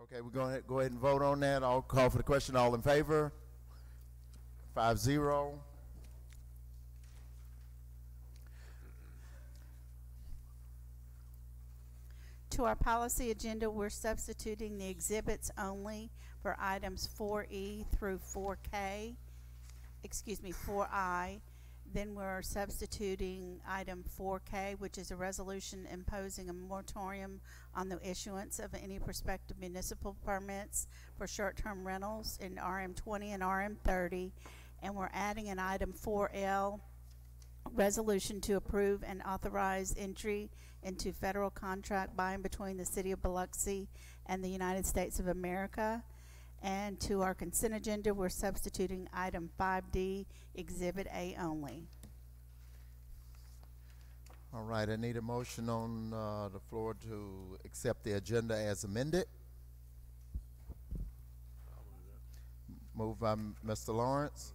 Okay, we're going to go ahead and vote on that. I'll call for the question. All in favor? 5-0. To our policy agenda, we're substituting the exhibits only for items 4E through 4K, excuse me, 4I. Then we're substituting item 4K, which is a resolution imposing a moratorium on the issuance of any prospective municipal permits for short-term rentals in RM20 and RM30. And we're adding an item 4L, resolution to approve and authorize entry into federal contract by and between the City of Biloxi and the United States of America. And to our consent agenda, we're substituting item 5D, Exhibit A only. All right, I need a motion on the floor to accept the agenda as amended. Moved by Mr. Lawrence.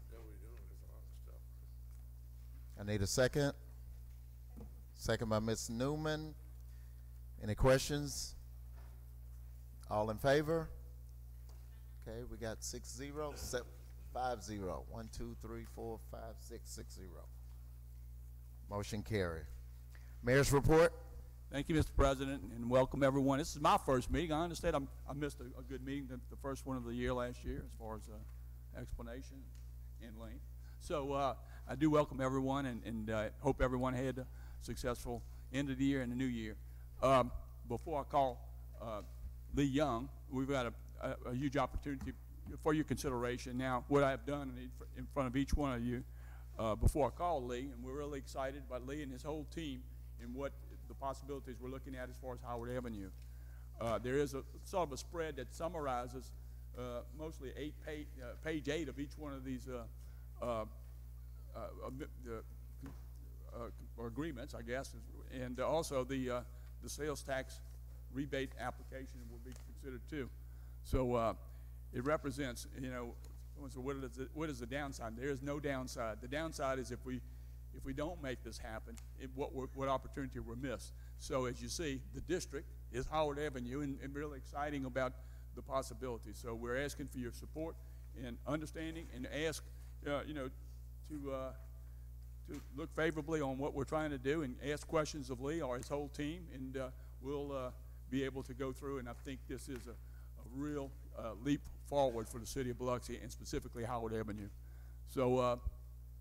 I need a second. Second by Ms. Newman. Any questions? All in favor? Okay, we got 6-0, 5-0. 1, 2, 3, 4, 5, 6, 6-0. Motion carried. Mayor's report. Thank you, Mr. President, and welcome everyone. This is my first meeting. I understand I missed a good meeting, the first one of the year last year, as far as explanation and length. So I do welcome everyone, and hope everyone had a successful end of the year and the new year. Before I call Lee Young, we've got a huge opportunity for your consideration. Now, what I've done in front of each one of you before I call Lee, and we're really excited about Lee and his whole team and what the possibilities we're looking at as far as Howard Avenue. There is a sort of a spread that summarizes mostly page 8 of each one of these agreements, I guess, and also the sales tax rebate application will be considered too. So it represents, so what is the downside? There is no downside. The downside is if we don't make this happen, what opportunity we're missed. So as you see, the district is Howard Avenue, and really exciting about the possibilities. So we're asking for your support and understanding, and ask, to look favorably on what we're trying to do, and ask questions of Lee or his whole team, and we'll be able to go through. And I think this is a real leap forward for the city of Biloxi, and specifically Howard Avenue. So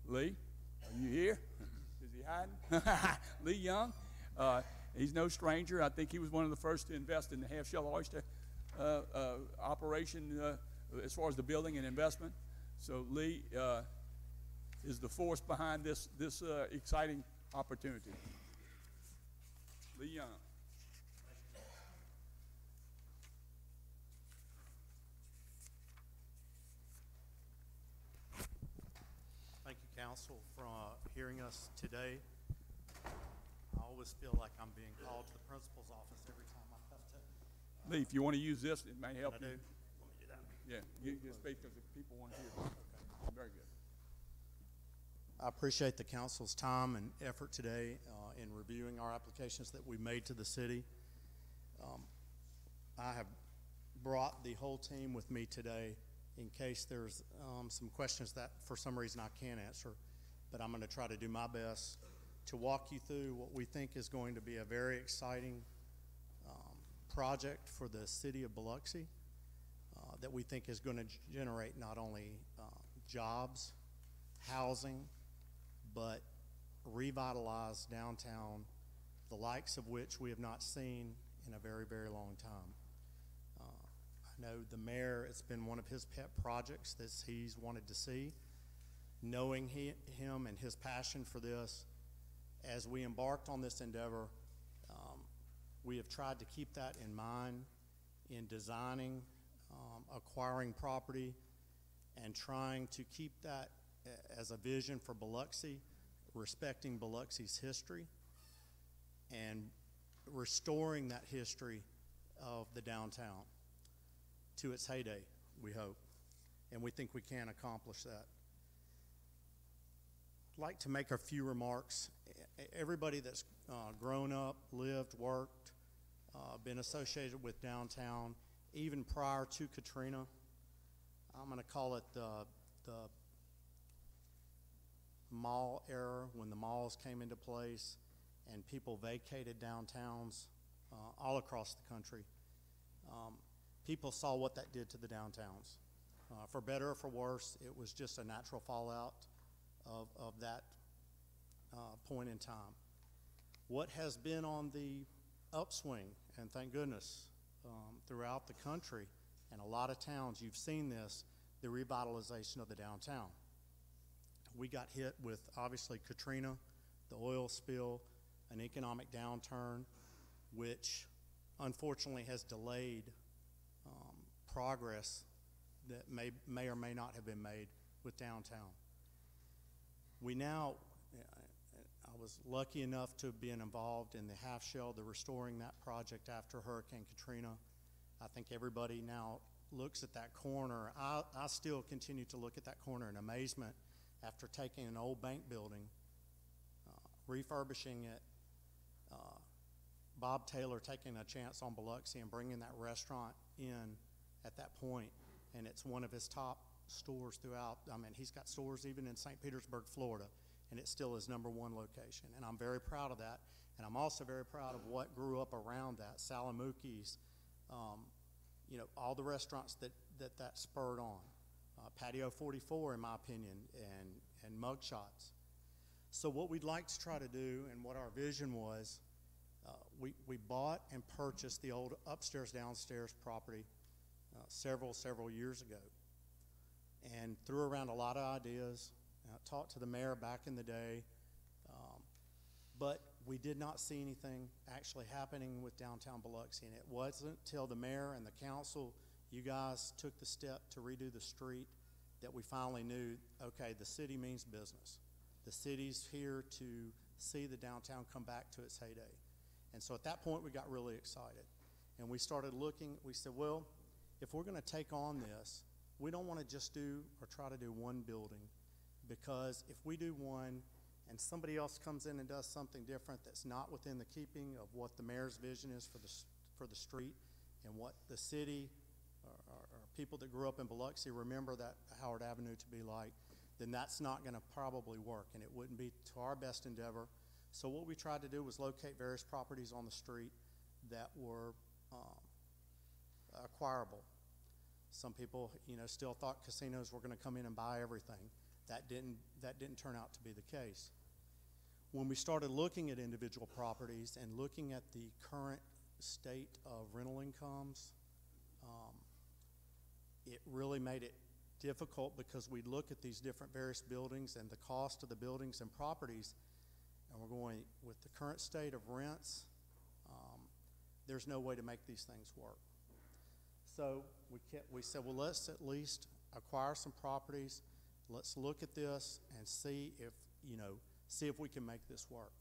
Lee, are you here? Is he hiding? Lee Young, he's no stranger. I think he was one of the first to invest in the half-shell oyster operation as far as the building and investment. So Lee is the force behind this exciting opportunity. Lee Young. Thank you, Council, for hearing us today. I always feel like I'm being called to the principal's office every time I have to. Lee, if you want to use this, it may help you. Let me do that. Yeah, get space because people want to hear. Okay. Very good. I appreciate the council's time and effort today in reviewing our applications that we made to the city. I have brought the whole team with me today in case there's some questions that for some reason I can't answer, but I'm going to try to do my best to walk you through what we think is going to be a very exciting project for the city of Biloxi that we think is going to generate not only jobs, housing, but revitalize downtown, the likes of which we have not seen in a very, very long time. I know the mayor, it's been one of his pet projects that he's wanted to see. Knowing him and his passion for this, as we embarked on this endeavor, we have tried to keep that in mind in designing, acquiring property, and trying to keep that as a vision for Biloxi, respecting Biloxi's history and restoring that history of the downtown to its heyday, we hope, and we think we can accomplish that. I'd like to make a few remarks. Everybody that's grown up, lived, worked, been associated with downtown even prior to Katrina. I'm going to call it the mall era, when the malls came into place and people vacated downtowns all across the country. People saw what that did to the downtowns. For better or for worse, it was just a natural fallout of that point in time. What has been on the upswing, and thank goodness, throughout the country and a lot of towns, you've seen this, the revitalization of the downtown. We got hit with, obviously, Katrina, the oil spill, an economic downturn, which unfortunately has delayed progress that may or may not have been made with downtown. We now, I was lucky enough to have been involved in the half shell, the restoring that project after Hurricane Katrina. I think everybody now looks at that corner. I still continue to look at that corner in amazement after taking an old bank building, refurbishing it, Bob Taylor taking a chance on Biloxi and bringing that restaurant in at that point, and it's one of his top stores throughout. I mean, he's got stores even in St. Petersburg, Florida, and it still is #1 location, and I'm very proud of that. And I'm also very proud of what grew up around that, Salamuki's, you know, all the restaurants that spurred on. Patio 44, in my opinion, and Mugshots. So what we'd like to try to do, and what our vision was, we bought and purchased the old upstairs downstairs property several years ago, and threw around a lot of ideas. Talked to the mayor back in the day, but we did not see anything actually happening with downtown Biloxi. And it wasn't till the mayor and the council, you guys took the step to redo the street, that we finally knew, okay, the city means business. The city's here to see the downtown come back to its heyday. And so at that point, we got really excited. And we started looking, we said, well, if we're gonna take on this, we don't wanna just do or try to do one building, because if we do one and somebody else comes in and does something different that's not within the keeping of what the mayor's vision is for the street and what the city or people that grew up in Biloxi remember that Howard Avenue to be like, then that's not gonna probably work, and it wouldn't be to our best endeavor. So what we tried to do was locate various properties on the street that were acquirable. Some people, you know, still thought casinos were gonna come in and buy everything. That didn't turn out to be the case. When we started looking at individual properties and looking at the current state of rental incomes, it really made it difficult, because we'd look at these different various buildings and the cost of the buildings and properties, and we're going, with the current state of rents, there's no way to make these things work. So we said, well, let's at least acquire some properties. Let's look at this and see if we can make this work.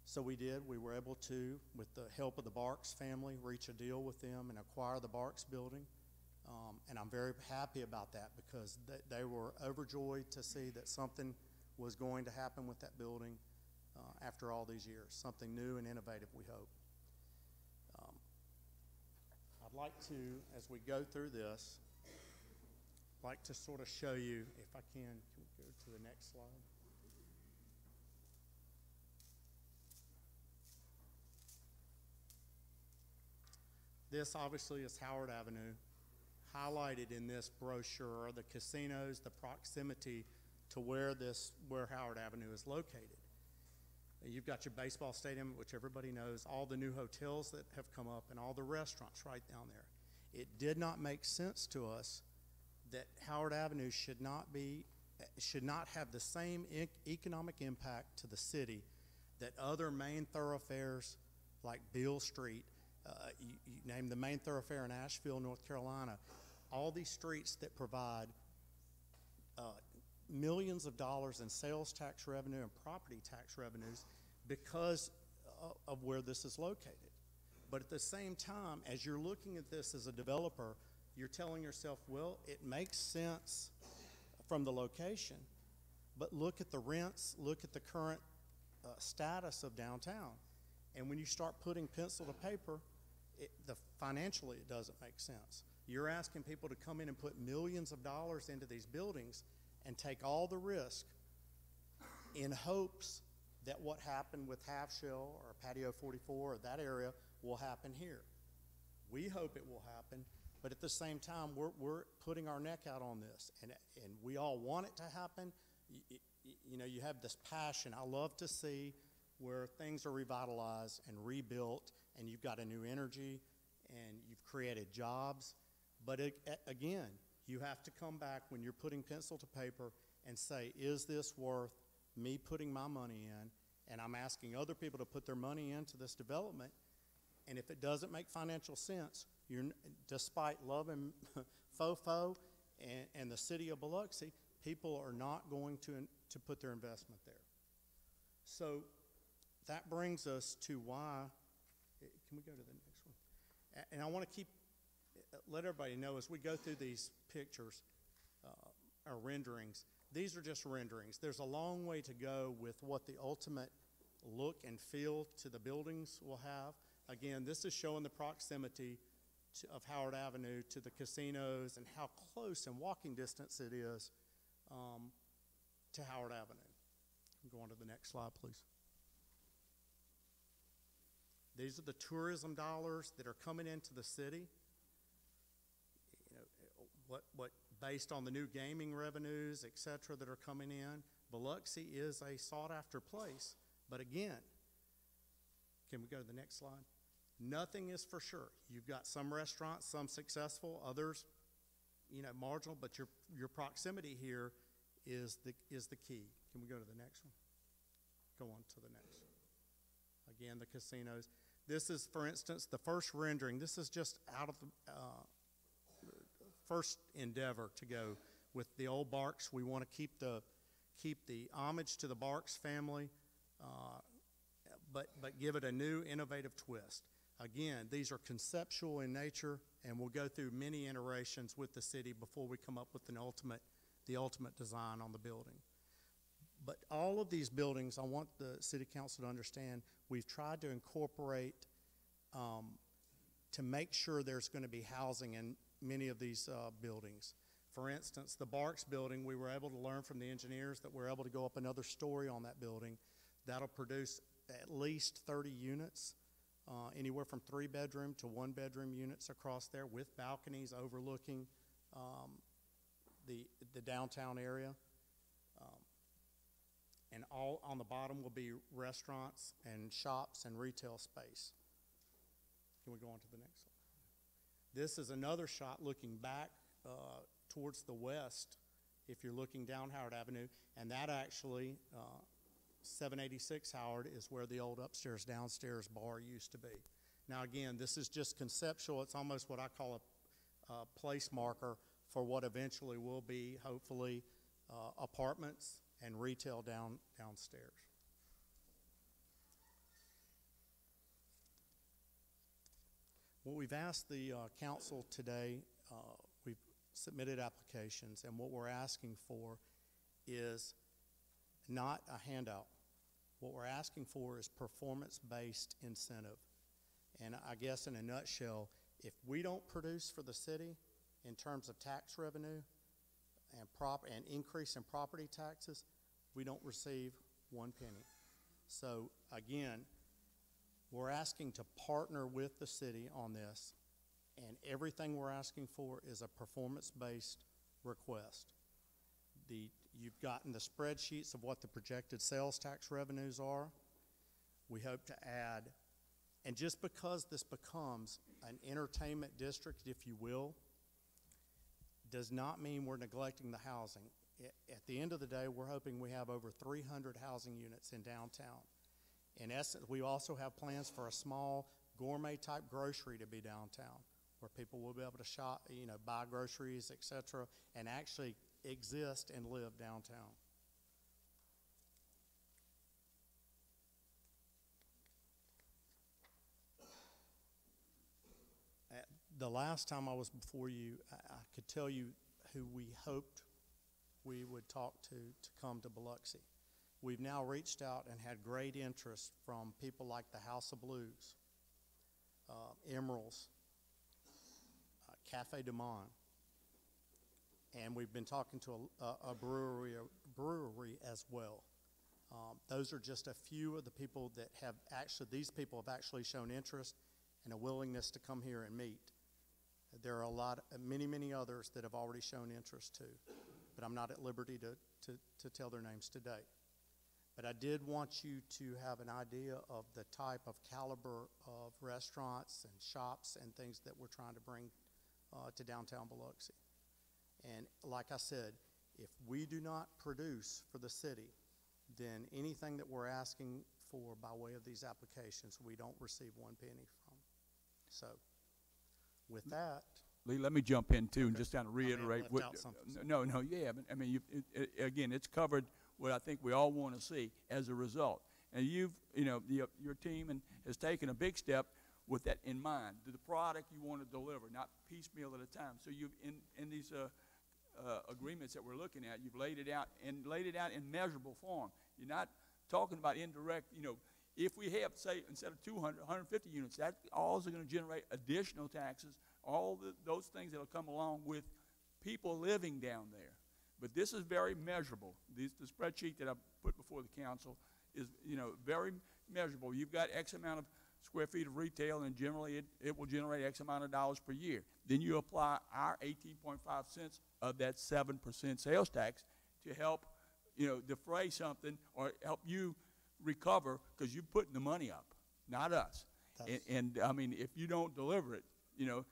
So we did. We were able to, with the help of the Barks family, reach a deal with them and acquire the Barks building. And I'm very happy about that, because they were overjoyed to see that something was going to happen with that building after all these years, something new and innovative, we hope. I'd like to, as we go through this, like to sort of show you, if I can we go to the next slide? This obviously is Howard Avenue. Highlighted in this brochure are the casinos, the proximity to where Howard Avenue is located. You've got your baseball stadium, which everybody knows, all the new hotels that have come up, and all the restaurants right down there. It did not make sense to us that Howard Avenue should not have the same economic impact to the city that other main thoroughfares like Beale Street, you name the main thoroughfare in Asheville, North Carolina, all these streets that provide millions of dollars in sales tax revenue and property tax revenues because of where this is located. But at the same time, as you're looking at this as a developer, you're telling yourself, well, it makes sense from the location, but look at the rents, look at the current status of downtown. And when you start putting pencil to paper, financially it doesn't make sense. You're asking people to come in and put millions of dollars into these buildings and take all the risk in hopes that what happened with Half Shell or Patio 44 or that area will happen here. We hope it will happen, but at the same time, we're putting our neck out on this, and we all want it to happen. You know, you have this passion. I love to see where things are revitalized and rebuilt, and you've got a new energy, and you've created jobs. But again, you have to come back when you're putting pencil to paper and say, is this worth me putting my money in? And I'm asking other people to put their money into this development. And if it doesn't make financial sense, despite loving FOFO and the city of Biloxi, people are not going to put their investment there. So that brings us to why. Can we go to the next one? And I want to let everybody know as we go through these pictures, or renderings, these are just renderings. There's a long way to go with what the ultimate look and feel to the buildings will have. Again, this is showing the proximity of Howard Avenue to the casinos and how close and walking distance it is to Howard Avenue. Go on to the next slide, please. These are the tourism dollars that are coming into the city. You know, what based on the new gaming revenues, et cetera, that are coming in. Biloxi is a sought-after place. But again, can we go to the next slide? Nothing is for sure. You've got some restaurants, some successful, others, you know, marginal. But your proximity here is the key. Can we go to the next one? Go on to the next. Again, the casinos. This is, for instance, the first rendering. This is just out of the first endeavor to go with the old Barks. We want to keep the homage to the Barks family, but give it a new, innovative twist. Again, these are conceptual in nature, and we'll go through many iterations with the city before we come up with the ultimate design on the building. But all of these buildings, I want the City Council to understand, we've tried to incorporate to make sure there's going to be housing in many of these buildings. For instance, the Barks building, we were able to learn from the engineers that we're able to go up another story on that building. That'll produce at least 30 units, anywhere from 3-bedroom to 1-bedroom units across there with balconies overlooking the downtown area. And all on the bottom will be restaurants and shops and retail space. Can we go on to the next one? This is another shot looking back towards the west if you're looking down Howard Avenue, and that actually, 786 Howard is where the old upstairs downstairs bar used to be. Now again, this is just conceptual. It's almost what I call a place marker for what eventually will be, hopefully, apartments and retail downstairs. What we've asked the council today, we've submitted applications, and what we're asking for is not a handout. What we're asking for is performance-based incentive. And I guess in a nutshell, if we don't produce for the city in terms of tax revenue and increase in property taxes, we don't receive 1 penny. So again, we're asking to partner with the city on this, and everything we're asking for is a performance-based request. You've gotten the spreadsheets of what the projected sales tax revenues are. We hope to add, and just because this becomes an entertainment district, if you will, does not mean we're neglecting the housing. At the end of the day, we're hoping we have over 300 housing units in downtown. In essence, we also have plans for a small gourmet-type grocery to be downtown, where people will be able to shop, you know, buy groceries, etc., and actually exist and live downtown. The last time I was before you, I could tell you who we hoped we would talk to come to Biloxi. We've now reached out and had great interest from people like the House of Blues, Emeralds, Cafe du Monde, and we've been talking to a brewery as well. Those are just a few of the people that have actually, these people have actually shown interest and a willingness to come here and meet. There are many others that have already shown interest too, but I'm not at liberty to tell their names today. But I did want you to have an idea of the type of caliber of restaurants and shops and things that we're trying to bring to downtown Biloxi. And like I said, if we do not produce for the city, then anything that we're asking for by way of these applications, we don't receive one penny from. So, with that, Lee, let me jump in too and Okay. just kind of I may have reiterate left what. out something. No, yeah, but I mean, again, it's covered what I think we all want to see as a result. And your team has taken a big step with that in mind. The product you want to deliver, not piecemeal at a time. So you've in these agreements that we're looking at, you've laid it out in measurable form. You're not talking about indirect, if we have, say, instead of 200, 150 units, that all is going to generate additional taxes, those things that will come along with people living down there. But this is very measurable. The spreadsheet that I put before the council is, very measurable. You've got X amount of square feet of retail, and generally it will generate X amount of dollars per year. Then you apply our 18.5 cents of that 7% sales tax to help, defray something or help you recover, because you're putting the money up, not us. And I mean, if you don't deliver it, you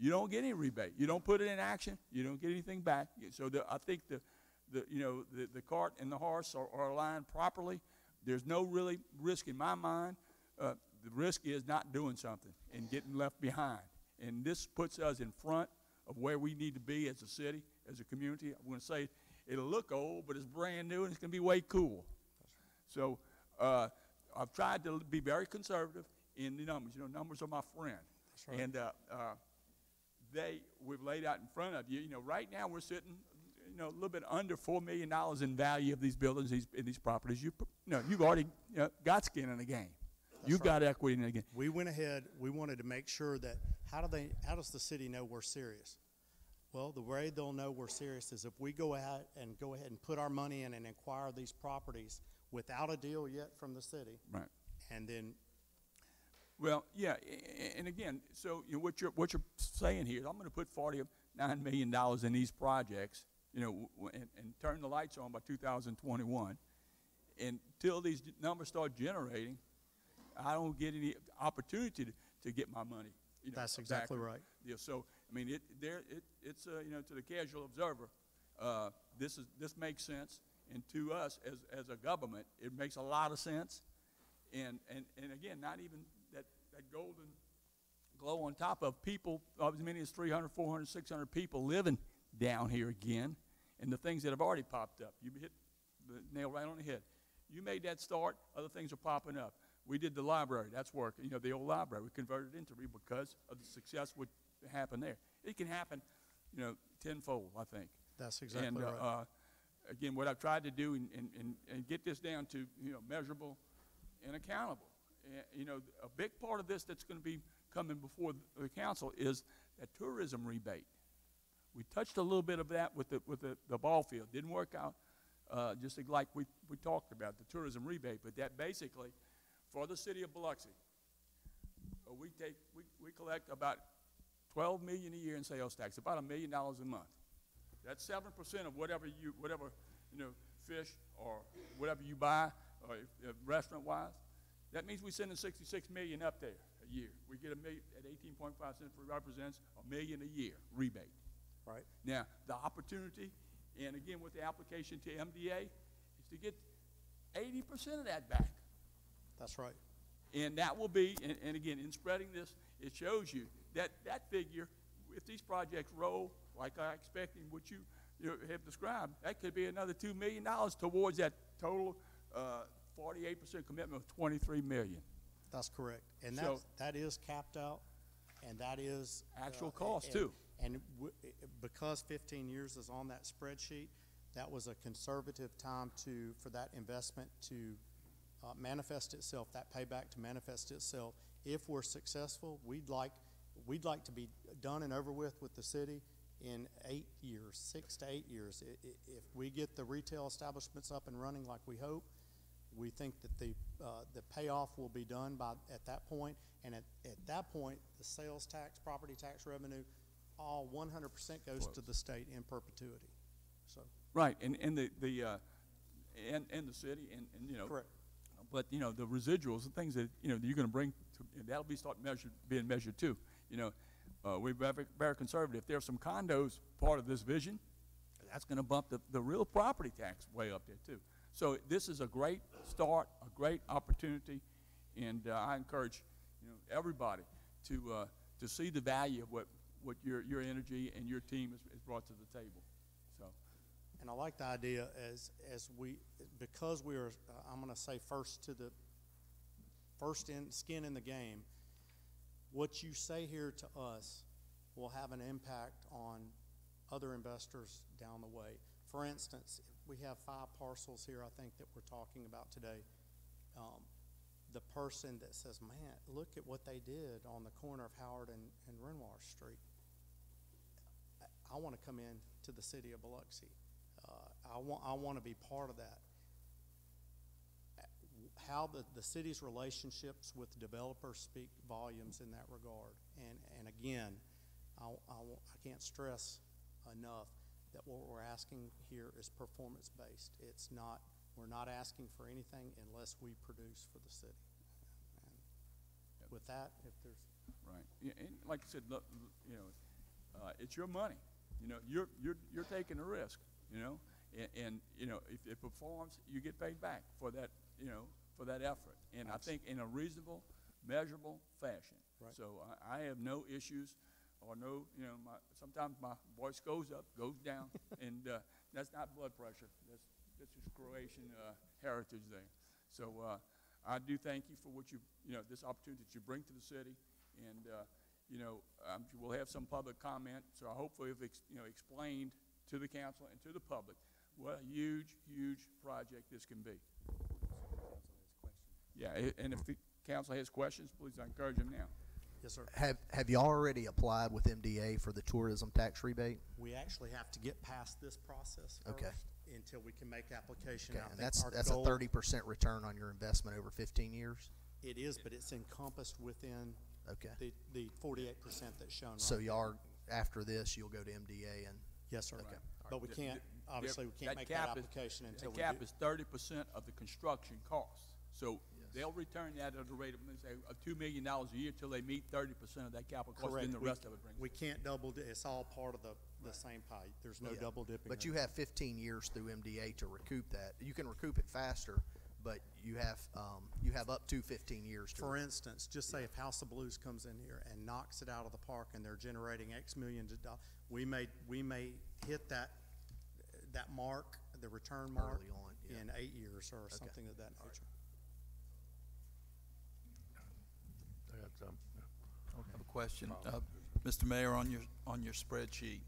don't get any rebate. You don't put it in action, you don't get anything back. So I think the cart and the horse are aligned properly. There's no really risk in my mind. The risk is not doing something and getting left behind. And this puts us in front of where we need to be as a city, as a community. I'm going to say it'll look old, but it's brand new, and it's going to be way cool. So I've tried to be very conservative in the numbers. Numbers are my friend. That's right. And we've laid out in front of you. Right now we're sitting, a little bit under $4 million in value of these buildings, these properties. You've already got skin in the game. You've got equity in the game. we went ahead, we wanted to make sure that, how does the city know we're serious? Well, the way they'll know we're serious is if we go ahead and put our money in and acquire these properties without a deal yet from the city. Right. And then, Well, yeah, and again, so what you're saying here is I'm going to put $49 million in these projects, and turn the lights on by 2021. Until these numbers start generating, I don't get any opportunity to get my money. that's exactly back. right. Yeah, so I mean, it's to the casual observer, this makes sense, and to us as a government, it makes a lot of sense, and again, not even that golden glow on top of people, as many as 300, 400, 600 people living down here again, and the things that have already popped up. You hit the nail right on the head. You made that start, other things are popping up. We did the library, that's working. The old library, we converted it into because of the success would happen there. It can happen, tenfold, I think. That's exactly right. Again, what I've tried to do and get this down to, measurable and accountable. A big part of this that's going to be coming before the council is that tourism rebate. We touched a little bit of that with the ball field. Didn't work out, just like we talked about, the tourism rebate. But that basically, for the city of Biloxi, we collect about $12 million a year in sales tax, about $1 million a month. That's 7% of whatever fish or whatever you buy, or restaurant-wise. That means we're sending $66 million up there a year. We get $1 million at 18.5 cents, represents $1 million a year rebate. Right. Now, the opportunity, and again with the application to MDA, is to get 80% of that back. That's right. And that will be, and again, in spreading this, it shows you that figure, if these projects roll like I expect and what you have described, that could be another $2 million towards that total 48% commitment of $23 million. That's correct. And So- that is capped out, and that is Actual cost, too. And because 15 years is on that spreadsheet, that was a conservative time for that investment to manifest itself, that payback to manifest itself If we're successful, we'd like to be done and over with the city in 8 years, 6 to 8 years. If we get the retail establishments up and running like we hope, we think that the payoff will be done at that point. And at that point, the sales tax, property tax revenue, all 100% goes to the state in perpetuity. So Right, and the city, and you know. correct. But you know, the residuals, the things that you know you're going to bring, that'll be being measured too. You know, we're very conservative. If there's some condos part of this vision, that's going to bump the real property tax way up there too. So this is a great start, a great opportunity, and I encourage everybody to see the value of what your energy and your team has brought to the table. So. And I like the idea because we are, I'm going to say skin in the game. What you say here to us will have an impact on other investors down the way. For instance, we have 5 parcels here, I think, that we're talking about today. The person that says, man, look at what they did on the corner of Howard and Renoir Street. I want to come in to the city of Biloxi. I want to be part of that. How the city's relationships with developers speak volumes in that regard. And again, I can't stress enough that what we're asking here is performance based. We're not asking for anything unless we produce for the city. And with that, if there's Right, yeah, and like I said, look, it's your money. You're taking a risk. And if it performs, you get paid back for that. For that effort, and I think in a reasonable, measurable fashion. Right. So I have no issues, or no. Sometimes my voice goes up, goes down, and that's not blood pressure. That's just Croatian heritage there. So I do thank you for what this opportunity that you bring to the city, and we'll have some public comment. So I hopefully have explained to the council and to the public what a huge, huge project this can be. Yeah, and if the council has questions, please, I encourage them now. Yes, sir. Have you already applied with MDA for the tourism tax rebate? We actually have to get past this process first until we can make application. Okay, and that's a 30% return on your investment over 15 years? It is, but it's encompassed within the 48% that's shown right So there. y'all, after this, you'll go to MDA and? Yes, sir. Okay. Right. But we can't, obviously, we can't make that application until we do. The cap is 30% of the construction cost. So they'll return that at a rate of, let's say, $2 million a year till they meet 30% of that capital cost. Correct. Then the rest of it brings. We can't double dip. It's all part of the same pie. There's no double dipping. But you have 15 years through MDA to recoup that. You can recoup it faster, but you have up to 15 years to. For instance, just say if House of Blues comes in here and knocks it out of the park, and they're generating X millions of dollars, we may hit that mark, the return mark, early on, in 8 years or something of that nature. I have a question, Mr. Mayor. On your spreadsheet,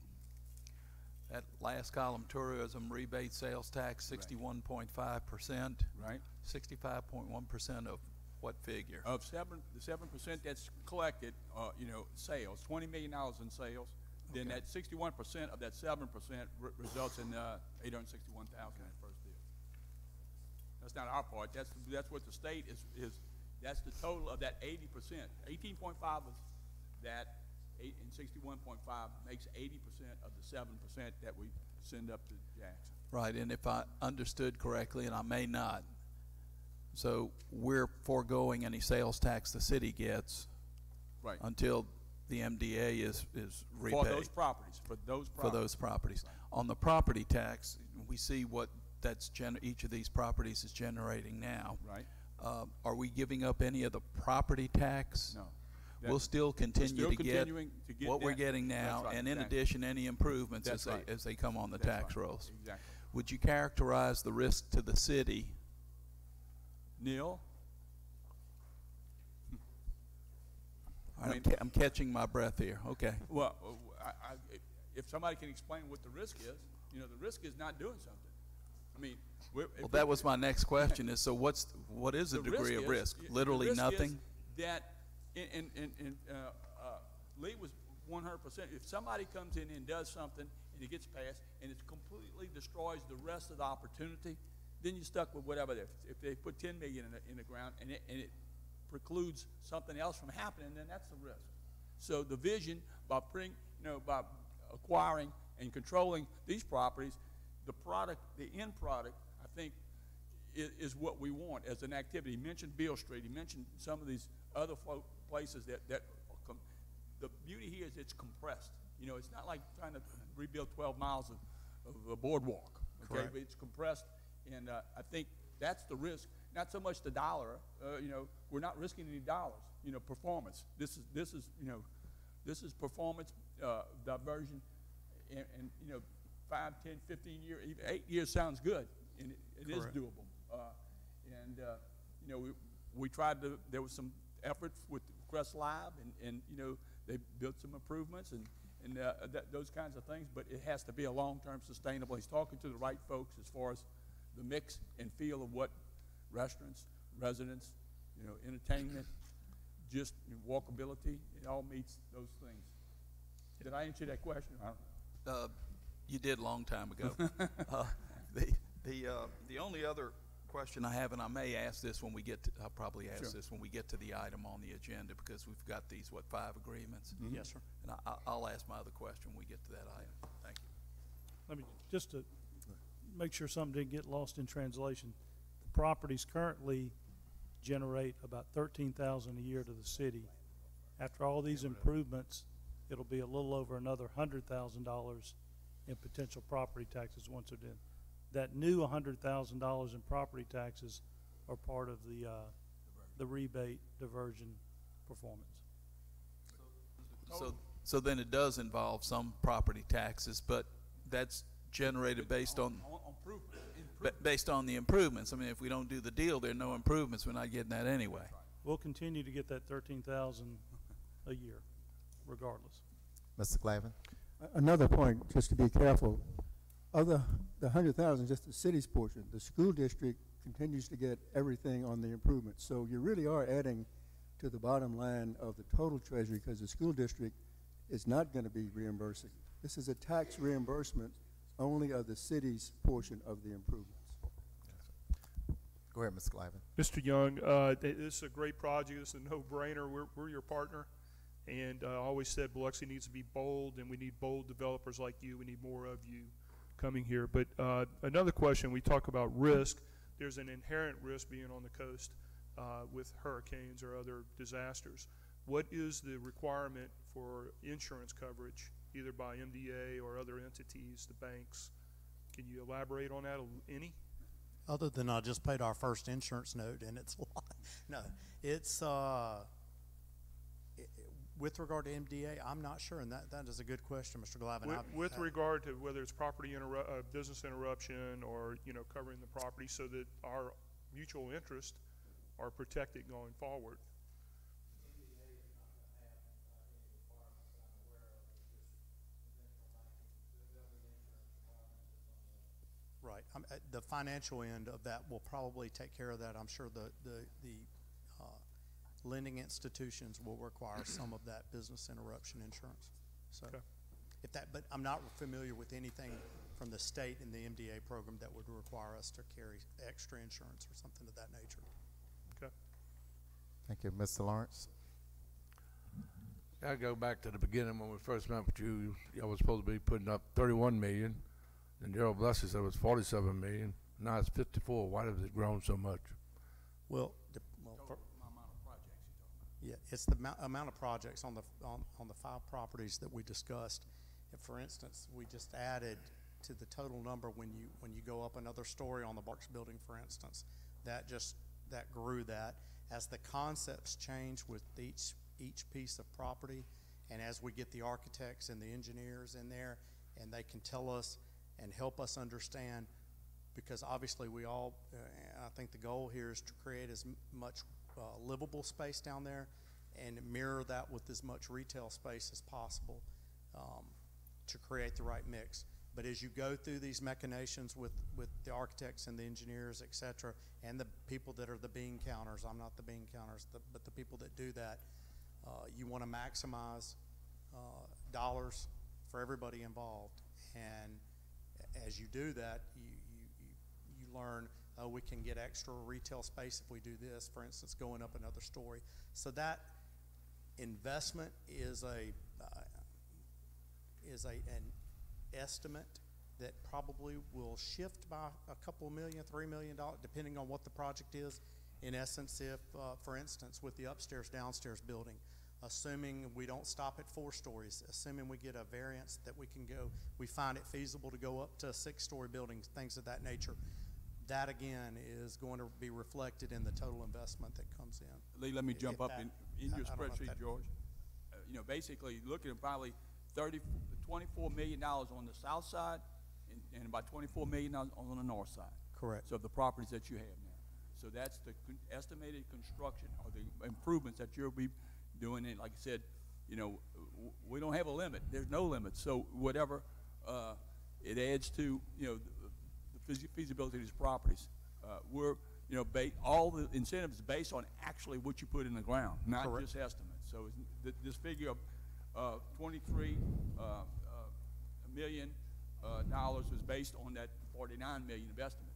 that last column, tourism rebate sales tax, 61.5%. Right. 65.1% of what figure? Of the 7% that's collected, sales, $20 million in sales. Then that 61% of that 7% results in $861,000 in that first deal. That's not our part. That's what the state is. That's the total of that 80%. 18.5 of that, and 61.5 makes 80% of the 7% that we send up to Jackson. Right, and if I understood correctly, and I may not, so we're foregoing any sales tax the city gets, right, until the MDA is repaid. For those properties. For those properties. Right. On the property tax, we see what each of these properties is generating now. Right. Are we giving up any of the property tax? No. We'll still continue to get what that. we're getting now, Right, and in addition, any improvements as they come on the tax rolls. Exactly. Would you characterize the risk to the city? Neil? I'm catching my breath here. Okay. Well, if somebody can explain what the risk is, the risk is not doing something. I mean, well, that was my next question. Is so what is the degree of risk? Literally the risk nothing. Is that Lee was 100%. If somebody comes in and does something and it gets passed and it completely destroys the rest of the opportunity, then you're stuck with whatever. If they put 10 million in the ground and it precludes something else from happening, then that's the risk. So the vision by by acquiring and controlling these properties, the end product, I think, is what we want as an activity. He mentioned Beale Street. He mentioned some of these other places that the beauty here is it's compressed. It's not like trying to rebuild 12 miles of a boardwalk. Okay, Correct. but it's compressed, and I think that's the risk. Not so much the dollar. We're not risking any dollars. Performance. This is performance diversion, and 5, 10, 15 years, even 8 years sounds good, and it is Correct. doable. We tried to. There was some effort with Crest Live, and they built some improvements and those kinds of things. But it has to be a long-term sustainable. He's talking to the right folks as far as the mix and feel of what restaurants, residents, entertainment, just walkability. It all meets those things. Did I answer that question? I don't know. You did a long time ago. The only other question I have, and I may ask this when we get to, I'll probably ask Sure. this when we get to the item on the agenda, because we've got these, 5 agreements? Mm-hmm. Yes, sir. And I'll ask my other question when we get to that item. Thank you. Let me, just to make sure something didn't get lost in translation, the properties currently generate about $13,000 a year to the city. After all these improvements, it'll be a little over another $100,000 in potential property taxes once they're done. That new $100,000 in property taxes are part of the rebate diversion performance. So then it does involve some property taxes, but that's generated based on based on the improvements. I mean, if we don't do the deal, there are no improvements. We're not getting that anyway. We'll continue to get that $13,000 a year, regardless. Mr. Clavin? Another point, just to be careful, the 100,000 is just the city's portion. The school district continues to get everything on the improvements. So you really are adding to the bottom line of the total treasury, because the school district is not going to be reimbursing. This is a tax reimbursement only of the city's portion of the improvements. Go ahead, Mr. Clavin. Mr. Young, this is a great project. This is a no-brainer. We're your partner. And I always said Biloxi needs to be bold, and we need bold developers like you. We need more of you coming here. But another question, we talk about risk. There's an inherent risk being on the coast with hurricanes or other disasters. What is the requirement for insurance coverage, either by MDA or other entities, the banks? Can you elaborate on that any? Other than I just paid our first insurance note, and it's a lot. No, it's with regard to MDA, I'm not sure, and that is a good question, Mr. Glavin. With regard to whether it's property business interruption or covering the property, so that our mutual interests are protected going forward. Right. The financial end of that will probably take care of that. I'm sure the lending institutions will require some of that business interruption insurance. So, Okay. but I'm not familiar with anything from the state in the MDA program that would require us to carry extra insurance or something of that nature. Okay. Thank you. Mr. Lawrence? I go back to the beginning when we first met with you. I was supposed to be putting up 31 million. And Gerald Blessy said it was 47 million. Now it's 54. Why has it grown so much? Well, yeah, it's the amount of projects on the 5 properties that we discussed. And for instance, we just added to the total number when you go up another story on the Barks building, for instance, that grew that. As the concepts change with each piece of property, and as we get the architects and the engineers in there, and they can tell us and help us understand, because obviously we all, I think the goal here is to create as much livable space down there and mirror that with as much retail space as possible to create the right mix. But as you go through these machinations with the architects and the engineers, et cetera, and the people that are the bean counters, I'm not the bean counters, but the people that do that, you want to maximize dollars for everybody involved. And as you do that, you learn, oh, we can get extra retail space if we do this, for instance, going up another story. So that investment is an estimate that probably will shift by a couple million, $3 million, depending on what the project is. In essence, if, for instance, with the upstairs, downstairs building, assuming we don't stop at 4 stories, assuming we get a variance that we find it feasible to go up to 6-story buildings, things of that nature, that again is going to be reflected in the total investment that comes in. Lee, let me jump up in your I don't know if spreadsheet, George. Basically looking at probably $24 million on the south side and about $24 million on the north side. Correct. So of the properties that you have now. So that's the estimated construction or the improvements that you'll be doing. And like I said, we don't have a limit. There's no limit. So whatever it adds to, the feasibility of these properties, we're, all the incentives based on actually what you put in the ground, not Correct. just estimates. So this figure of $23 million dollars was based on that $49 million of estimate.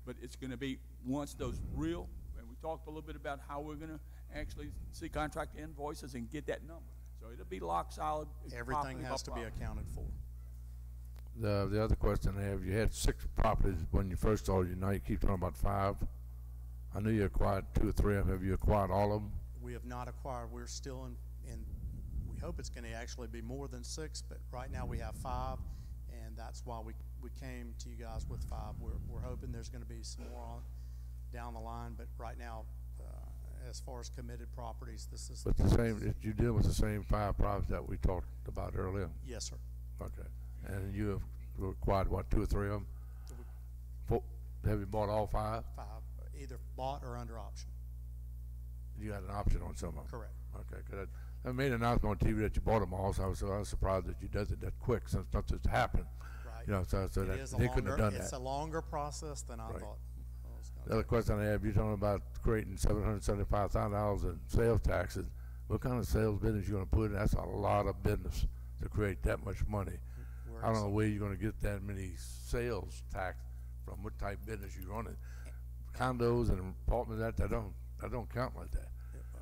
But it's going to be, once those real, and we talked a little bit about how we're going to actually see contract invoices and get that number. So it'll be lock solid. Everything has to be accounted for. The other question I have, you had 6 properties when you first started, now you keep talking about 5. I knew you acquired 2 or 3 of them. Have you acquired all of them? We have not acquired. We're still in we hope it's going to actually be more than 6, but right now we have 5, and that's why we came to you guys with 5. We're hoping there's going to be some more on down the line, but right now, as far as committed properties, this is. But the same, if you deal with the same 5 properties that we talked about earlier? Yes, sir. Okay. And you have acquired, what, 2 or 3 of them? 4, have you bought all 5? 5, either bought or under option. You had an option on some of them? Correct. Okay, because I made an announcement on TV that you bought them all, so I was surprised that you did it that quick since nothing's happened. Right. So It that is they couldn't have done it's that. a longer process than I Right. thought. The other question I have, you're talking about creating $775,000 in sales taxes. What kind of sales business you gonna put in? That's a lot of business to create that much money. I don't know where you're gonna get that many sales tax from, what type of business you're running. Condos and apartments, that don't count like that.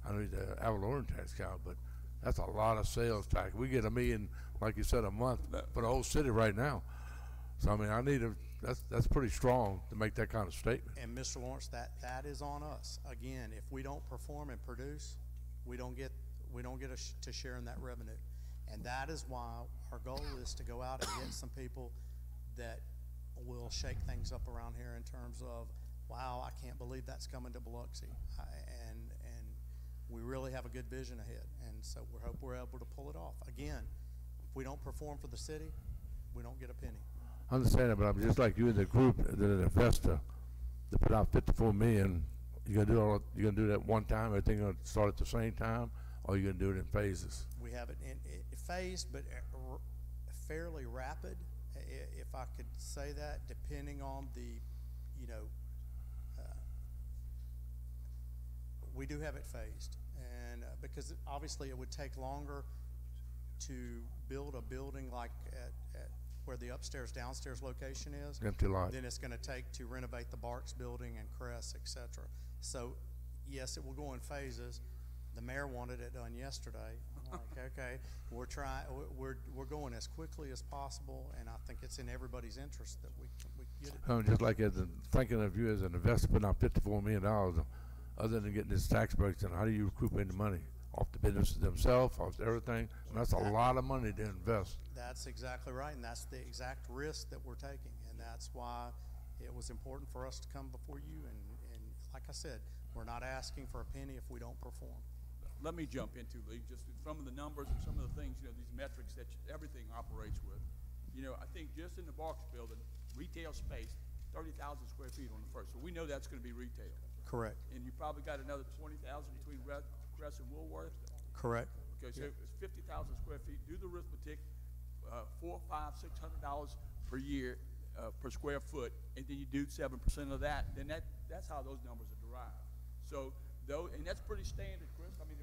I know the Avalon tax count, but that's a lot of sales tax. We get $1 million, like you said, a month for the whole city right now. So I mean, that's pretty strong to make that kind of statement. And Mr. Lawrence, that is on us. Again, if we don't perform and produce, we don't get to share in that revenue. And that is why our goal is to go out and get some people that will shake things up around here in terms of, wow, I can't believe that's coming to Biloxi. And we really have a good vision ahead. And so we hope we're able to pull it off. Again, if we don't perform for the city, we don't get a penny. I understand that, but I'm just like you in the group, the investor, to put out $54 million. You gonna do that one time? Everything gonna start at the same time, or you gonna do it in phases? We have it in phased, but fairly rapid, if I could say that, depending on the, we do have it phased, and because obviously it would take longer to build a building like at where the upstairs downstairs location is Empty lot. than it's going to take to renovate the Barks building and Crest, etc. So yes, it will go in phases. The mayor wanted it done yesterday. I'm like, okay, we're going as quickly as possible, and I think it's in everybody's interest that we get it. I'm just like thinking of you as an investor putting out $54 million, other than getting this tax breaks, and how do you recoup any money? Off the businesses themselves, off everything? And that's a lot of money to invest. That's exactly right, and that's the exact risk that we're taking, and that's why it was important for us to come before you, and like I said, we're not asking for a penny if we don't perform. Let me jump into, Lee, just some of the numbers and some of the things, these metrics that everything operates with. I think just in the Barks building, retail space, 30,000 square feet on the first. So we know that's going to be retail. Correct. And you probably got another 20,000 between Crest and Woolworth. Correct. Okay, so it's 50,000 square feet. Do the arithmetic, $400, $500, $600 per year per square foot, and then you do 7% of that. Then that's how those numbers are derived. So and that's pretty standard, Chris. I mean,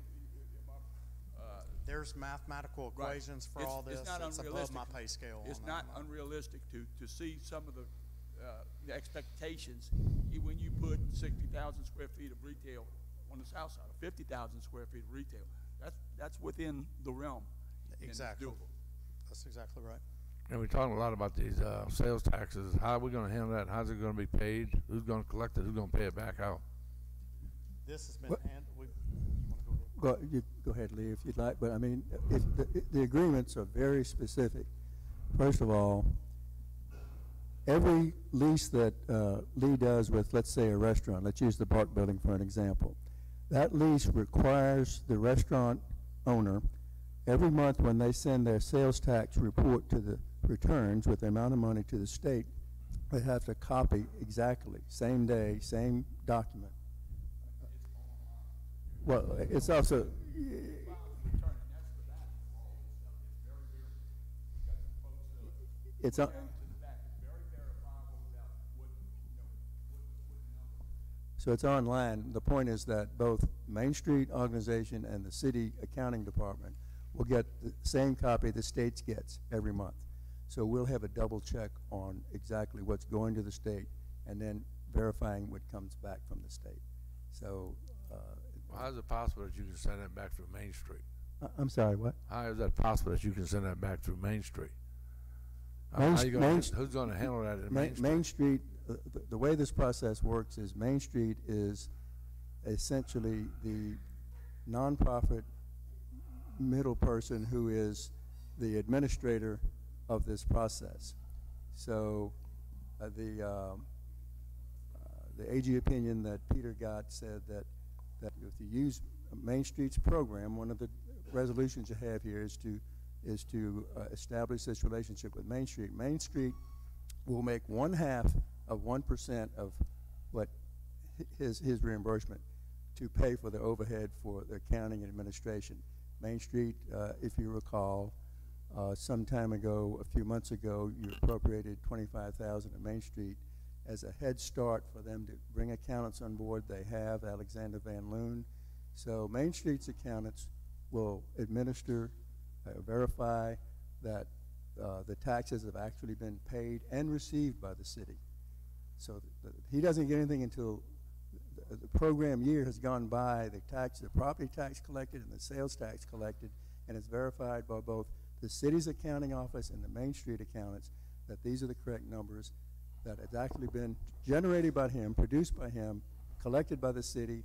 there's mathematical equations for all this. It's not It's above unrealistic. my pay scale. It's on not that. unrealistic to see some of the expectations when you put 60,000 square feet of retail on the south side, or 50,000 square feet of retail. That's within the realm. and it's Exactly. doable. That's exactly right. And we're talking a lot about these sales taxes. How are we going to handle that? How's it going to be paid? Who's going to collect it? Who's going to pay it back out? This has been What- handled. You want to go ahead? You go ahead, Lee, if you'd like, but I mean, the agreements are very specific. First of all, every lease that Lee does with, let's say, a restaurant, let's use the Park Building for an example, that lease requires the restaurant owner, every month when they send their sales tax report to the returns with the amount of money to the state, they have to copy exactly, same day, same document. Well, it's also, it's on, so it's online. The point is that both Main Street organization and the city accounting department will get the same copy the state gets every month. So we'll have a double check on exactly what's going to the state and then verifying what comes back from the state. So, How is it possible that you can send that back through Main Street? I'm sorry, what? How is that possible that you can send that back through Main Street? Main- How you Main- who's going to handle that in Main Street? Main Street, the way this process works is Main Street is essentially the nonprofit middle person who is the administrator of this process. So the AG opinion that Peter got said that if you use Main Street's program, one of the resolutions you have here is to establish this relationship with Main Street. Main Street will make 1/2 of 1% of what his reimbursement to pay for the overhead for the accounting and administration. Main Street, if you recall, some time ago, a few months ago, you appropriated $25,000 to Main Street as a head start for them to bring accountants on board. They have Alexander Van Loon. So Main Street's accountants will administer, verify that the taxes have actually been paid and received by the city. So he doesn't get anything until the program year has gone by, the property tax collected and the sales tax collected, and it's verified by both the city's accounting office and the Main Street accountants that these are the correct numbers, that it's actually been generated by him, produced by him, collected by the city,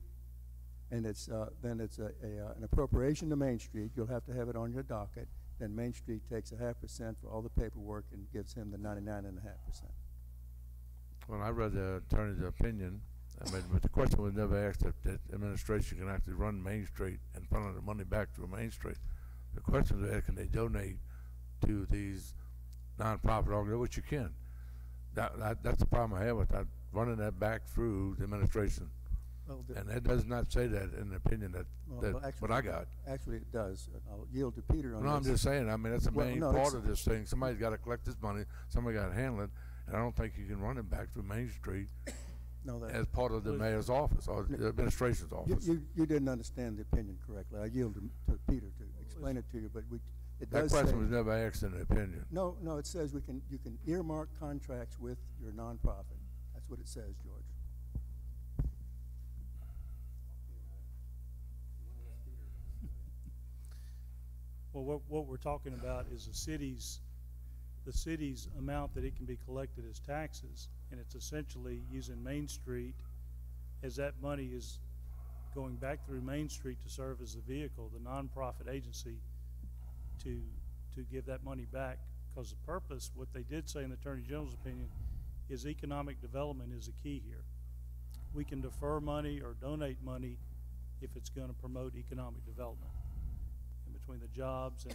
and then it's an appropriation to Main Street. You'll have to have it on your docket. Then Main Street takes 0.5% for all the paperwork and gives him the 99.5%. Well, I read the attorney's opinion. I mean, but the question was never asked if the administration can actually run Main Street and funnel the money back through Main Street. The question is, can they donate to these nonprofit organizations, which you can. That's the problem I have with that, running that back through the administration. Well, And it does not say that in the opinion that what I got. Actually, it does. I'll yield to Peter on No, I'm this. just saying, I mean, that's the Well, main no, part it's- of this thing. Somebody's got to collect this money, somebody got to handle it, and I don't think you can run it back through Main Street No, that, as part of the mayor's office or the administration's office. you didn't understand the opinion correctly. I yield to Peter to explain it to you, but it That does say. question was never asked in the opinion. No, it says you can earmark contracts with your nonprofit. That's what it says, George. Well, what we're talking about is the city's amount that it can be collected as taxes, and it's essentially using Main Street as that money is going back through Main Street to serve as the vehicle, the nonprofit agency, to give that money back. Because the purpose, what they did say in the Attorney General's opinion, is economic development is the key here. We can defer money or donate money if it's going to promote economic development. And between the jobs and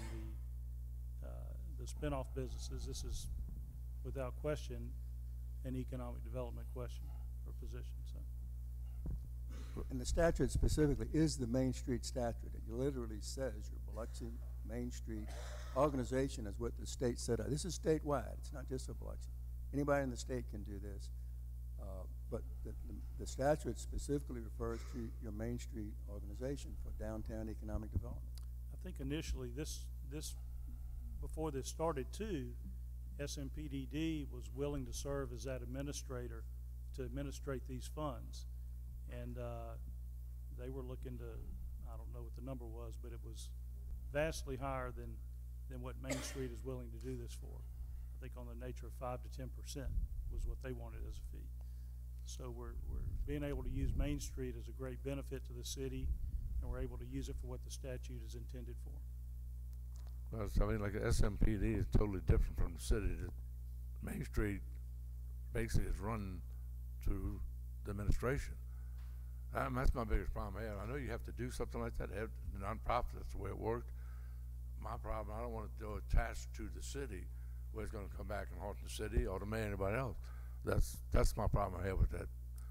the spinoff businesses, this is without question an economic development question or position. So, And the statute specifically is the Main Street statute. It literally says your Biloxi Main Street organization is what the state set up. This is statewide. It's not just a Biloxi. Anybody in the state can do this. But the statute specifically refers to your Main Street organization for downtown economic development. I think initially before this started too, SMPDD was willing to serve as that administrator to administrate these funds. And they were looking to, I don't know what the number was, but it was vastly higher than what Main Street is willing to do this for. I think on the nature of 5 to 10% was what they wanted as a fee. So we're being able to use Main Street as a great benefit to the city, and we're able to use it for what the statute is intended for. Well, I mean, like SMPD is totally different from the city. Main Street basically is run through the administration. That's my biggest problem I have. I know you have to do something like that. Have nonprofit, that's the way it worked. My problem, I don't want to do attached to the city where it's going to come back and haunt the city or the mayor or anybody else. That's my problem I have with that.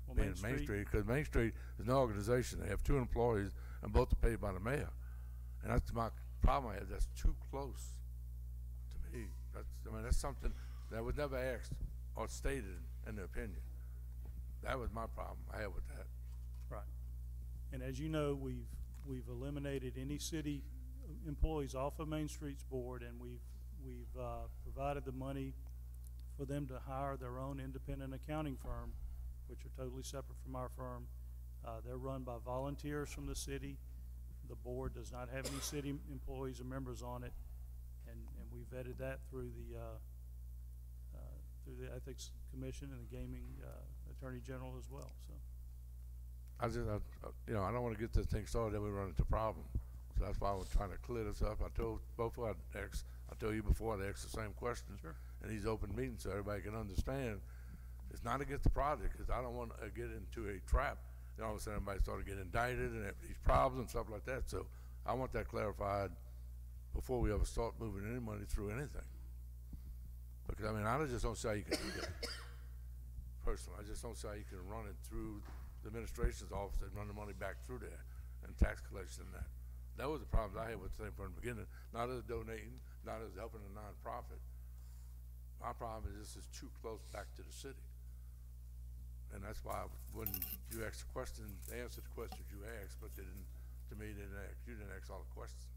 Well, being Main Street, because Main Street is an organization. They have 2 employees and both are paid by the mayor. And that's my problem I have. That's too close to me. That's something that was never asked or stated in the opinion. That was my problem I have with that. Right. And as you know, we've eliminated any city employees off of Main Street's board, and we've provided the money for them to hire their own independent accounting firm, which are totally separate from our firm. They're run by volunteers from the city. The board does not have any city employees or members on it, and we vetted that through the Ethics Commission and the Gaming Attorney General as well. So I don't want to get this thing started, then we run into problems. So that's why I was trying to clear this up. I told both of I told you before I'd ask the same questions. Sure. In these open meetings so everybody can understand. It's not against the project, because I don't want to get into a trap. All of a sudden everybody started getting indicted and have these problems and stuff like that. So I want that clarified before we ever start moving any money through anything. Because I just don't see how you can do that. Personally, I just don't see how you can run it through the administration's office and run the money back through there and tax collection and that. That was the problems I had with the thing from the beginning. Not as donating, not as helping a nonprofit. My problem is this is too close back to the city. And that's why when you asked the question, they answered the questions you asked, but they didn't, to me, you didn't ask all the questions.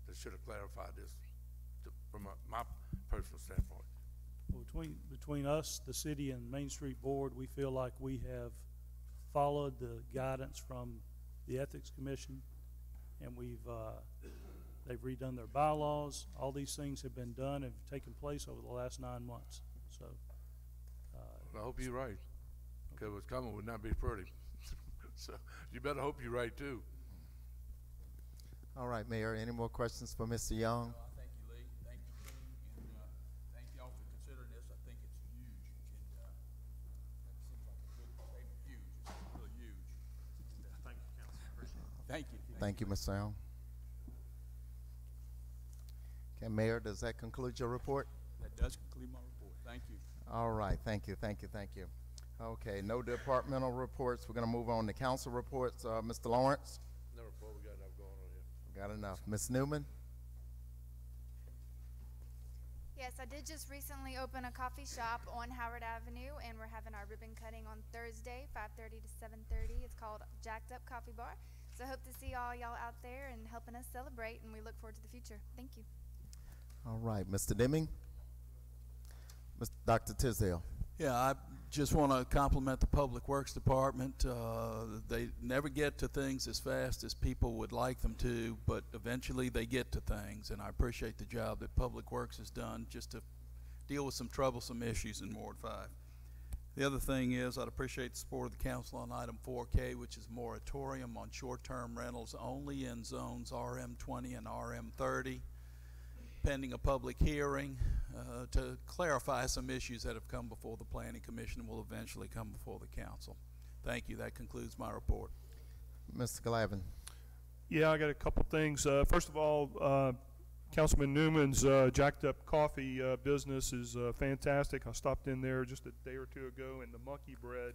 They should have clarified this from my personal standpoint. well, between us, the city, and Main Street Board, we feel like we have followed the guidance from the Ethics Commission, and they've redone their bylaws. All these things have been done and have taken place over the last 9 months. So I hope you're right, because what's coming would not be pretty. So you better hope you're right too. All right, Mayor, any more questions for Mr. Young? Thank you, Lee. Thank you, team. And thank y'all for considering this. I think it's huge. It seems like a good statement. Huge. It's really huge. Thank you, Council. Appreciate it. Thank you. Thank you, Mr. Young. Okay, Mayor, does that conclude your report? That does conclude my report. Thank you. All right, thank you. Okay, no departmental reports. We're going to move on to council reports. Mr. Lawrence? No report, we got enough going on here. Got enough. Ms. Newman? Yes, I did just recently open a coffee shop on Howard Avenue, and we're having our ribbon cutting on Thursday, 5:30 to 7:30. It's called Jacked Up Coffee Bar. So I hope to see all y'all out there and helping us celebrate, and we look forward to the future. Thank you. All right, Mr. Deming? Dr. Tisdale? Yeah, I just want to compliment the Public Works Department. They never get to things as fast as people would like them to, but eventually they get to things, and I appreciate the job that Public Works has done just to deal with some troublesome issues in Ward 5. The other thing is I'd appreciate the support of the council on item 4K, which is moratorium on short-term rentals only in zones RM20 and RM30. Pending a public hearing to clarify some issues that have come before the Planning Commission and will eventually come before the council. Thank you. That concludes my report. Mr. Glavin? Yeah, I got a couple things. First of all, Councilman Newman's Jacked Up Coffee business is fantastic. I stopped in there just a day or two ago, and the monkey bread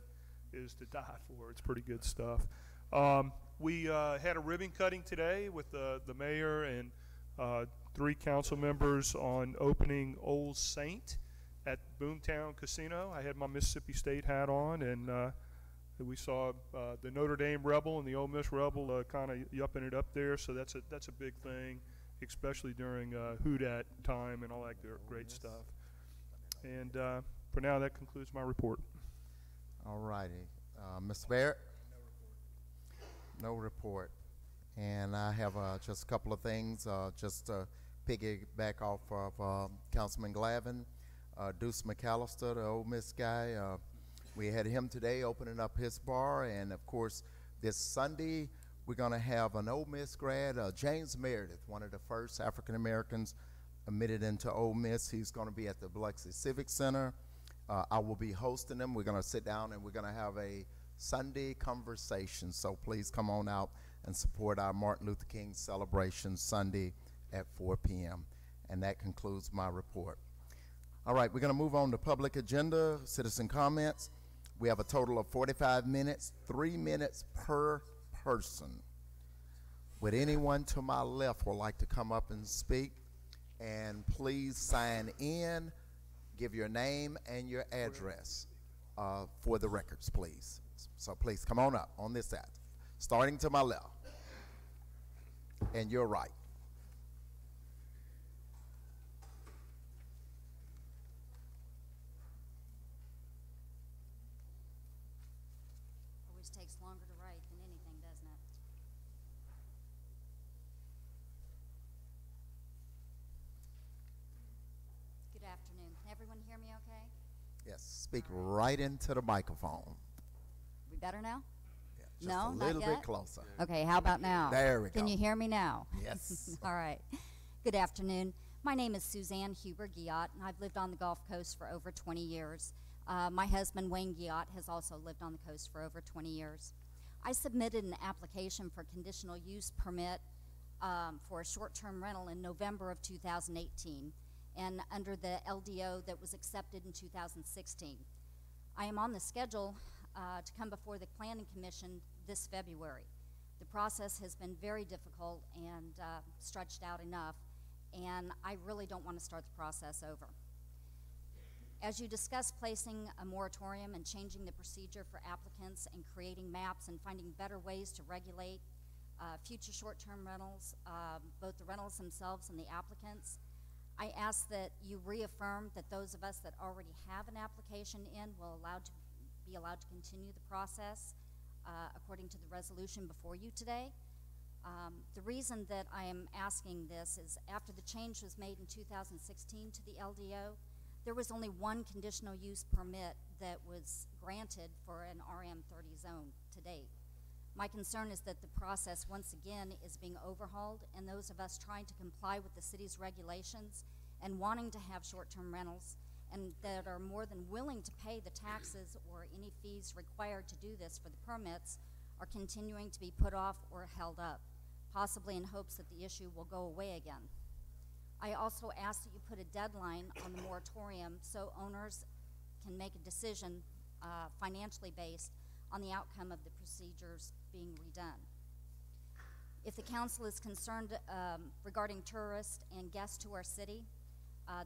is to die for. It's pretty good stuff. We had a ribbon cutting today with the mayor and 3 council members on opening Old Saint at Boomtown Casino. I had my Mississippi State hat on, and we saw the Notre Dame Rebel and the Ole Miss Rebel kind of yupping it up there, so that's a big thing. especially during Houdat time and all that great stuff. And for now, that concludes my report. All righty. Mr. Barrett? No report. And I have just a couple of things, just to piggyback off of Councilman Glavin. Deuce McAllister, the Ole Miss guy, we had him today opening up his bar, and of course this Sunday we're going to have an Ole Miss grad, James Meredith, one of the first African Americans admitted into Ole Miss. He's going to be at the Biloxi Civic Center. I will be hosting him. We're going to sit down and we're going to have a Sunday conversation, so please come on out and support our Martin Luther King celebration Sunday at 4 p.m. And that concludes my report. All right, we're going to move on to public agenda, citizen comments. We have a total of 45 minutes, 3 minutes per person. Would anyone to my left would like to come up and speak? And please sign in, give your name and your address for the records, please. So please come on up on this side, starting to my left and your right. Always takes longer to write than anything, doesn't it? Good afternoon. Can everyone hear me okay? Yes, speak right into the microphone. We better now? Yeah, just No, a not little yet? bit closer. Okay, how about now? There we go. Can you hear me now? Yes. All right. Good afternoon. My name is Suzanne Huber-Giat, and I've lived on the Gulf Coast for over 20 years. My husband, Wayne Giat, has also lived on the coast for over 20 years. I submitted an application for conditional use permit for a short-term rental in November of 2018, and under the LDO that was accepted in 2016. I am on the schedule to come before the Planning Commission this February. The process has been very difficult and stretched out enough, and I really don't want to start the process over. As you discuss placing a moratorium and changing the procedure for applicants and creating maps and finding better ways to regulate future short-term rentals, both the rentals themselves and the applicants, I ask that you reaffirm that those of us that already have an application in will be allowed to continue the process according to the resolution before you today. The reason that I am asking this is after the change was made in 2016 to the LDO, there was only one conditional use permit that was granted for an RM30 zone to date. My concern is that the process once again is being overhauled, and those of us trying to comply with the city's regulations and wanting to have short-term rentals and that are more than willing to pay the taxes or any fees required to do this for the permits are continuing to be put off or held up, possibly in hopes that the issue will go away again. I also ask that you put a deadline on the moratorium so owners can make a decision financially based on the outcome of the procedures being redone. If the council is concerned regarding tourists and guests to our city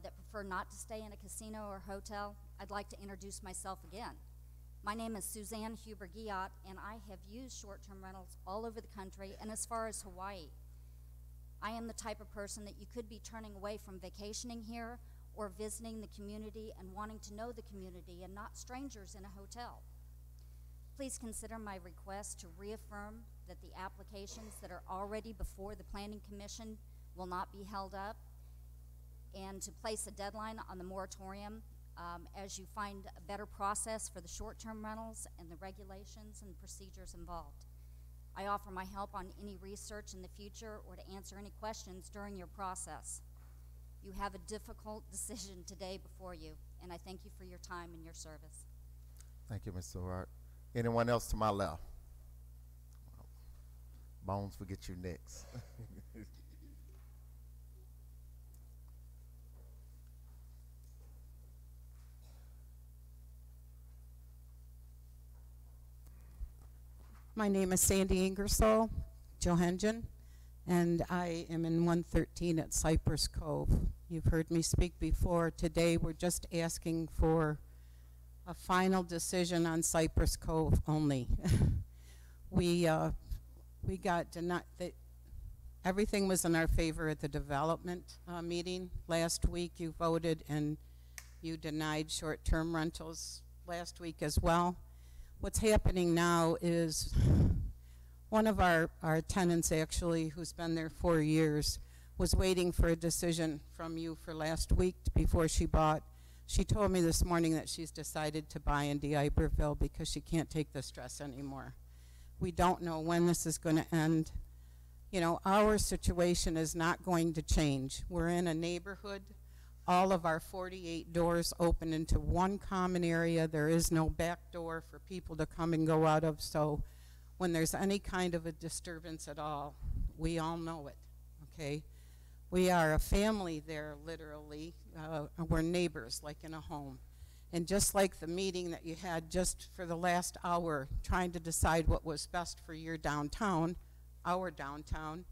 that prefer not to stay in a casino or hotel, I'd like to introduce myself again. My name is Suzanne Huber-Giat, and I have used short-term rentals all over the country and as far as Hawaii. I am the type of person that you could be turning away from vacationing here or visiting the community and wanting to know the community and not strangers in a hotel. Please consider my request to reaffirm that the applications that are already before the Planning Commission will not be held up, and to place a deadline on the moratorium as you find a better process for the short-term rentals and the regulations and procedures involved. I offer my help on any research in the future or to answer any questions during your process. You have a difficult decision today before you, and I thank you for your time and your service. Thank you, Mr. Hart. Anyone else to my left? Bones will get you next. My name is Sandy Ingersoll Johangen, and I am in 113 at Cypress Cove. You've heard me speak before. Today we're just asking for a final decision on Cypress Cove only. We got denied. everything was in our favor at the development meeting. Last week you voted and you denied short-term rentals last week as well. What's happening now is one of our tenants actually, who's been there 4 years, was waiting for a decision from you for last week before she bought. She told me this morning that she's decided to buy in D'Iberville because she can't take the stress anymore. We don't know when this is going to end. You know, our situation is not going to change. We're in a neighborhood. All of our 48 doors open into one common area. There is no back door for people to come and go out of. So when there's any kind of a disturbance at all, we all know it, okay? We are a family there, literally. We're neighbors, like in a home. And just like the meeting that you had just for the last hour, trying to decide what was best for your downtown, our downtown,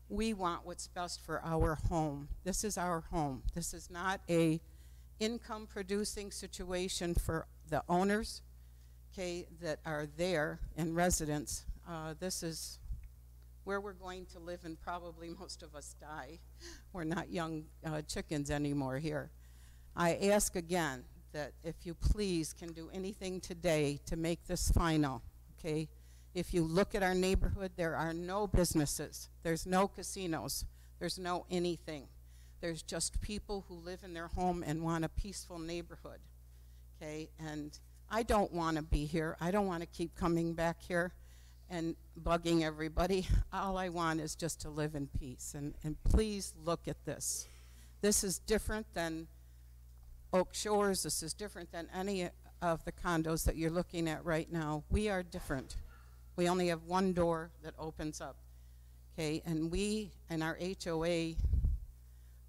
we want what's best for our home. This is our home. This is not a income-producing situation for the owners, okay, that are there and residents. This is where we're going to live, and probably most of us die. We're not young chickens anymore here. I ask again that if you please can do anything today to make this final, okay? If you look at our neighborhood, there are no businesses. There's no casinos. There's no anything. There's just people who live in their home and want a peaceful neighborhood, okay? And I don't want to be here. I don't want to keep coming back here and bugging everybody. All I want is just to live in peace. And please look at this. This is different than Oak Shores. This is different than any of the condos that you're looking at right now. We are different. We only have one door that opens up, okay? And we, and our HOA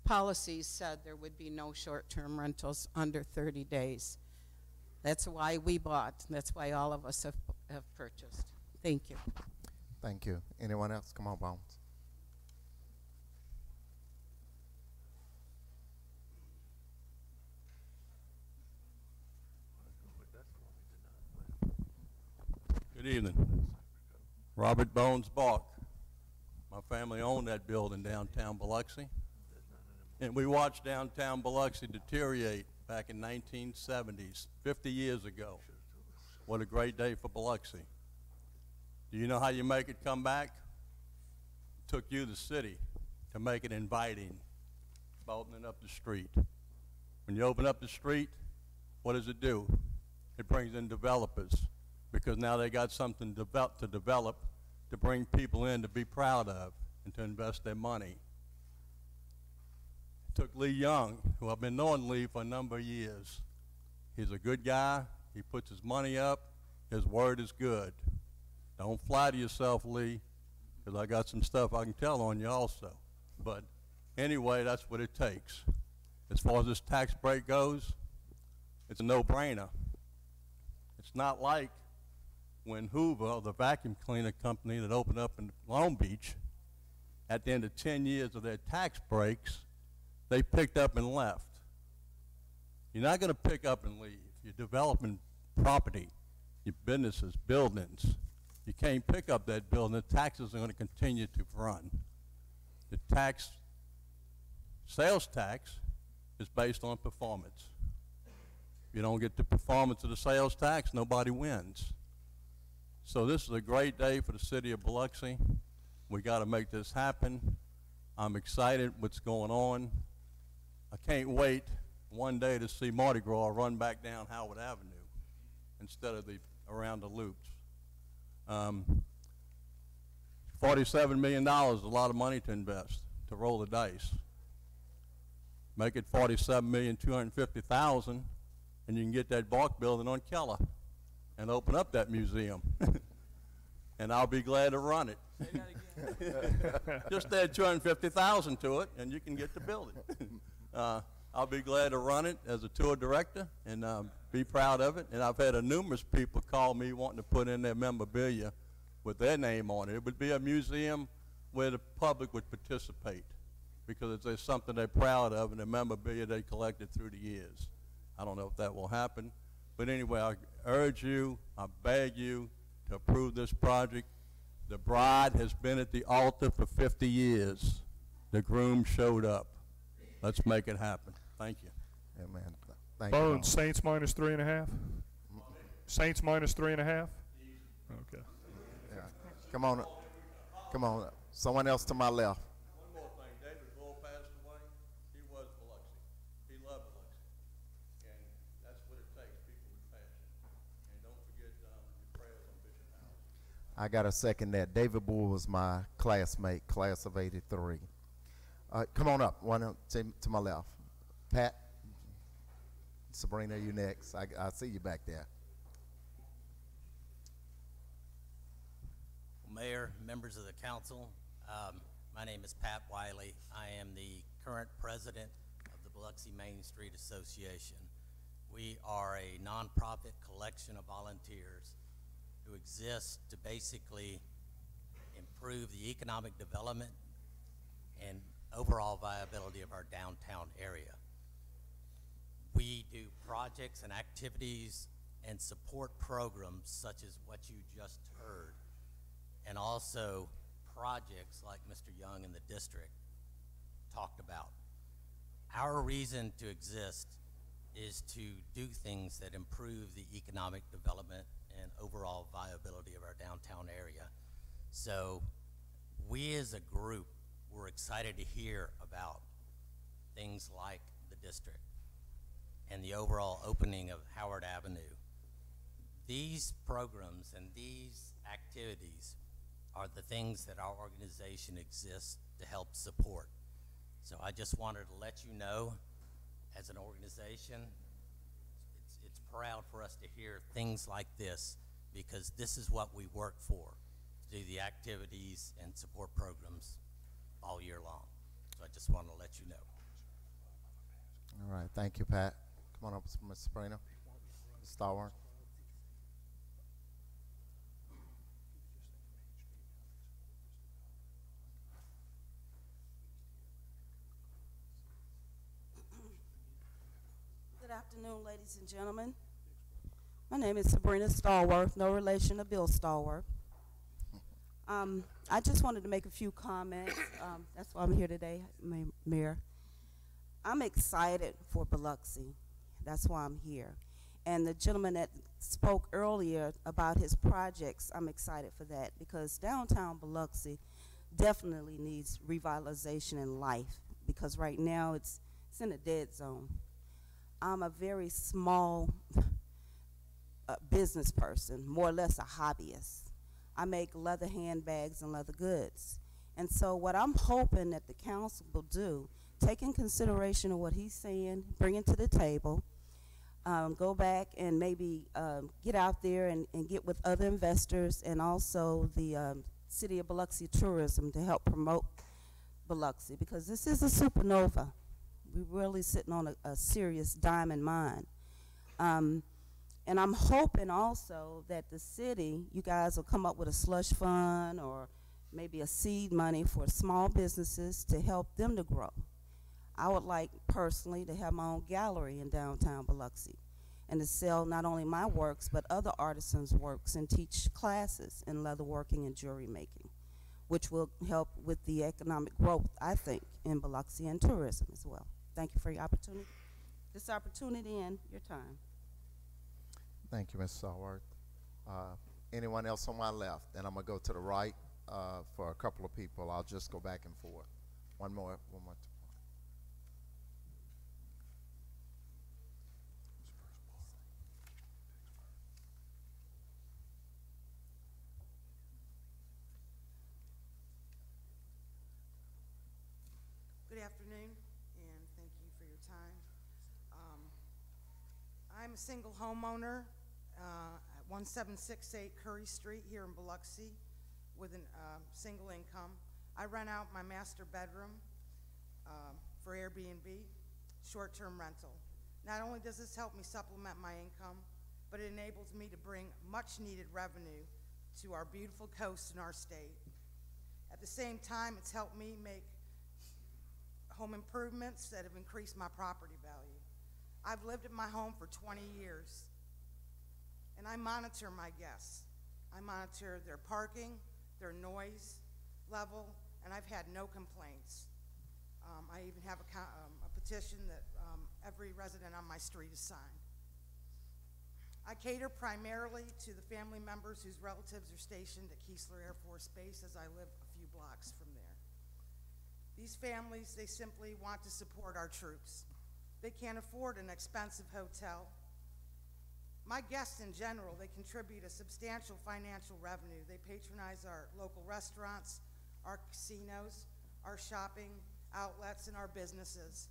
policies said there would be no short-term rentals under 30 days. That's why we bought. That's why all of us have purchased. Thank you. Thank you. Anyone else? Come on, Bones. Good evening. Robert Bones Balk. My family owned that building downtown Biloxi. And we watched downtown Biloxi deteriorate back in 1970s, 50 years ago. What a great day for Biloxi. Do you know how you make it come back? It took you, the city, to make it inviting by opening up the street. When you open up the street, what does it do? It brings in developers, because now they got something to develop to bring people in to be proud of and to invest their money. It took Lee Young, who I've been knowing Lee for a number of years. He's a good guy. He puts his money up. His word is good. Don't flatter yourself, Lee, because I got some stuff I can tell on you also. But anyway, that's what it takes. As far as this tax break goes, it's a no-brainer. It's not like when Hoover, the vacuum cleaner company that opened up in Long Beach, at the end of 10 years of their tax breaks, they picked up and left. You're not going to pick up and leave. You're developing property, your businesses, buildings. You can't pick up that building. The taxes are going to continue to run. The sales tax is based on performance. If you don't get the performance of the sales tax, nobody wins. So this is a great day for the city of Biloxi. We got to make this happen. I'm excited what's going on. I can't wait one day to see Mardi Gras run back down Howard Avenue instead of around the loops. $47 million is a lot of money to invest, to roll the dice. Make it $47,250,000, and you can get that Bark building on Keller and open up that museum. And I'll be glad to run it. Just add $250,000 to it, and you can get the building. I'll be glad to run it as a tour director and be proud of it. And I've had numerous people call me wanting to put in their memorabilia with their name on it. It would be a museum where the public would participate because it's something they're proud of and the memorabilia they collected through the years. I don't know if that will happen. But anyway, I urge you, I beg you to approve this project. The bride has been at the altar for 50 years. The groom showed up. Let's make it happen. Thank you. Amen. Thank you. Bones, Saints -3.5? Saints -3.5? Okay. Yeah. Come on. Come on. Someone else to my left. One more thing. David Bull passed away. He was Biloxi. He loved Biloxi. And that's what it takes, people with passion. And don't forget your prayers on Bishop House. I got to second that. David Bull was my classmate, class of '83. Come on up. One to my left. Pat. Sabrina, you next. I see you back there. Mayor, members of the council, my name is Pat Wiley. I am the current president of the Biloxi Main Street Association. We are a nonprofit collection of volunteers who exist to basically improve the economic development and overall viability of our downtown area. We do projects and activities and support programs such as what you just heard, and also projects like Mr. Young in the district talked about. Our reason to exist is to do things that improve the economic development and overall viability of our downtown area. So we as a group, we're excited to hear about things like the district and the overall opening of Howard Avenue. These programs and these activities are the things that our organization exists to help support. So I just wanted to let you know, as an organization, it's proud for us to hear things like this, because this is what we work for, to do the activities and support programs all year long. So I just wanted to let you know. All right. Thank you, Pat. Come on up, Ms. Sabrina. Stalwart. Good afternoon, ladies and gentlemen. My name is Sabrina Stallworth, no relation to Bill Stallworth. I just wanted to make a few comments. That's why I'm here today, Mayor. I'm excited for Biloxi. That's why I'm here. And the gentleman that spoke earlier about his projects, I'm excited for that, because downtown Biloxi definitely needs revitalization and life, because right now it's in a dead zone. I'm a very small business person, more or less a hobbyist. I make leather handbags and leather goods. And so what I'm hoping that the council will do, take in consideration of what he's saying, bring it to the table, go back and maybe get out there and get with other investors, and also the City of Biloxi Tourism to help promote Biloxi, because this is a supernova. We're really sitting on a serious diamond mine. And I'm hoping also that the city, you guys will come up with a slush fund or maybe a seed money for small businesses to help them to grow. I would like personally to have my own gallery in downtown Biloxi and to sell not only my works but other artisans' works and teach classes in leatherworking and jewelry making, which will help with the economic growth, I think, in Biloxi and tourism as well. Thank you for your opportunity, this opportunity and your time. Thank you, Ms. Stallworth. Anyone else on my left? Then I'm going to go to the right for a couple of people. I'll just go back and forth. One more. Good afternoon, and thank you for your time. I'm a single homeowner at 1768 Curry Street here in Biloxi with a single income. I rent out my master bedroom for Airbnb, short-term rental. Not only does this help me supplement my income, but it enables me to bring much-needed revenue to our beautiful coast and our state. At the same time, it's helped me make home improvements that have increased my property value. I've lived in my home for 20 years, and I monitor my guests. I monitor their parking, their noise level, and I've had no complaints. I even have a petition that every resident on my street has signed. I cater primarily to the family members whose relatives are stationed at Keesler Air Force Base, as I live a few blocks from there. These families, they simply want to support our troops. They can't afford an expensive hotel. My guests in general, they contribute a substantial financial revenue. They patronize our local restaurants, our casinos, our shopping outlets, and our businesses.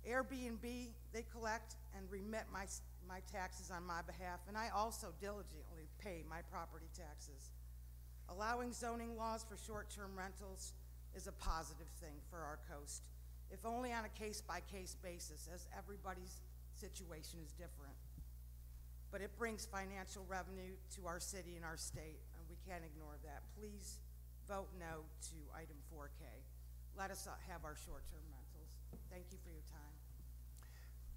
Airbnb, they collect and remit my taxes on my behalf, and I also diligently pay my property taxes. Allowing zoning laws for short-term rentals is a positive thing for our coast, if only on a case-by-case basis, as everybody's situation is different. But it brings financial revenue to our city and our state, and we can't ignore that. Please vote no to item 4K. Let us have our short-term rentals. Thank you for your time.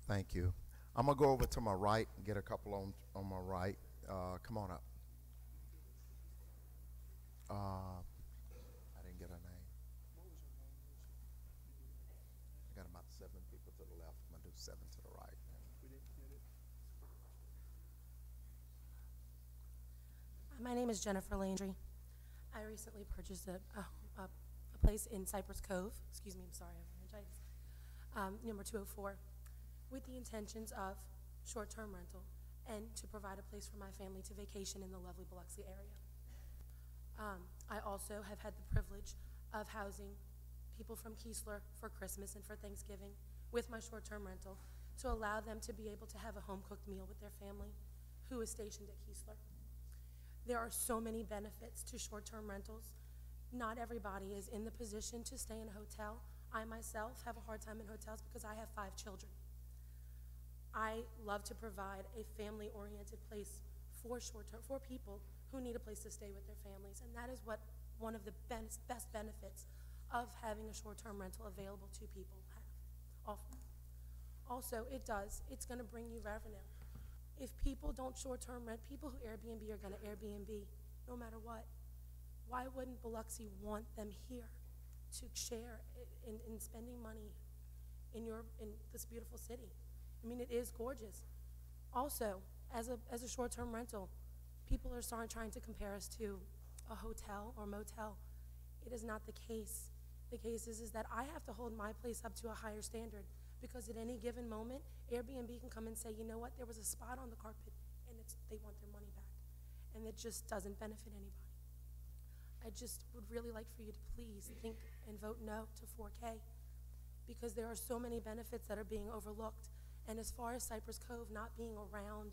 Thank you. I'm gonna go over to my right and get a couple on my right. Come on up. I didn't get her name. I got about 7 people to the left. I'm gonna do 7 to the right. My name is Jennifer Landry. I recently purchased a place in Cypress Cove. Excuse me, I'm sorry, I have laryngitis. Number 204, with the intentions of short-term rental and to provide a place for my family to vacation in the lovely Biloxi area. I also have had the privilege of housing people from Keesler for Christmas and for Thanksgiving with my short-term rental to allow them to be able to have a home-cooked meal with their family who is stationed at Keesler. There are so many benefits to short-term rentals. Not everybody is in the position to stay in a hotel. I myself have a hard time in hotels because I have 5 children. I love to provide a family-oriented place for for people who need a place to stay with their families, and that is what one of the best benefits of having a short-term rental available to people have. Also, it's going to bring you revenue. If people don't short-term rent, people who Airbnb are going to Airbnb no matter what. Why wouldn't Biloxi want them here to share in spending money in this beautiful city? I mean, it is gorgeous. Also, as a short-term rental, people are trying to compare us to a hotel or motel. It is not the case. The case is that I have to hold my place up to a higher standard because at any given moment, Airbnb can come and say, you know what, there was a spot on the carpet and they want their money back. And it just doesn't benefit anybody. I just would really like for you to please think and vote no to 4K because there are so many benefits that are being overlooked. And as far as Cypress Cove not being around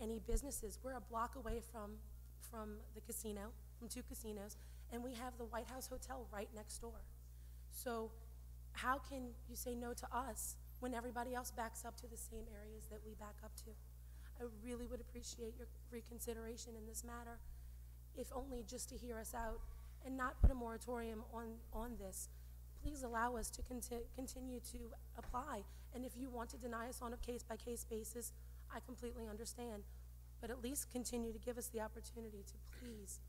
any businesses, we're a block away from the casino, from 2 casinos, and we have the White House Hotel right next door. So how can you say no to us when everybody else backs up to the same areas that we back up to? I really would appreciate your reconsideration in this matter, if only just to hear us out and not put a moratorium on this. Please allow us to continue to apply. And if you want to deny us on a case-by-case basis, I completely understand. But at least continue to give us the opportunity to please,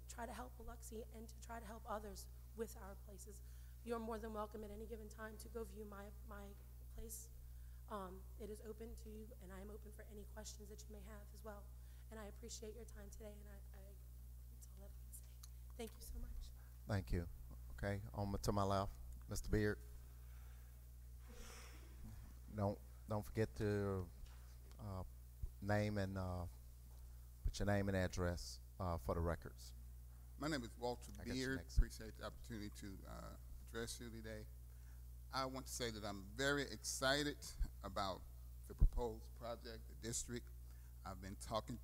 try to help Biloxi and to try to help others with our places. You're more than welcome at any given time to go view my place. It is open to you, and I am open for any questions that you may have as well. And I appreciate your time today, and that's all I can say. Thank you so much. Thank you. Okay, on to my left, Mr. Beard. Don't forget to name and put your name and address for the records. My name is Walter Beard. Appreciate the opportunity to address you today. I want to say that I'm very excited about the proposed project, the district. I've been talking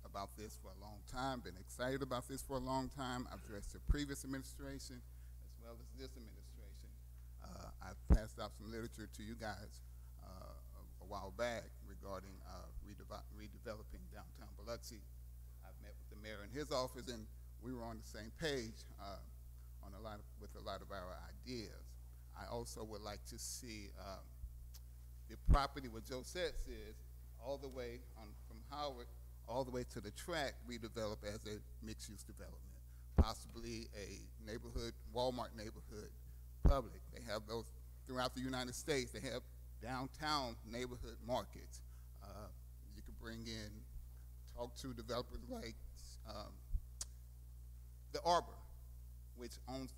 about this for a long time, been excited about this for a long time. I've addressed the previous administration as well as this administration. I've passed out some literature to you guys a while back regarding redeveloping downtown Biloxi. I've met with the mayor in his office, and we were on the same page with a lot of our ideas. I also would like to see the property where Josette's is all the way from Howard all the way to the track redeveloped as a mixed-use development. possibly a neighborhood, Walmart neighborhood public. They have those throughout the United States. They have downtown neighborhood markets. You could bring in, talk to developers like the Arbor, which owns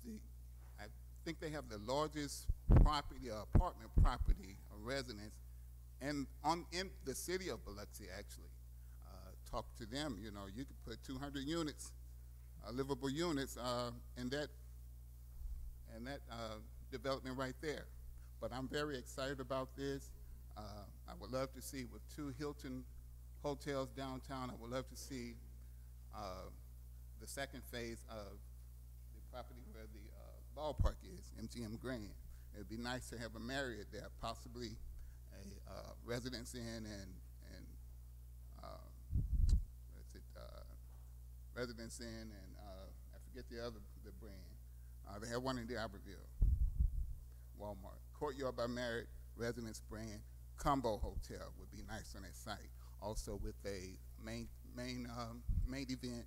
I think they have the largest property, apartment property, or residence, in the city of Biloxi, actually. Talk to them. You know, you could put 200 units, livable units, in that development right there. But I'm very excited about this. I would love to see, with 2 Hilton hotels downtown, I would love to see the second phase of the property where the ballpark is, MGM Grand. It would be nice to have a Marriott there, possibly a Residence Inn and Residence Inn and I forget the brand. They have one in D'Iberville, Walmart. Courtyard by Marriott, Residence brand, combo hotel would be nice on that site. Also with a main event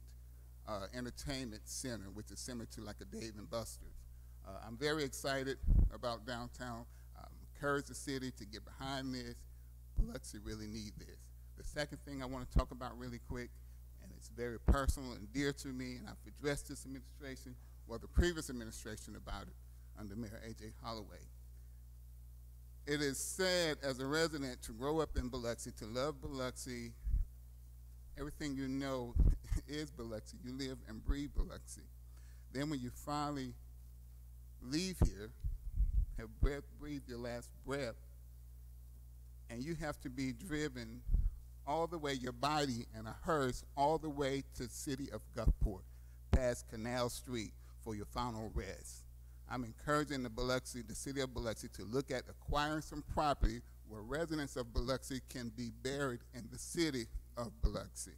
entertainment center, which is similar to like a Dave & Buster's. I'm very excited about downtown. Encourage the city to get behind this. Biloxi really need this. The second thing I want to talk about really quick, and it's very personal and dear to me, and I've addressed this administration, or the previous administration about it, under Mayor A.J. Holloway. It is sad as a resident to grow up in Biloxi, to love Biloxi. Everything you know is Biloxi. You live and breathe Biloxi. Then when you finally leave here, have breathed your last breath, and you have to be driven all the way, your body in a hearse, all the way to the city of Gulfport, past Canal Street for your final rest. I'm encouraging the city of Biloxi to look at acquiring some property where residents of Biloxi can be buried in the city of Biloxi.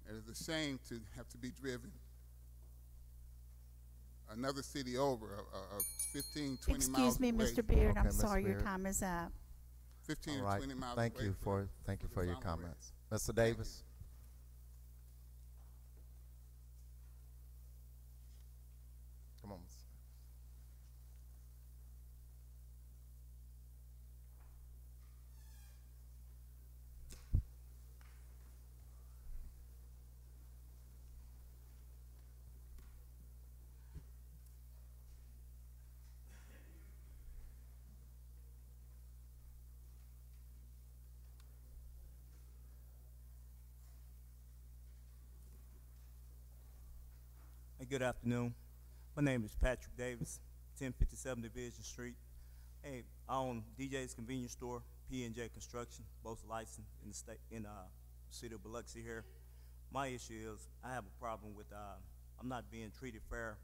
It is a shame to have to be driven another city over, 15, 20 miles Excuse me, away. Mr. Beard, Okay, I'm Mr. sorry, your Beard. time is up. 15 All or right. 20 miles Thank away. you for your final comments. rest. Mr. Davis. Come on. Hey, good afternoon. My name is Patrick Davis, 1057 Division Street. Hey, I own DJ's Convenience Store, P&J Construction, both licensed in the state, in city of Biloxi here. My issue is I have a problem with I'm not being treated fair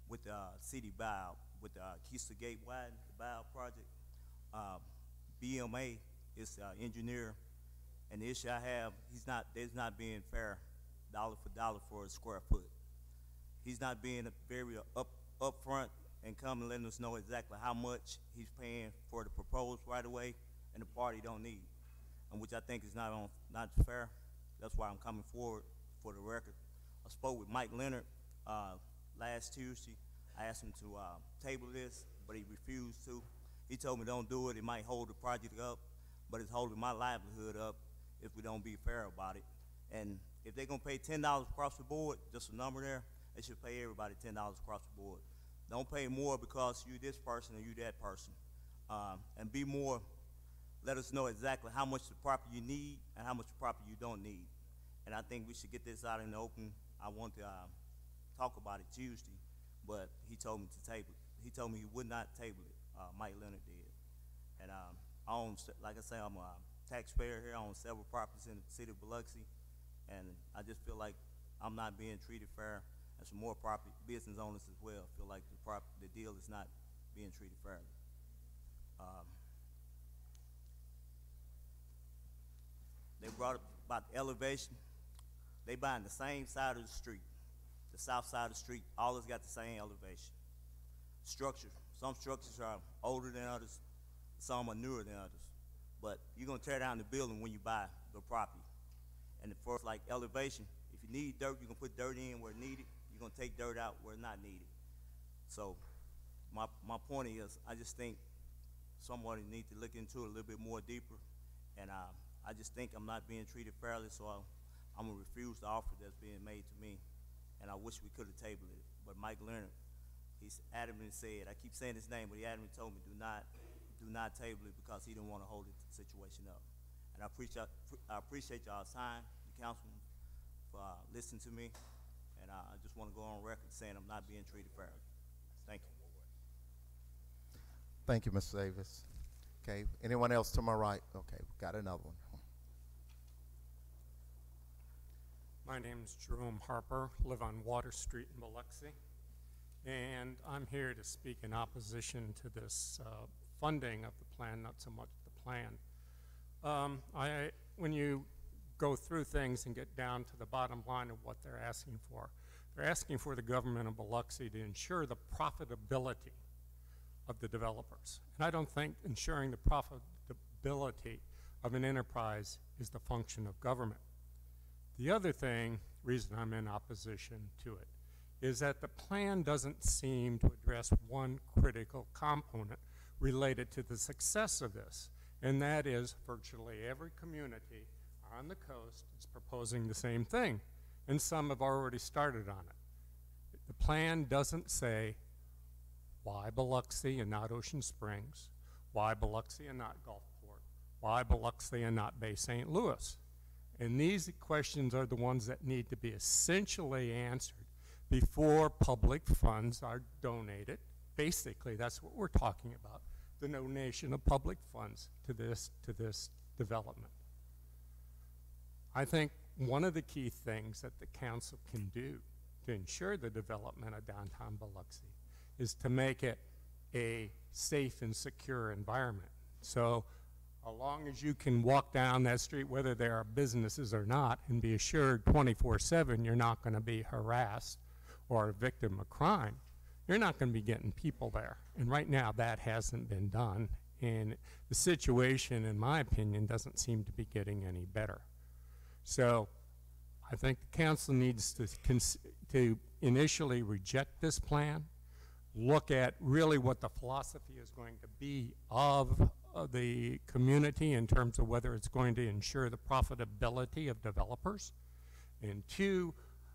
with city buyout, with Keystone Gate Wide, the buyout project. BMA is engineer, and the issue I have, they're not being fair, dollar for dollar for a square foot. He's not being very upfront and come and letting us know exactly how much he's paying for the proposed right away, and the party don't need, and which I think is not fair. That's why I'm coming forward for the record. I spoke with Mike Leonard last Tuesday. I asked him to table this, but he refused to. He told me don't do it. It might hold the project up, but it's holding my livelihood up if we don't be fair about it. And if they're gonna pay $10 across the board, just a number there, they should pay everybody $10 across the board. Don't pay more because you this person or you that person. And be more, let us know exactly how much the property you need and how much property you don't need. And I think we should get this out in the open. I want to talk about it Tuesday, but he told me to table it. He told me he would not table it. Mike Leonard did. And I own, like I say, I'm a taxpayer here. I own several properties in the city of Biloxi, and I just feel like I'm not being treated fair. And some more property business owners as well feel like the deal is not being treated fairly. They brought up about the elevation. They buying the same side of the street, the south side of the street. All has got the same elevation. Structure. Some structures are older than others. Some are newer than others. But you're gonna tear down the building when you buy the property. And for like elevation, if you need dirt, you can put dirt in where needed. You're gonna take dirt out where it's not needed. So my point is, I just think somebody needs to look into it a little bit more deeper, and I just think I'm not being treated fairly, so I'm gonna refuse the offer that's being made to me, and I wish we could have tabled it. But Mike Leonard, he's adamantly said, I keep saying his name, but he adamantly told me do not table it because he didn't want to hold the situation up. And I appreciate y'all's time, the councilman, for listening to me, and I just want to go on record saying I'm not being treated fairly. Thank you. Thank you, Mr. Davis. Okay, anyone else to my right? Okay, we've got another one. My name is Jerome Harper, live on Water Street in Biloxi, and I'm here to speak in opposition to this funding of the plan, not so much the plan. When you go through things and get down to the bottom line of what they're asking for the government of Biloxi to ensure the profitability of the developers. And I don't think ensuring the profitability of an enterprise is the function of government. The other reason I'm in opposition to it, is that the plan doesn't seem to address one critical component related to the success of this, and that is virtually every community on the coast is proposing the same thing, and some have already started on it. The plan doesn't say why Biloxi and not Ocean Springs, why Biloxi and not Gulfport, why Biloxi and not Bay St. Louis. And these questions are the ones that need to be essentially answered before public funds are donated. Basically, that's what we're talking about, the donation of public funds to this development. I think one of the key things that the council can do to ensure the development of downtown Biloxi is to make it a safe and secure environment. So as long as you can walk down that street, whether there are businesses or not, and be assured 24/7 you're not going to be harassed or a victim of crime, you're not going to be getting people there. And right now that hasn't been done, and the situation, in my opinion, doesn't seem to be getting any better. So I think the council needs to initially reject this plan, look at really what the philosophy is going to be of the community in terms of whether it's going to ensure the profitability of developers, and two,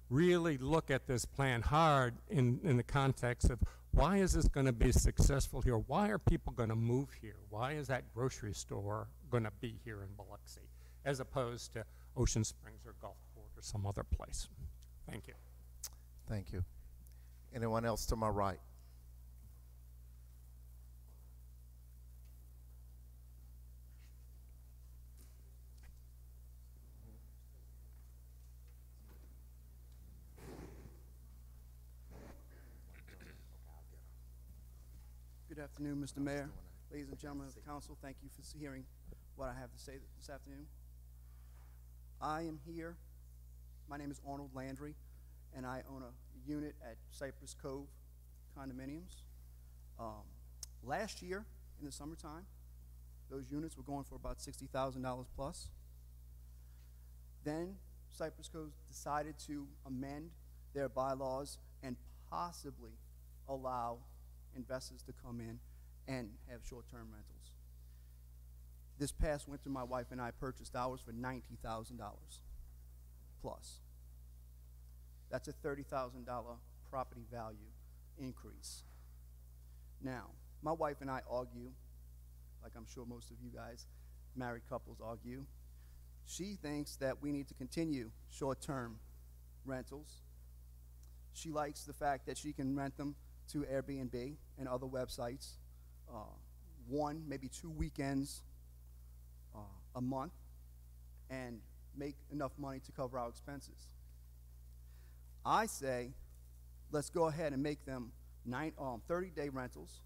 really look at this plan hard in the context of why is this going to be successful here? Why are people going to move here? Why is that grocery store going to be here in Biloxi as opposed to Ocean Springs or Gulfport or some other place? Thank you. Thank you. Anyone else to my right? Good afternoon, Mr. Mayor, ladies and gentlemen of the council. Thank you for hearing what I have to say this afternoon. I am here. My name is Arnold Landry, and I own a unit at Cypress Cove condominiums. Last year, in the summertime, those units were going for about $60,000 plus. Then Cypress Cove decided to amend their bylaws and possibly allow investors to come in and have short-term rentals. This past winter, my wife and I purchased ours for $90,000 plus. That's a $30,000 property value increase. Now, my wife and I argue, like I'm sure most of you guys, married couples argue. She thinks that we need to continue short-term rentals. She likes the fact that she can rent them to Airbnb and other websites, 1, maybe 2 weekends a month, and make enough money to cover our expenses. I say, let's go ahead and make them 30-day rentals,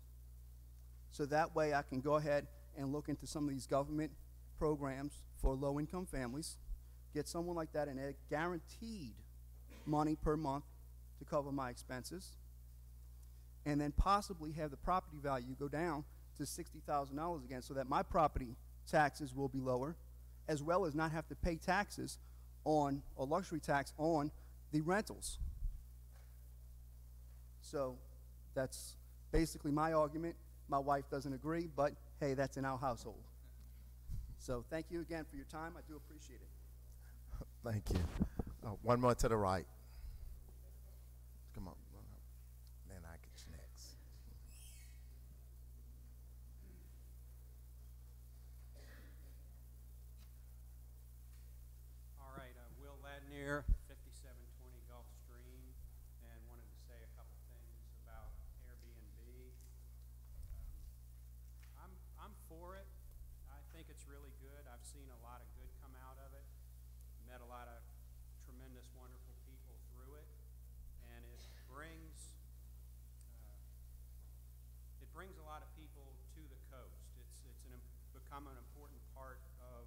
so that way I can go ahead and look into some of these government programs for low-income families, get someone like that, and they're guaranteed money per month to cover my expenses, and then possibly have the property value go down to $60,000 again, so that my property taxes will be lower, as well as not have to pay taxes on, or luxury tax on, the rentals. So that's basically my argument. My wife doesn't agree, but hey, that's in our household. So thank you again for your time. I do appreciate it. Thank you. One more to the right. Come on. Then I get you next. All right, Will Ladnier, 5720 Gulf Stream, and wanted to say a couple things about Airbnb. I'm for it. I think it's really good. I've seen a lot of good come out of it. Met a lot of tremendous, wonderful people through it, and it brings a lot of people to the coast. Become an important part of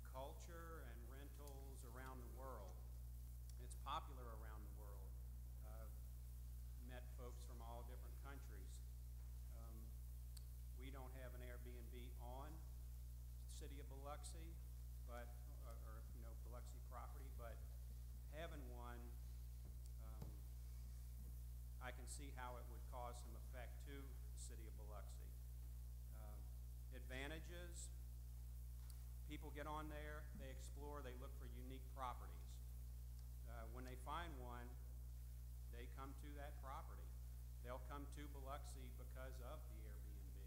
culture and rentals around the world. It's popular around the world. Met folks from all different countries. We don't have an Airbnb on City of Biloxi, but Biloxi property, but having one, I can see how it would cause some effect to the City of Biloxi. Advantages: people get on there, they explore, they look for unique properties. When they find one, they come to that property. They'll come to Biloxi because of the Airbnb.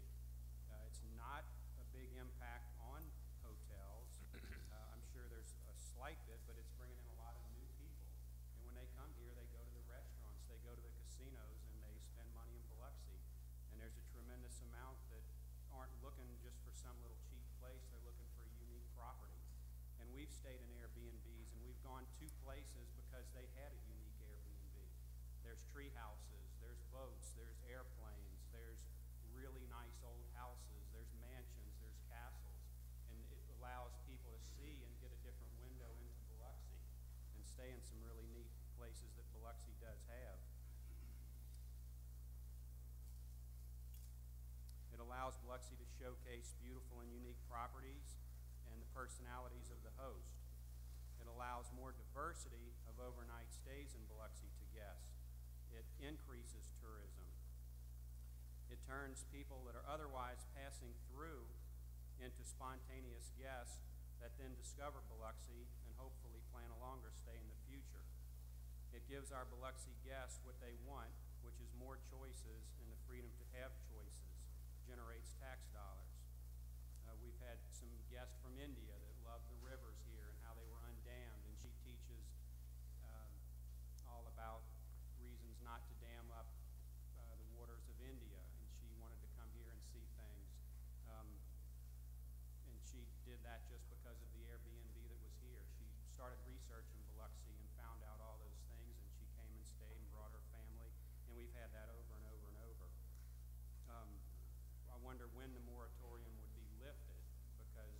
It's not a big impact on hotels. I'm sure there's a slight bit, but it's bringing in a lot of new people. And when they come here, they go to the restaurants, they go to the casinos, and they spend money in Biloxi. And there's a tremendous amount that aren't looking just for some little cheap place, they're looking for a unique property. And we've stayed in Airbnbs, and we've gone to places because they had a unique Airbnb. There's tree houses, there's boats, there's airplanes, there's really nice old houses, there's mansions, there's castles. And it allows people to see and get a different window into Biloxi and stay in some really neat places that Biloxi does have. It allows Biloxi to showcase beautiful and unique properties and the personalities of the host. It allows more diversity of overnight stays in Biloxi to guests. It increases tourism. It turns people that are otherwise passing through into spontaneous guests that then discover Biloxi and hopefully plan a longer stay in the future. It gives our Biloxi guests what they want, which is more choices and the freedom to have choices. Generates tax dollars. We've had some guests from India that love the rivers here and how they were undammed, and she teaches all about reasons not to dam up the waters of India, and she wanted to come here and see things. And she did that just because of the Airbnb that was here. She started researching Biloxi and found out all those things, and she came and stayed and brought her family, and we've had that over and over and over. I wonder when the moratorium would be lifted, because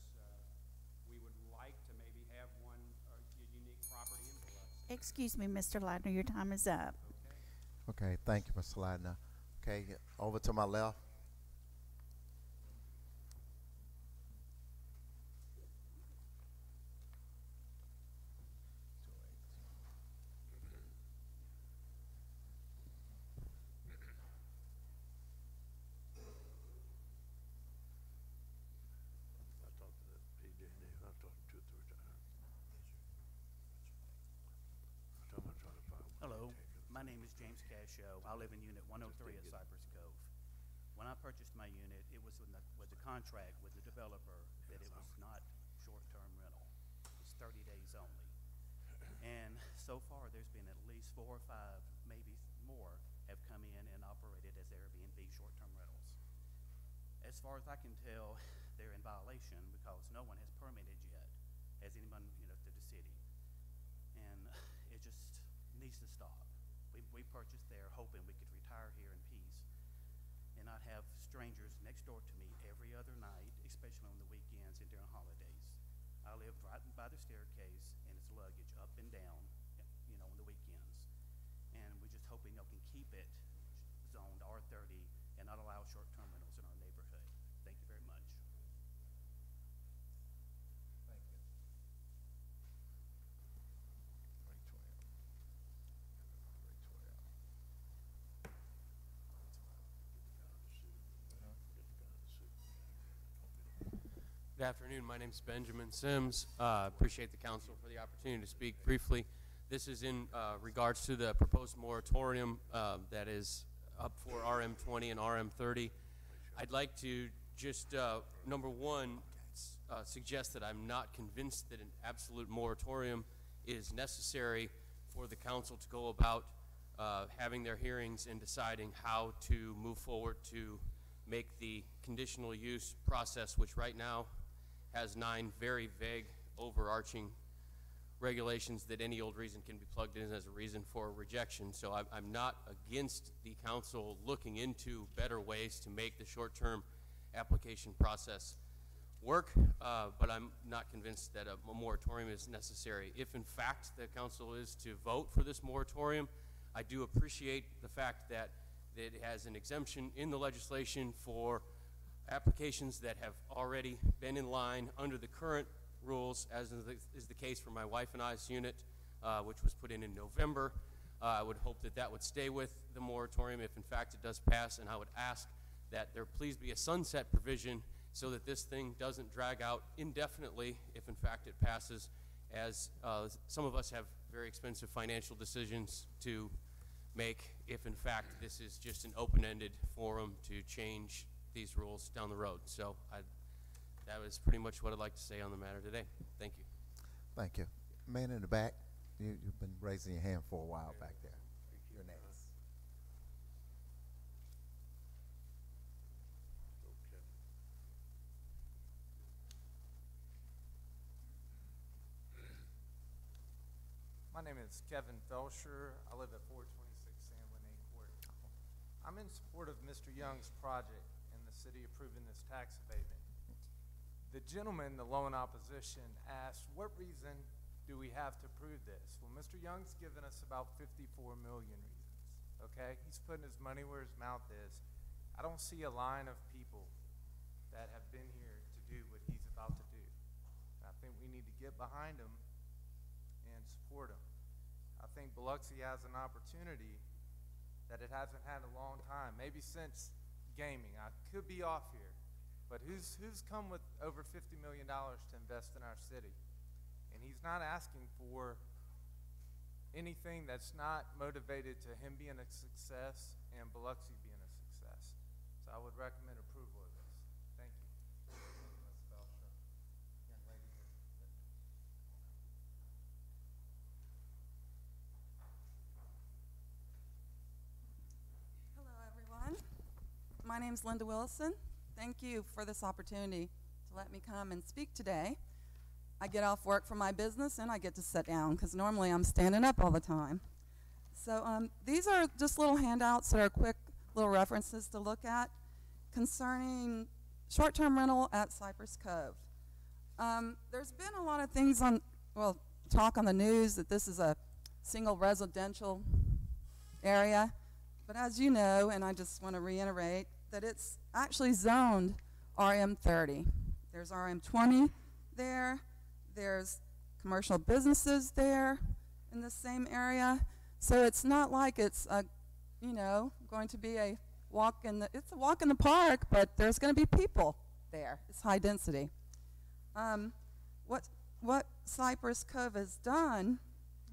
we would like to maybe have one unique property in Biloxi. Excuse me, Mr. Ladner, your time is up. Okay, thank you, Mr. Ladner. Okay, over to my left. Hello, my name is James Cascio. I live in Unit 103 at Cypress Cove. When I purchased my unit, it was with a contract with the developer that it was not short-term rental. It was 30 days only. And so far, there's been at least 4 or 5, maybe more, have come in and operated as Airbnb short-term rentals. As far as I can tell, they're in violation because no one has permitted yet, has anyone, through the city. And it just needs to stop. We purchased there hoping we could retire here in peace and not have strangers next door to me every other night, especially on the weekends and during holidays. I live right by the staircase, and it's luggage up and down, on the weekends. And we're just hoping y'all can keep it zoned R30 and not allow short-term rentals in our neighborhood. Thank you very much. Thank you. afternoon. My name is Benjamin Sims. Appreciate the council for the opportunity to speak briefly. This is in regards to the proposed moratorium that is up for RM20 and RM30. I'd like to just, number one, suggest that I'm not convinced that an absolute moratorium is necessary for the council to go about having their hearings and deciding how to move forward to make the conditional use process, which right now has 9 very vague, overarching regulations that any old reason can be plugged in as a reason for rejection. So I'm not against the council looking into better ways to make the short-term application process work, but I'm not convinced that a moratorium is necessary. If in fact the council is to vote for this moratorium, I do appreciate the fact that it has an exemption in the legislation for applications that have already been in line under the current rules, as is the case for my wife and I's unit, which was put in November. I would hope that that would stay with the moratorium if in fact it does pass, and I would ask that there please be a sunset provision so that this thing doesn't drag out indefinitely if in fact it passes, as some of us have very expensive financial decisions to make if in fact this is just an open-ended forum to change these rules down the road. So that was pretty much what I'd like to say on the matter today. Thank you. Thank you. Man in the back, you've been raising your hand for a while back there. You're next. My name is Kevin Felsher. I live at 426 San Lene Court. I'm in support of Mr. Young's project and the city approving this tax abatement. The gentleman, the low in opposition, asked, what reason do we have to approve this? Well, Mr. Young's given us about 54 million reasons, okay? He's putting his money where his mouth is. I don't see a line of people that have been here to do what he's about to do. And I think we need to get behind him and support him. I think Biloxi has an opportunity that it hasn't had in a long time, maybe since gaming. I could be off here, but who's come with over $50 million to invest in our city? And he's not asking for anything that's not motivated to him being a success and Biloxi being a success. So I would recommend approval of this. Thank you. Ms. Belcher, young lady here. Hello, everyone. My name is Linda Willison. Thank you for this opportunity to let me come and speak today. I get off work from my business and I get to sit down because normally I'm standing up all the time. So these are just little handouts that are quick little references to look at concerning short-term rental at Cypress Cove. There's been a lot of things talk on the news that this is a single residential area. But as you know, and I just want to reiterate, that it's actually zoned RM30. There's RM20 there. There's commercial businesses there in the same area. So it's not like it's going to be a walk in the, it's a walk in the park, but there's going to be people there. It's high density. What Cypress Cove has done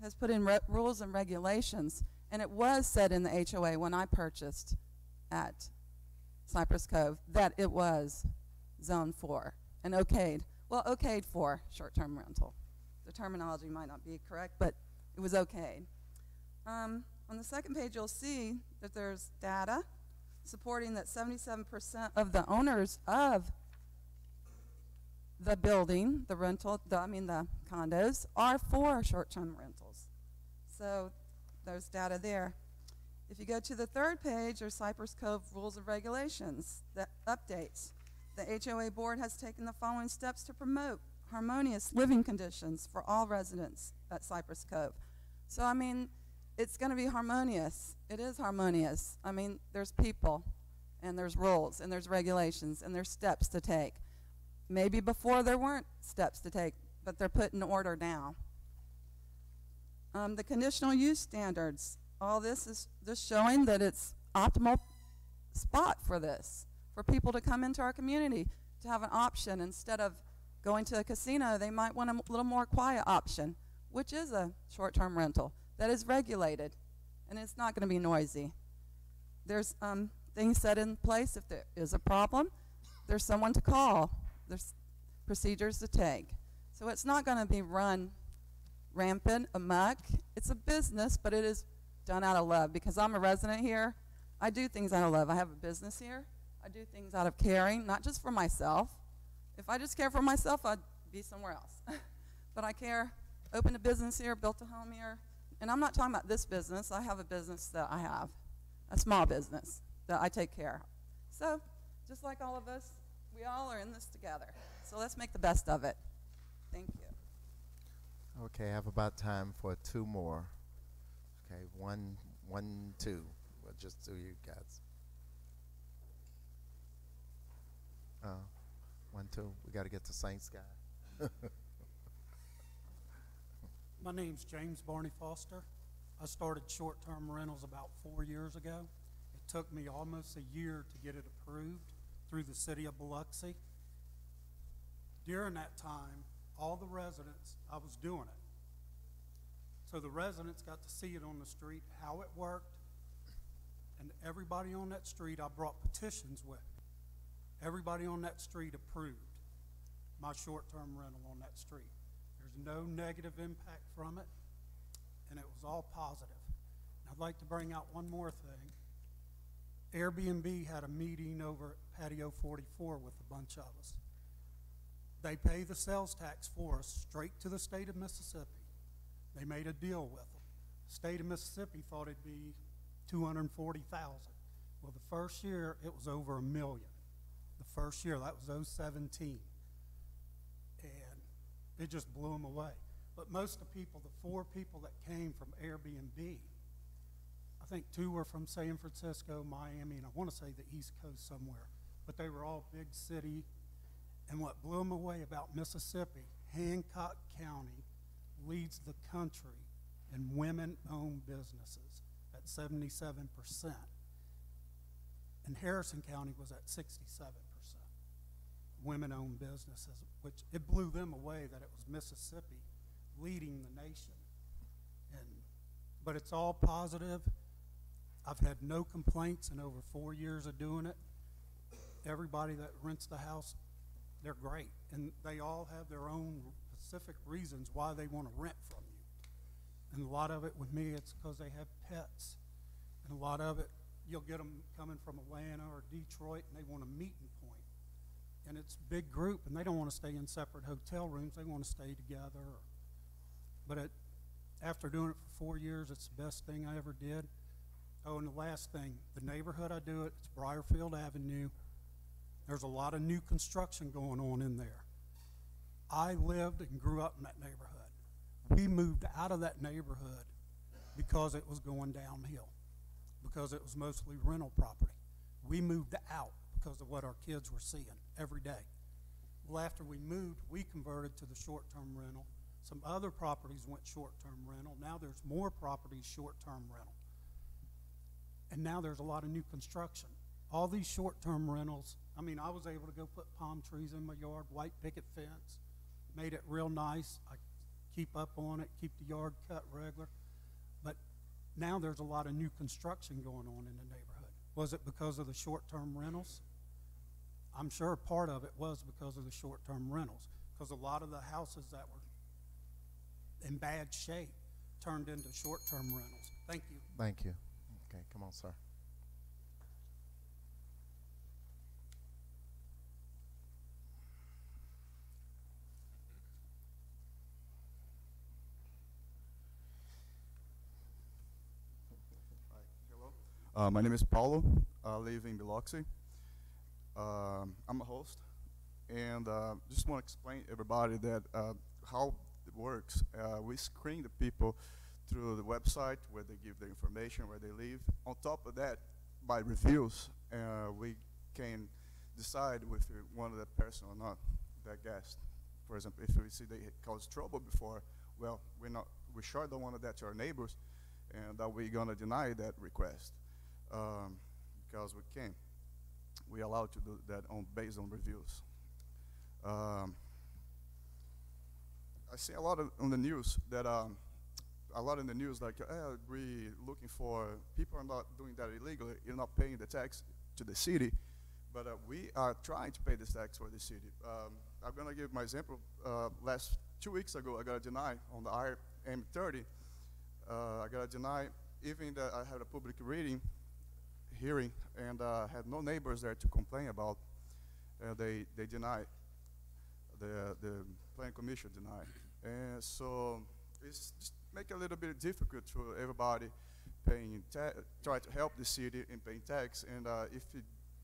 has put in rules and regulations, and it was said in the HOA when I purchased at Cypress Cove that it was zone 4 and okayed for short-term rental. The terminology might not be correct, but it was okayed. On the second page, you'll see that there's data supporting that 77% of the owners of the building, the condos, are for short-term rentals. So there's data there. If you go to the third page, there's Cypress Cove rules and regulations that updates. The HOA board has taken the following steps to promote harmonious living conditions for all residents at Cypress Cove. So, I mean, it's going to be harmonious. It is harmonious. I mean, there's people, and there's rules, and there's regulations, and there's steps to take. Maybe before there weren't steps to take, but they're put in order now. The conditional use standards. All this is just showing that it's optimal spot for this, for people to come into our community, to have an option instead of Going to a casino, they might want a little more quiet option, which is a short-term rental that is regulated, and it's not going to be noisy. There's things set in place. If there is a problem, there's someone to call. There's procedures to take. So it's not going to be run rampant, amok. It's a business, but it is done out of love. Because I'm a resident here, I do things out of love. I have a business here. I do things out of caring, not just for myself. If I just care for myself, I'd be somewhere else. But I care, opened a business here, built a home here. And I'm not talking about this business. I have a business that I have, a small business that I take care of. So just like all of us, we all are in this together. So let's make the best of it. Thank you. Okay, I have about time for two more. Okay, one, two. Well, just do you guys. One, two. We got to get to Saints guy. My name's James Barney Foster. I started short-term rentals about 4 years ago. It took me almost a year to get it approved through the city of Biloxi. During that time, all the residents, I was doing it. So the residents got to see it on the street, how it worked, and everybody on that street, I brought petitions with me. Everybody on that street approved my short-term rental on that street. There's no negative impact from it, and it was all positive. And I'd like to bring out one more thing. Airbnb had a meeting over at Patio 44 with a bunch of us. They pay the sales tax for us straight to the state of Mississippi. They made a deal with them. The state of Mississippi thought it'd be $240,000. Well, the first year it was over $1 million. The first year, that was 2017. And it just blew them away. But most of the people, the 4 people that came from Airbnb, I think 2 were from San Francisco, Miami, and I want to say the East Coast somewhere. But they were all big city. And what blew them away about Mississippi, Hancock County leads the country in women-owned businesses at 77%. And Harrison County was at 67%. Women-owned businesses, which it blew them away that it was Mississippi leading the nation. But it's all positive. I've had no complaints in over 4 years of doing it. Everybody that rents the house, they're great. And they all have their own specific reasons why they want to rent from you. And a lot of it with me, it's because they have pets. And a lot of it, you'll get them coming from Atlanta or Detroit, and they want a meeting point. And it's a big group, and they don't want to stay in separate hotel rooms. They want to stay together. But after doing it for 4 years, it's the best thing I ever did. Oh, and the last thing, the neighborhood I do it, it's Briarfield Avenue. There's a lot of new construction going on in there. I lived and grew up in that neighborhood. We moved out of that neighborhood because it was going downhill, because it was mostly rental property. We moved out because of what our kids were seeing every day. Well, after we moved, we converted to the short-term rental. Some other properties went short-term rental. Now there's more properties short-term rental. And now there's a lot of new construction. All these short-term rentals, I mean, I was able to go put palm trees in my yard, white picket fence, made it real nice. I keep up on it, keep the yard cut regular. But now there's a lot of new construction going on in the neighborhood. Was it because of the short-term rentals? I'm sure part of it was because of the short-term rentals, because a lot of the houses that were in bad shape turned into short-term rentals. Thank you. Thank you. Okay, come on, sir. My name is Paulo. I live in Biloxi. I'm a host, and just want to explain to everybody that how it works. We screen the people through the website where they give their information, where they live. On top of that, by reviews, we can decide if we want that person or not, that guest. For example, if we see they caused trouble before, well, we sure don't want that to our neighbors, and that we're gonna deny that request. Because we can. We allowed to do that based on reviews. I see a lot on the news that like we looking for people are not doing that illegally. You're not paying the tax to the city, but we are trying to pay this tax for the city. I'm gonna give my example. Last 2 weeks ago, I got a deny on the IM30. I got a deny even that I had a public hearing, and had no neighbors there to complain about. They denied. The planning commission denied. And so it's just make it a little bit difficult for everybody paying try to help the city in paying tax. And if you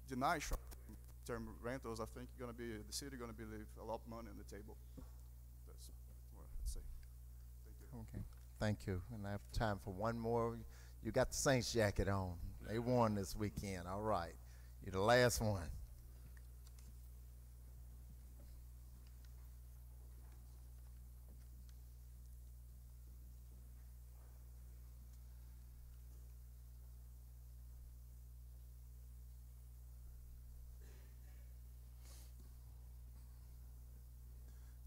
deny short-term rentals, I think the city gonna be leave a lot of money on the table. That's what I'd say. Thank you. Okay, thank you. And I have time for one more. You got the Saints jacket on. They won this weekend. All right, you're the last one.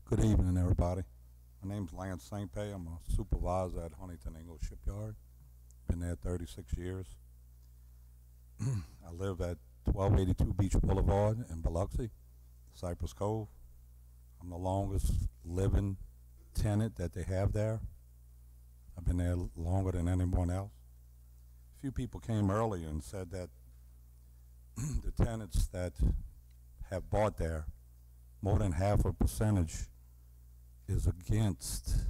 Good evening, everybody. My name's Lance St. Pay. I'm a supervisor at Huntington Ingalls Shipyard. Been there 36 years. I live at 1282 Beach Boulevard in Biloxi, Cypress Cove. I'm the longest living tenant that they have there. I've been there longer than anyone else. A few people came earlier and said that the tenants that have bought there, more than half a percentage is against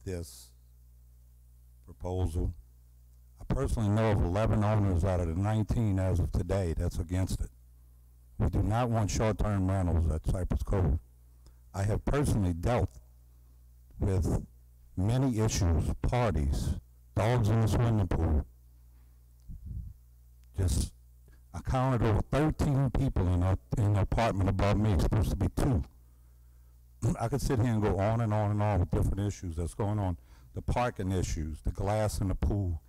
this proposal. I personally know of 11 owners out of the 19 as of today that's against it. We do not want short-term rentals at Cypress Cove. I have personally dealt with many issues, parties, dogs in the swimming pool. I counted over 13 people in an apartment above me. It's supposed to be 2. I could sit here and go on and on and on with different issues that's going on. The parking issues, the glass in the pool,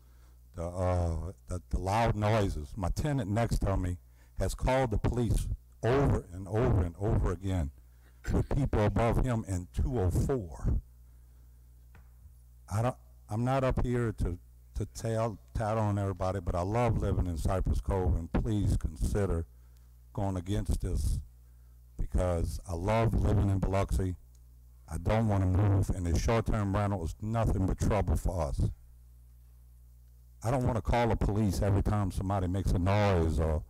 the loud noises. My tenant next to me has called the police over and over and over again with people above him in 204. I'm not up here to tat on everybody, but I love living in Cypress Cove, and please consider going against this, because I love living in Biloxi. I don't want to move, and the short-term rental is nothing but trouble for us. I don't want to call the police every time somebody makes a noise, or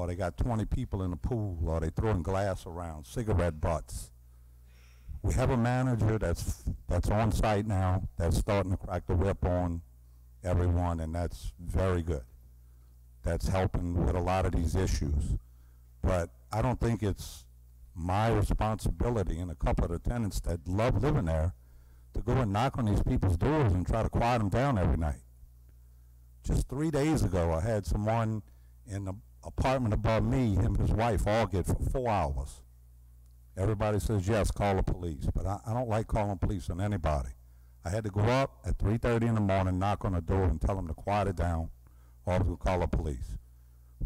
they got 20 people in the pool, or they throwing glass around, cigarette butts. We have a manager that's on site now that's starting to crack the whip on everyone, and that's very good. That's helping with a lot of these issues. But I don't think it's my responsibility and a couple of the tenants that love living there to go and knock on these people's doors and try to quiet them down every night. Just 3 days ago, I had someone in the apartment above me, him and his wife, argue for 4 hours. Everybody says, yes, call the police, but I don't like calling police on anybody. I had to go up at 3:30 in the morning, knock on the door, and tell them to quiet it down, or I was going to call the police.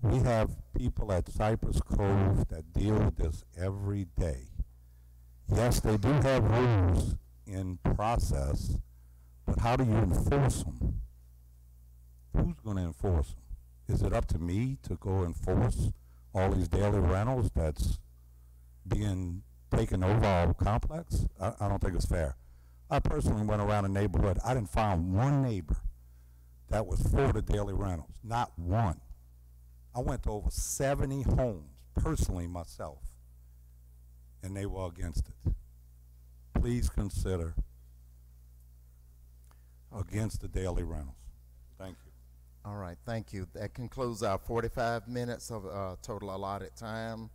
We have people at Cypress Cove that deal with this every day. Yes, they do have rules in process, but how do you enforce them? Who's going to enforce them? Is it up to me to go enforce all these daily rentals that's being taken over our complex? I don't think it's fair. I personally went around the neighborhood. I didn't find one neighbor that was for the daily rentals, not one. I went to over 70 homes personally myself, and they were against it. Please consider against the daily rentals. Thank you. All right, thank you. That concludes our 45 minutes of total allotted time.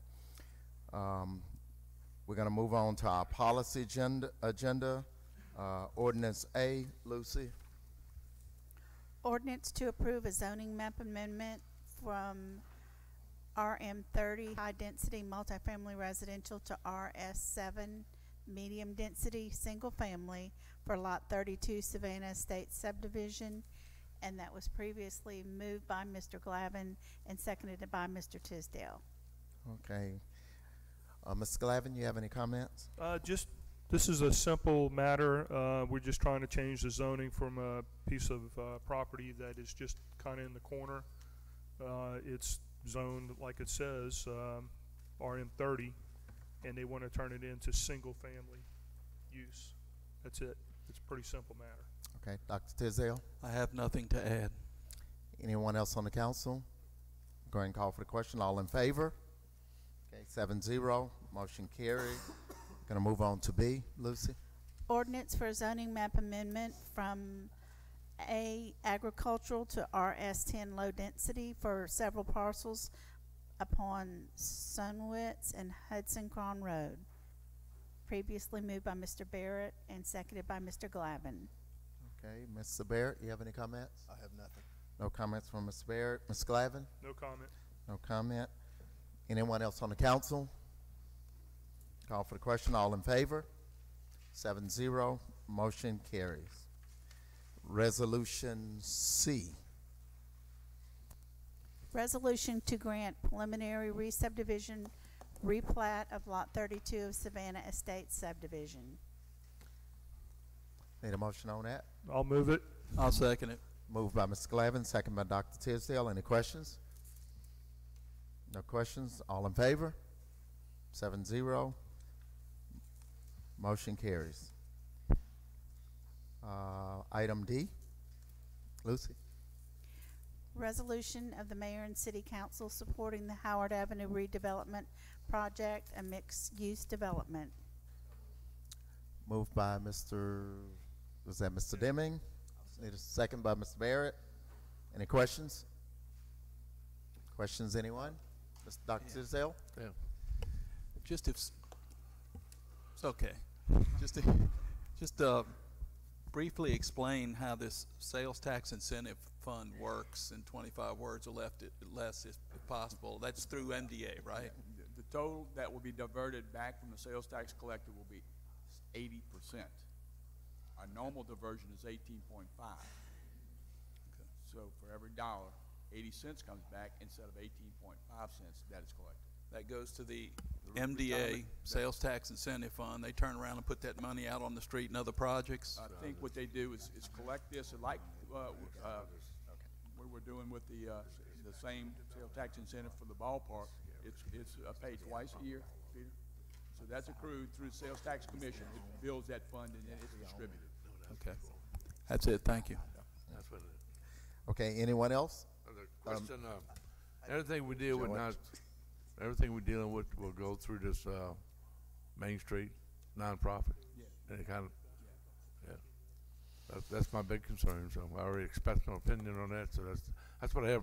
We're going to move on to our policy agenda. Ordinance A, Lucy. Ordinance to approve a zoning map amendment from RM30 high density multifamily residential to RS7 medium density single family for lot 32 Savannah Estates subdivision, and that was previously moved by Mr. Glavin and seconded by Mr. Tisdale. Okay. Mr. Glavin, you have any comments? Just This is a simple matter. We're just trying to change the zoning from a piece of property that is just kind of in the corner. It's zoned, like it says, RM30, and they want to turn it into single-family use. That's it. It's a pretty simple matter. Okay, Dr. Tisdale? I have nothing to add. Anyone else on the council? Go ahead and call for the question. All in favor? Okay, 7-0, motion carried. Gonna move on to B, Lucy. Ordinance for zoning map amendment from A agricultural to RS10 low density for several parcels upon Sunwitz and Hudson Cron Road. Previously moved by Mr. Barrett and seconded by Mr. Glavin. Okay, Mr. Barrett, you have any comments? I have nothing. No comments from Mr. Barrett. Ms. Glavin? No comment. No comment. Anyone else on the council? Call for the question. All in favor? 7-0, motion carries. Resolution C. Resolution to grant preliminary re-subdivision replat of Lot 32 of Savannah Estates subdivision. Need a motion on that? I'll move it. I'll second it. Moved by Mr. Glavin, second by Dr. Tisdale. Any questions? No questions. All in favor? 7-0. Motion carries. Item D. Lucy. Resolution of the mayor and city council supporting the Howard Avenue redevelopment project, a mixed-use development. Moved by Mr. Was that Mr. Deming? Need a second by Mr. Barrett. Any questions? Questions, anyone? Mr. Dr. Tisdale? Yeah. Just if it's okay. Just briefly explain how this sales tax incentive fund works in 25 words or less if possible. That's through MDA, right? The total that will be diverted back from the sales tax collector will be 80%. Our normal diversion is 18.5. Okay. So for every dollar, 80 cents comes back instead of 18.5 cents that is collected. That goes to the MDA sales tax incentive fund. They turn around and put that money out on the street and other projects. I think what they do is collect this, like we were doing with the same sales tax incentive for the ballpark. It's paid twice a year, Peter. So that's accrued through the sales tax commission. It builds that fund and then it's distributed. Okay, that's it. Thank you. That's what it is. Okay, anyone else? The question, everything we deal with now, everything we're dealing with will go through this Main Street nonprofit. Yeah. And it kind of, yeah. That's my big concern. So I already expressed my opinion on that. So that's what I have.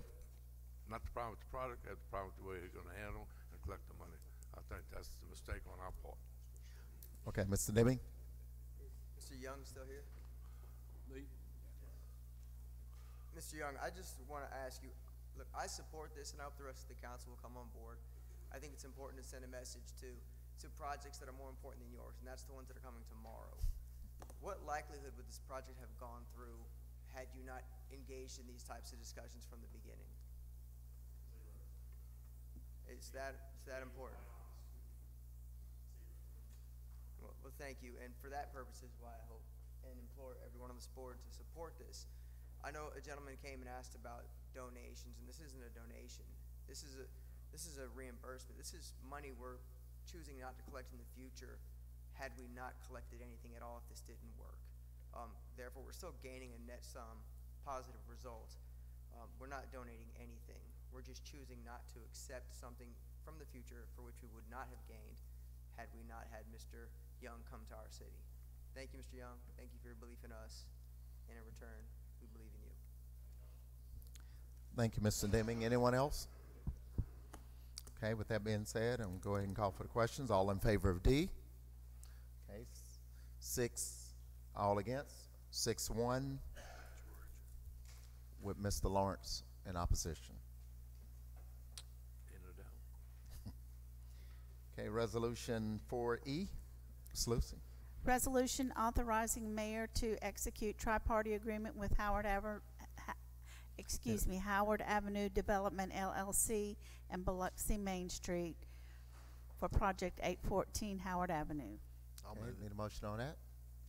Not the problem with the product. I have the problem with the way they're going to handle and collect the money. I think that's the mistake on our part. Okay, Mr. Deming? Mr. Young still here? Lee? Mr. Young, I just want to ask you, look, I support this and I hope the rest of the council will come on board. I think it's important to send a message to projects that are more important than yours, and that's the ones that are coming tomorrow. What likelihood would this project have gone through had you not engaged in these types of discussions from the beginning? It's that important. Well, thank you, and for that purpose is why I hope and implore everyone on this board to support this. I know a gentleman came and asked about donations, and this isn't a donation. This is a reimbursement. This is money we're choosing not to collect in the future had we not collected anything at all if this didn't work. Therefore, we're still gaining a net sum positive result. We're not donating anything. We're just choosing not to accept something from the future for which we would not have gained had we not had Mr. Young come to our city. Thank you, Mr. Young. Thank you for your belief in us. And in return, we believe in you. Thank you, Mr. Deming. Anyone else? Okay, with that being said, I'm going to go ahead and call for the questions. All in favor of D? Okay, 6, all against, 6-1 with Mr. Lawrence in opposition. Okay, resolution 4E, Ms. Lucy. Resolution authorizing mayor to execute tri-party agreement with Howard Avenue Development LLC and Biloxi Main Street for project 814 Howard Avenue. I'll move it. Need a motion on that?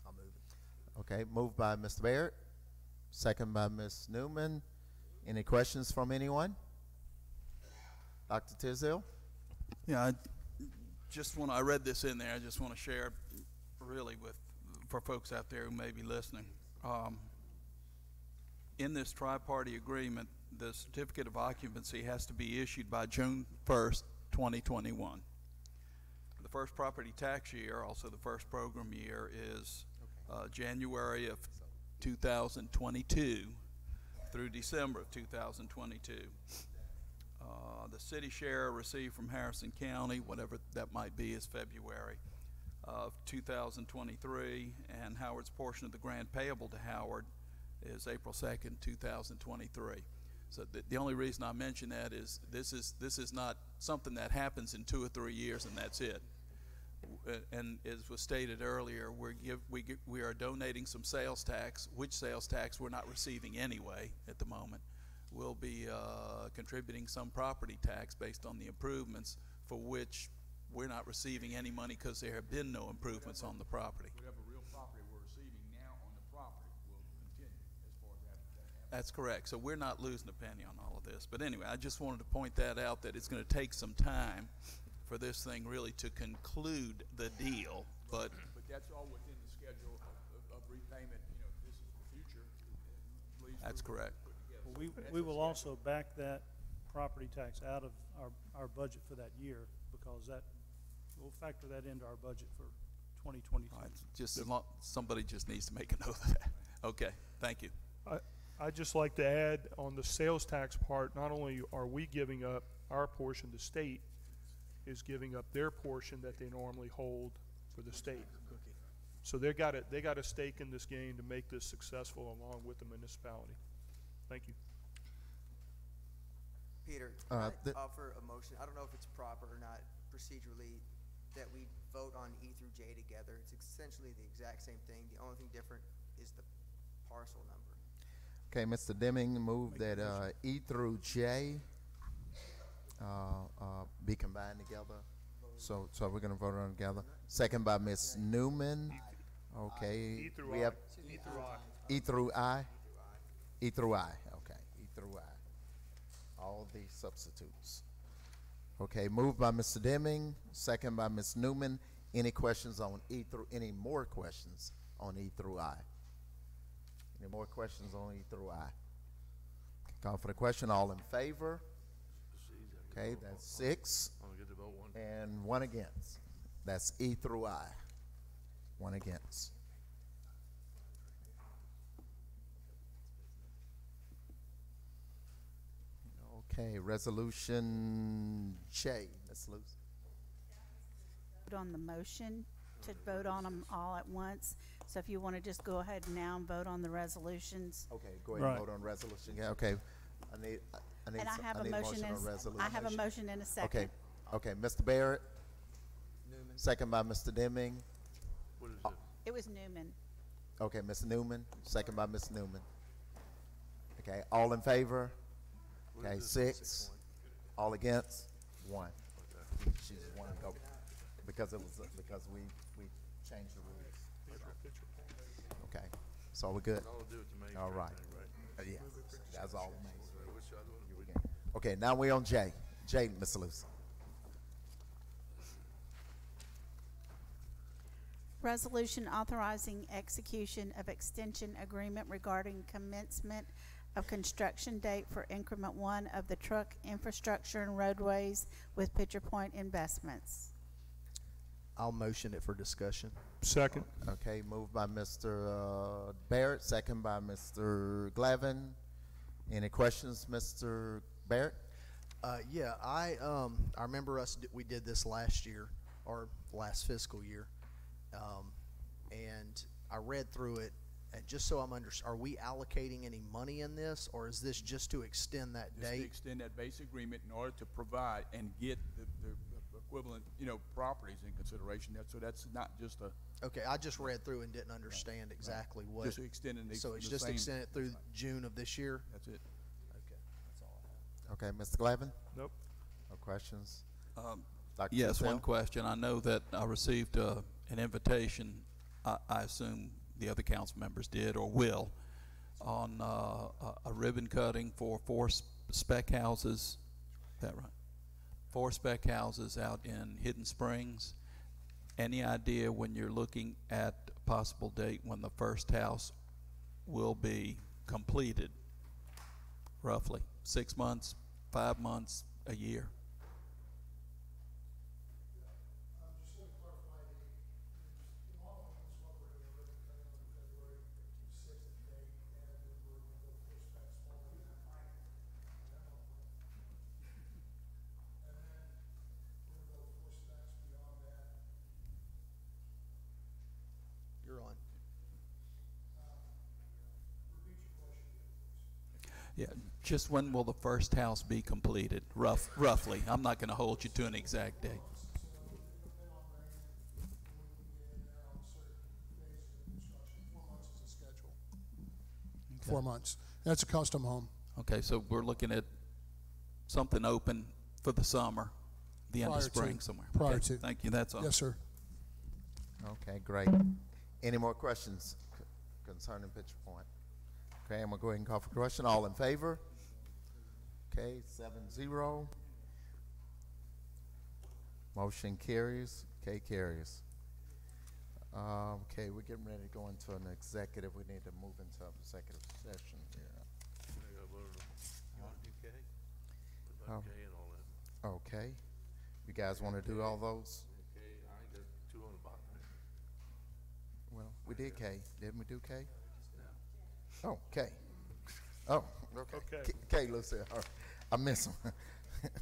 I'll move it. Okay, moved by Mr. Barrett, second by Ms. Newman. Any questions from anyone? Dr. Tisdale? Yeah, I read this in there. I just want to share really for folks out there who may be listening. In this tri-party agreement, the certificate of occupancy has to be issued by June 1st, 2021. The first property tax year, also the first program year, is January of 2022 through December of 2022. The city share received from Harrison County, whatever that might be, is February of 2023, and Howard's portion of the grant payable to Howard is April 2nd, 2023. So the only reason I mention that is this is not something that happens in 2 or 3 years and that's it. And as was stated earlier, we are donating some sales tax, which sales tax we're not receiving anyway at the moment. We'll be contributing some property tax based on the improvements for which we're not receiving any money because there have been no improvements on the property. Whatever real property we're receiving now on the property will continue as far as that. That's correct. So we're not losing a penny on all of this. But anyway, I just wanted to point that out, that it's going to take some time for this thing really to conclude the deal. But that's all within the schedule of repayment. You know, this is the future. That's correct. Well, we will also back that property tax out of our budget for that year, because we'll factor that into our budget for 2022. Right. Just somebody just needs to make a note of that. Okay, thank you. I'd just like to add on the sales tax part, not only are we giving up our portion, the state is giving up their portion that they normally hold for the state. So they got a stake in this game to make this successful along with the municipality. Thank you. Peter, can I offer a motion? I don't know if it's proper or not procedurally that we vote on E through J together. It's essentially the exact same thing. The only thing different is the parcel number. Okay, Mr. Deming moved that E through J be combined together. So we're going to vote on it together. Second by Ms. Newman. Okay. E through we I. have E through I. E through I. E through I. Okay. E through I. All these substitutes. Okay. Moved by Mr. Deming. Second by Ms. Newman. Any questions on E through? Any more questions on E through I? Any more questions on E through I? Call for the question. All in favor? Okay, that's 6 and 1 against. That's E through I. 1 against. Okay, resolution J, Ms. Luce. Vote on the motion to vote on them all at once. So if you want to just go ahead now and vote on the resolutions. Okay, go ahead and vote on resolution. Yeah, okay. I need a motion on resolution. I have a motion and a second. Okay, Mr. Barrett. Newman. Second by Mr. Deming. What is it? It was Newman. Okay, Ms. Newman. Second by Ms. Newman. Okay, all in favor? Okay, 6. All against? 1. She's 1 go because we changed the rules. Okay, so we're good. All right. Yeah, that's all. Okay, now we're on J. J, Ms. Luce. Resolution authorizing execution of extension agreement regarding commencement of construction date for increment 1 of the truck infrastructure and roadways with Pitcher Point Investments. I'll motion it for discussion. Second. Okay, moved by Mr. Barrett, second by Mr. Glavin. Any questions, Mr. Barrett? Yeah, I remember we did this last year, or last fiscal year, and I read through it, and just so are we allocating any money in this, or is this just to extend that date? To extend that base agreement in order to provide and get the equivalent, properties in consideration. So that's not just a. Okay, I just read through and didn't understand exactly what. Just extending the. So it's just extended through June of this year. That's it. Okay, that's all I have. Okay, Mr. Glavin? Nope. No questions? Yes, one question. I know that I received an invitation, I assume the other council members did or will, on a ribbon cutting for four spec houses. Is that right? 4 spec houses out in Hidden Springs. Any idea when you're looking at a possible date when the first house will be completed? Roughly 6 months, 5 months, a year? You're on. Yeah, just when will the first house be completed, roughly? I'm not going to hold you to an exact date. Okay. 4 months. That's a custom home. Okay, so we're looking at something open for the summer, the end of spring somewhere. Prior Okay, to. thank you, that's all. Yes, sir. Okay, great. Any more questions concerning Pitcher Point? Okay, I'm gonna go ahead and call for question. All in favor? Okay, 7-0. Motion carries. Okay, carries. Okay, we're getting ready to go into an executive. We need to move into an executive session here. You want to do K? What Oh. about K and all that? Okay. You guys want to do all those? K, I ain't got 2 on the bottom there. Well, we did K. Didn't we do K? Oh, K. Oh, okay. Okay. K, Lucille. All right. I miss him.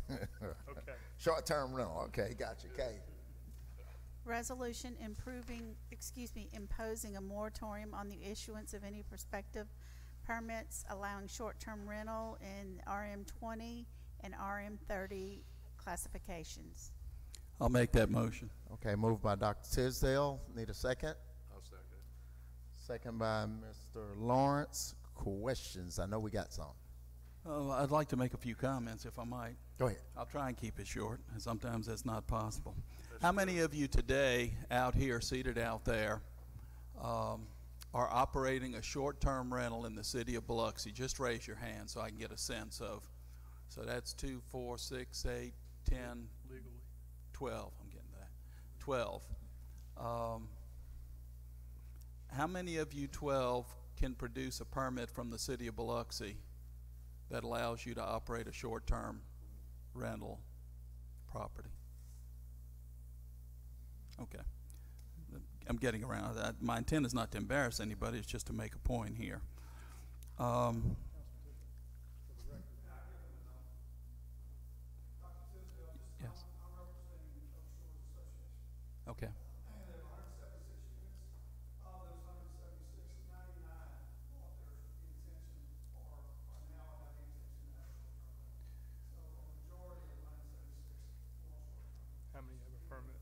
Okay. Short-term rental. Okay, got you. K. Resolution imposing a moratorium on the issuance of any prospective permits allowing short-term rental in RM20 and RM30 classifications. I'll make that motion. Okay, moved by Dr. Tisdale. Need a second? I'll second it. Second by Mr. Lawrence. Questions? I know we got some. I'd like to make a few comments, if I might. Go ahead. I'll try and keep it short, and sometimes that's not possible. How many of you today out here, seated out there, are operating a short-term rental in the city of Biloxi? Just raise your hand so I can get a sense of. So that's 2, 4, 6, 8, 10, Legally. 12. I'm getting that. 12. How many of you 12 can produce a permit from the city of Biloxi that allows you to operate a short-term rental property? Okay. I'm getting around that. My intent is not to embarrass anybody, it's just to make a point here. Yes. Okay. How many have a permit?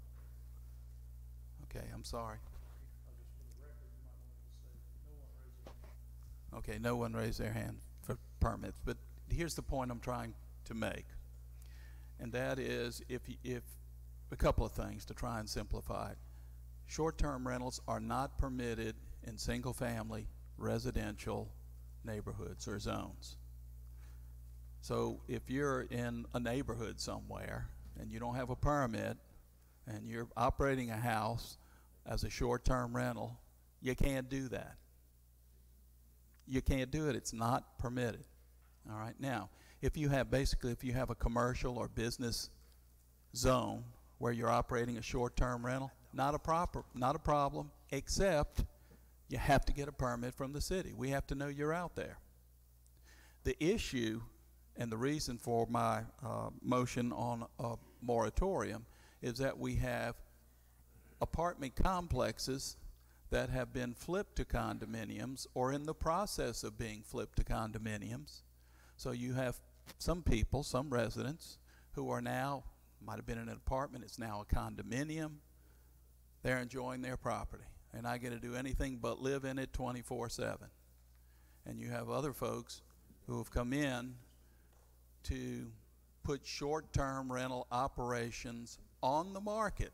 Okay, I'm sorry. Okay, no one raised their hand for permits, but here's the point I'm trying to make, and that is if a couple of things to try and simplify it. Short-term rentals are not permitted in single-family residential neighborhoods or zones. So if you're in a neighborhood somewhere and you don't have a permit and you're operating a house as a short-term rental, you can't do that. You can't do it. It's not permitted. All right. Now, if you have a commercial or business zone where you're operating a short-term rental, not a problem, except you have to get a permit from the city. We have to know you're out there. The issue and the reason for my motion on a moratorium is that we have apartment complexes that have been flipped to condominiums or in the process of being flipped to condominiums. So you have some people, some residents, who are now, might have been in an apartment, it's now a condominium. They're enjoying their property, and I get to do anything but live in it 24/7. And you have other folks who have come in to put short-term rental operations on the market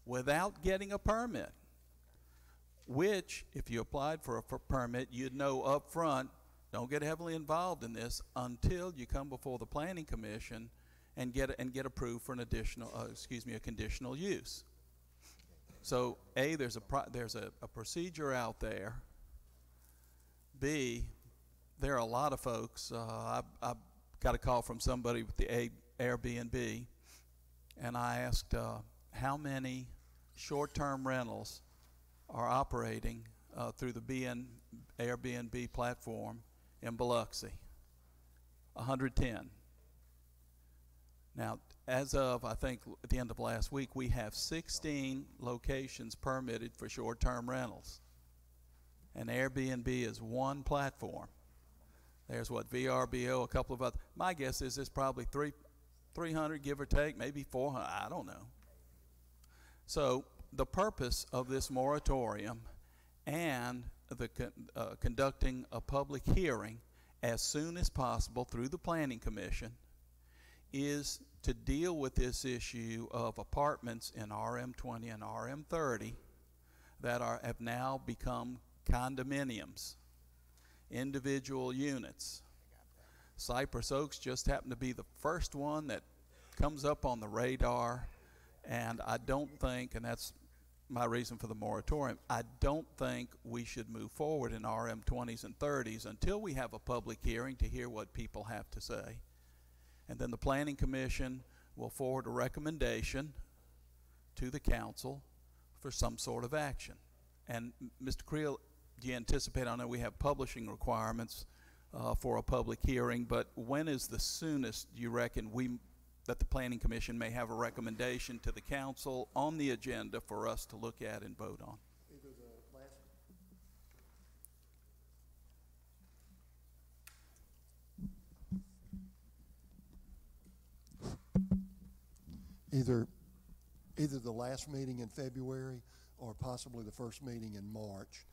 without getting a permit, which, if you applied for a permit, you'd know up front, don't get heavily involved in this until you come before the Planning Commission and get approved for an additional, a conditional use. So A, there's a procedure out there. B, there are a lot of folks. I got a call from somebody with the Airbnb, and I asked how many short-term rentals are operating through the Airbnb platform in Biloxi. 110. Now, as of, I think, at the end of last week, we have 16 locations permitted for short-term rentals. And Airbnb is one platform. There's what, VRBO, a couple of other. My guess is there's probably 300, give or take, maybe 400, I don't know. So the purpose of this moratorium and the conducting a public hearing as soon as possible through the Planning Commission is to deal with this issue of apartments in RM20 and RM30 that have now become condominiums, individual units. Cypress Oaks just happened to be the first one that comes up on the radar, and I don't think, and that's my reason for the moratorium, I don't think we should move forward in RM20s and 30s until we have a public hearing to hear what people have to say. And then the Planning Commission will forward a recommendation to the council for some sort of action. And Mr. Creel, do you anticipate, I know we have publishing requirements for a public hearing, but when is the soonest you reckon that the Planning Commission may have a recommendation to the council on the agenda for us to look at and vote on? Either the last meeting in February or possibly the first meeting in March,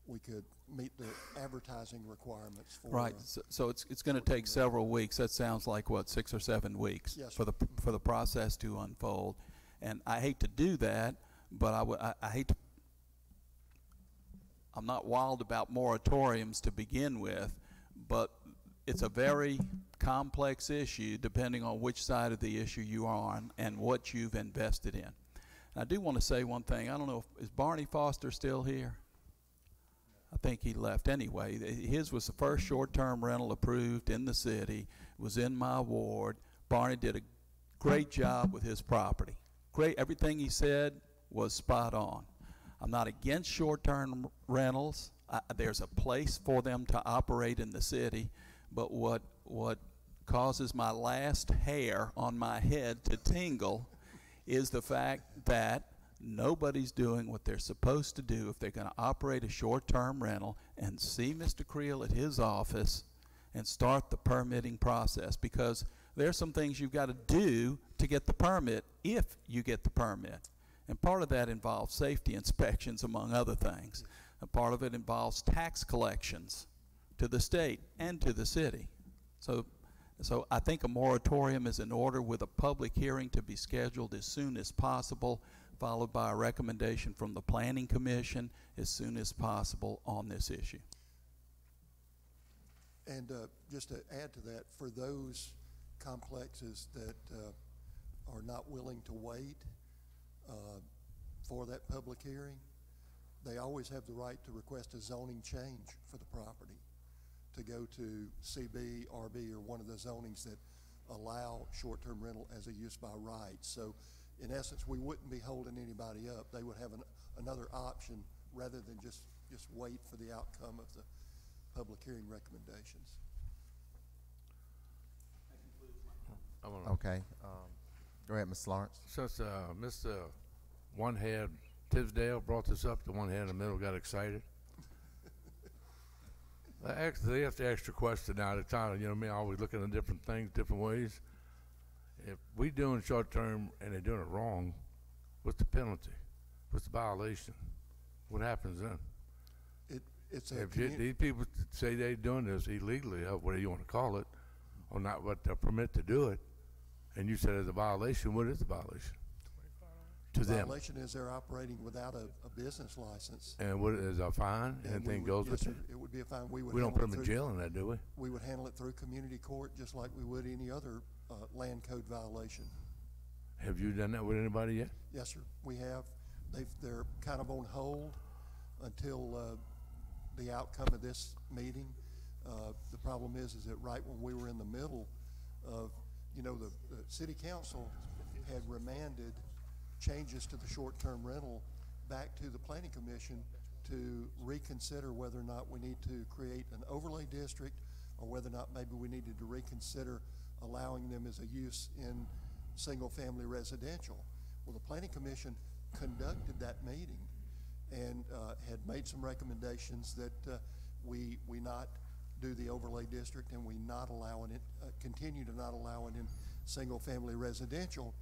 we could meet the advertising requirements for. Right. So it's going to take several weeks. That sounds like what, 6 or 7 weeks. Yes, for the process to unfold. And I hate to do that, but I hate to. I'm not wild about moratoriums to begin with, but it's a very complex issue depending on which side of the issue you are on and what you've invested in. And I do want to say one thing. I don't know, is Barney Foster still here? I think he left anyway. His was the first short-term rental approved in the city. It was in my ward. Barney did a great job with his property. Great. Everything he said was spot on. I'm not against short-term rentals. There's a place for them to operate in the city, but what causes my last hair on my head to tingle is the fact that nobody's doing what they're supposed to do if they're going to operate a short-term rental and see Mr. Creel at his office and start the permitting process, because there's some things you've got to do to get the permit if you get the permit. And part of that involves safety inspections, among other things. And part of it involves tax collections to the state and to the city. So I think a moratorium is in order, with a public hearing to be scheduled as soon as possible, followed by a recommendation from the Planning Commission as soon as possible on this issue. And just to add to that, for those complexes that are not willing to wait for that public hearing, they always have the right to request a zoning change for the property, to go to CB, RB, or one of the zonings that allow short-term rental as a use by right. So in essence, we wouldn't be holding anybody up. They would have another option rather than just wait for the outcome of the public hearing recommendations. Okay. Go ahead, Ms. Lawrence. Since Mr. One Head Tisdale brought this up, the one head in the middle got excited. They asked the extra question now at a time. You know me, always looking at different things, different ways. If we doing short term and they're doing it wrong, what's the penalty? What's the violation? What happens then? If these people say they're doing this illegally, whatever you want to call it, or not what they're permit to do it, and you said it's a violation, what is the violation? To them. Violation is they're operating without a business license. And what is a fine? And Anything we goes would, with yes, it? sir, it would be a fine. We would We don't handle put them it in through- jail on that, do we? We would handle it through community court just like we would any other land code violation. Have you done that with anybody yet? Yes, sir, we have. They're kind of on hold until the outcome of this meeting. The problem is that right when we were in the middle of, you know, the city council had remanded changes to the short-term rental back to the planning commission to reconsider whether or not we need to create an overlay district or whether or not maybe we needed to reconsider allowing them as a use in single-family residential. Well, the planning commission conducted that meeting and had made some recommendations that we not do the overlay district and we not allowing it, continue to not allow it in single-family residential.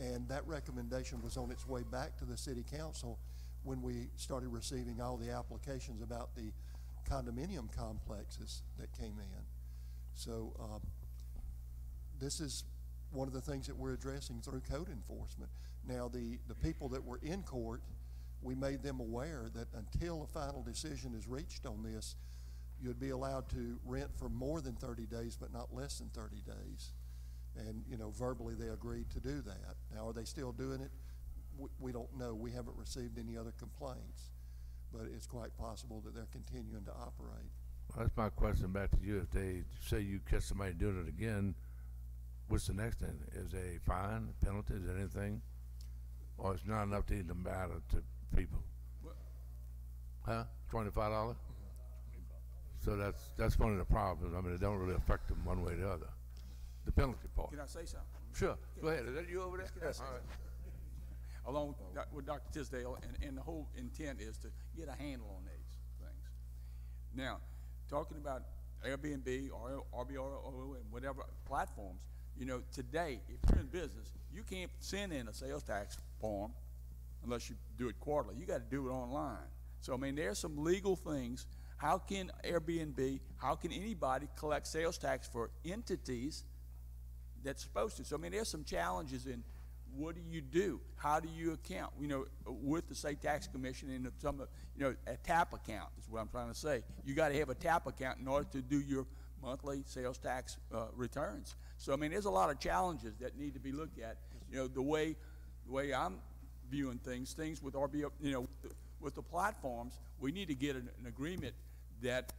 And that recommendation was on its way back to the city council when we started receiving all the applications about the condominium complexes that came in. So this is one of the things that we're addressing through code enforcement. Now, the people that were in court, we made them aware that until a final decision is reached on this, you'd be allowed to rent for more than 30 days, but not less than 30 days. And, you know, verbally they agreed to do that. Now, are they still doing it? We don't know. We haven't received any other complaints, but it's quite possible that they're continuing to operate. Well, that's my question back to you. If they say you catch somebody doing it again, what's the next thing? Is a fine, penalty, is there anything? Or it's not enough to even matter to people? Huh? $25? So that's one of the problems. I mean, it don't really affect them one way or the other. The penalty part. Can I say something? Sure. Go ahead. Is that you over there? Can I say All right. Along with Dr. Tisdale, and the whole intent is to get a handle on these things. Now, talking about Airbnb or RBRO and whatever platforms, you know, today, if you're in business, you can't send in a sales tax form unless you do it quarterly. You got to do it online. So, I mean, there's some legal things. How can Airbnb, how can anybody collect sales tax for entities that's supposed to? So, I mean, there's some challenges in what do you do? How do you account? You know, with the state tax commission and some, you know, a TAP account is what I'm trying to say. You got to have a TAP account in order to do your monthly sales tax returns. So, I mean, there's a lot of challenges that need to be looked at. You know, the way I'm viewing things with RBO, you know, with the platforms, we need to get an agreement that,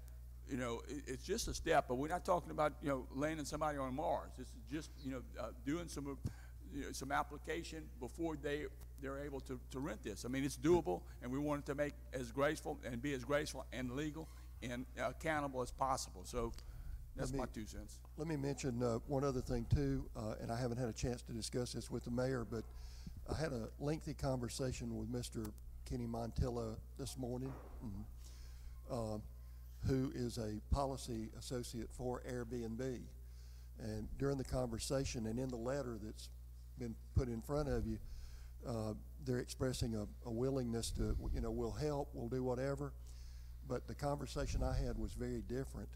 you know, it's just a step, but we're not talking about, you know, landing somebody on Mars. This is just, you know, doing some application before they're able to rent this. I mean, it's doable, and we want it to make as graceful and be as graceful and legal and accountable as possible. So that's my 2 cents. Let me mention one other thing too, and I haven't had a chance to discuss this with the mayor, but I had a lengthy conversation with Mr. Kenny Montilla this morning, who is a policy associate for Airbnb. And during the conversation and in the letter that's been put in front of you, they're expressing a willingness to, you know, we'll help, we'll do whatever. But the conversation I had was very different.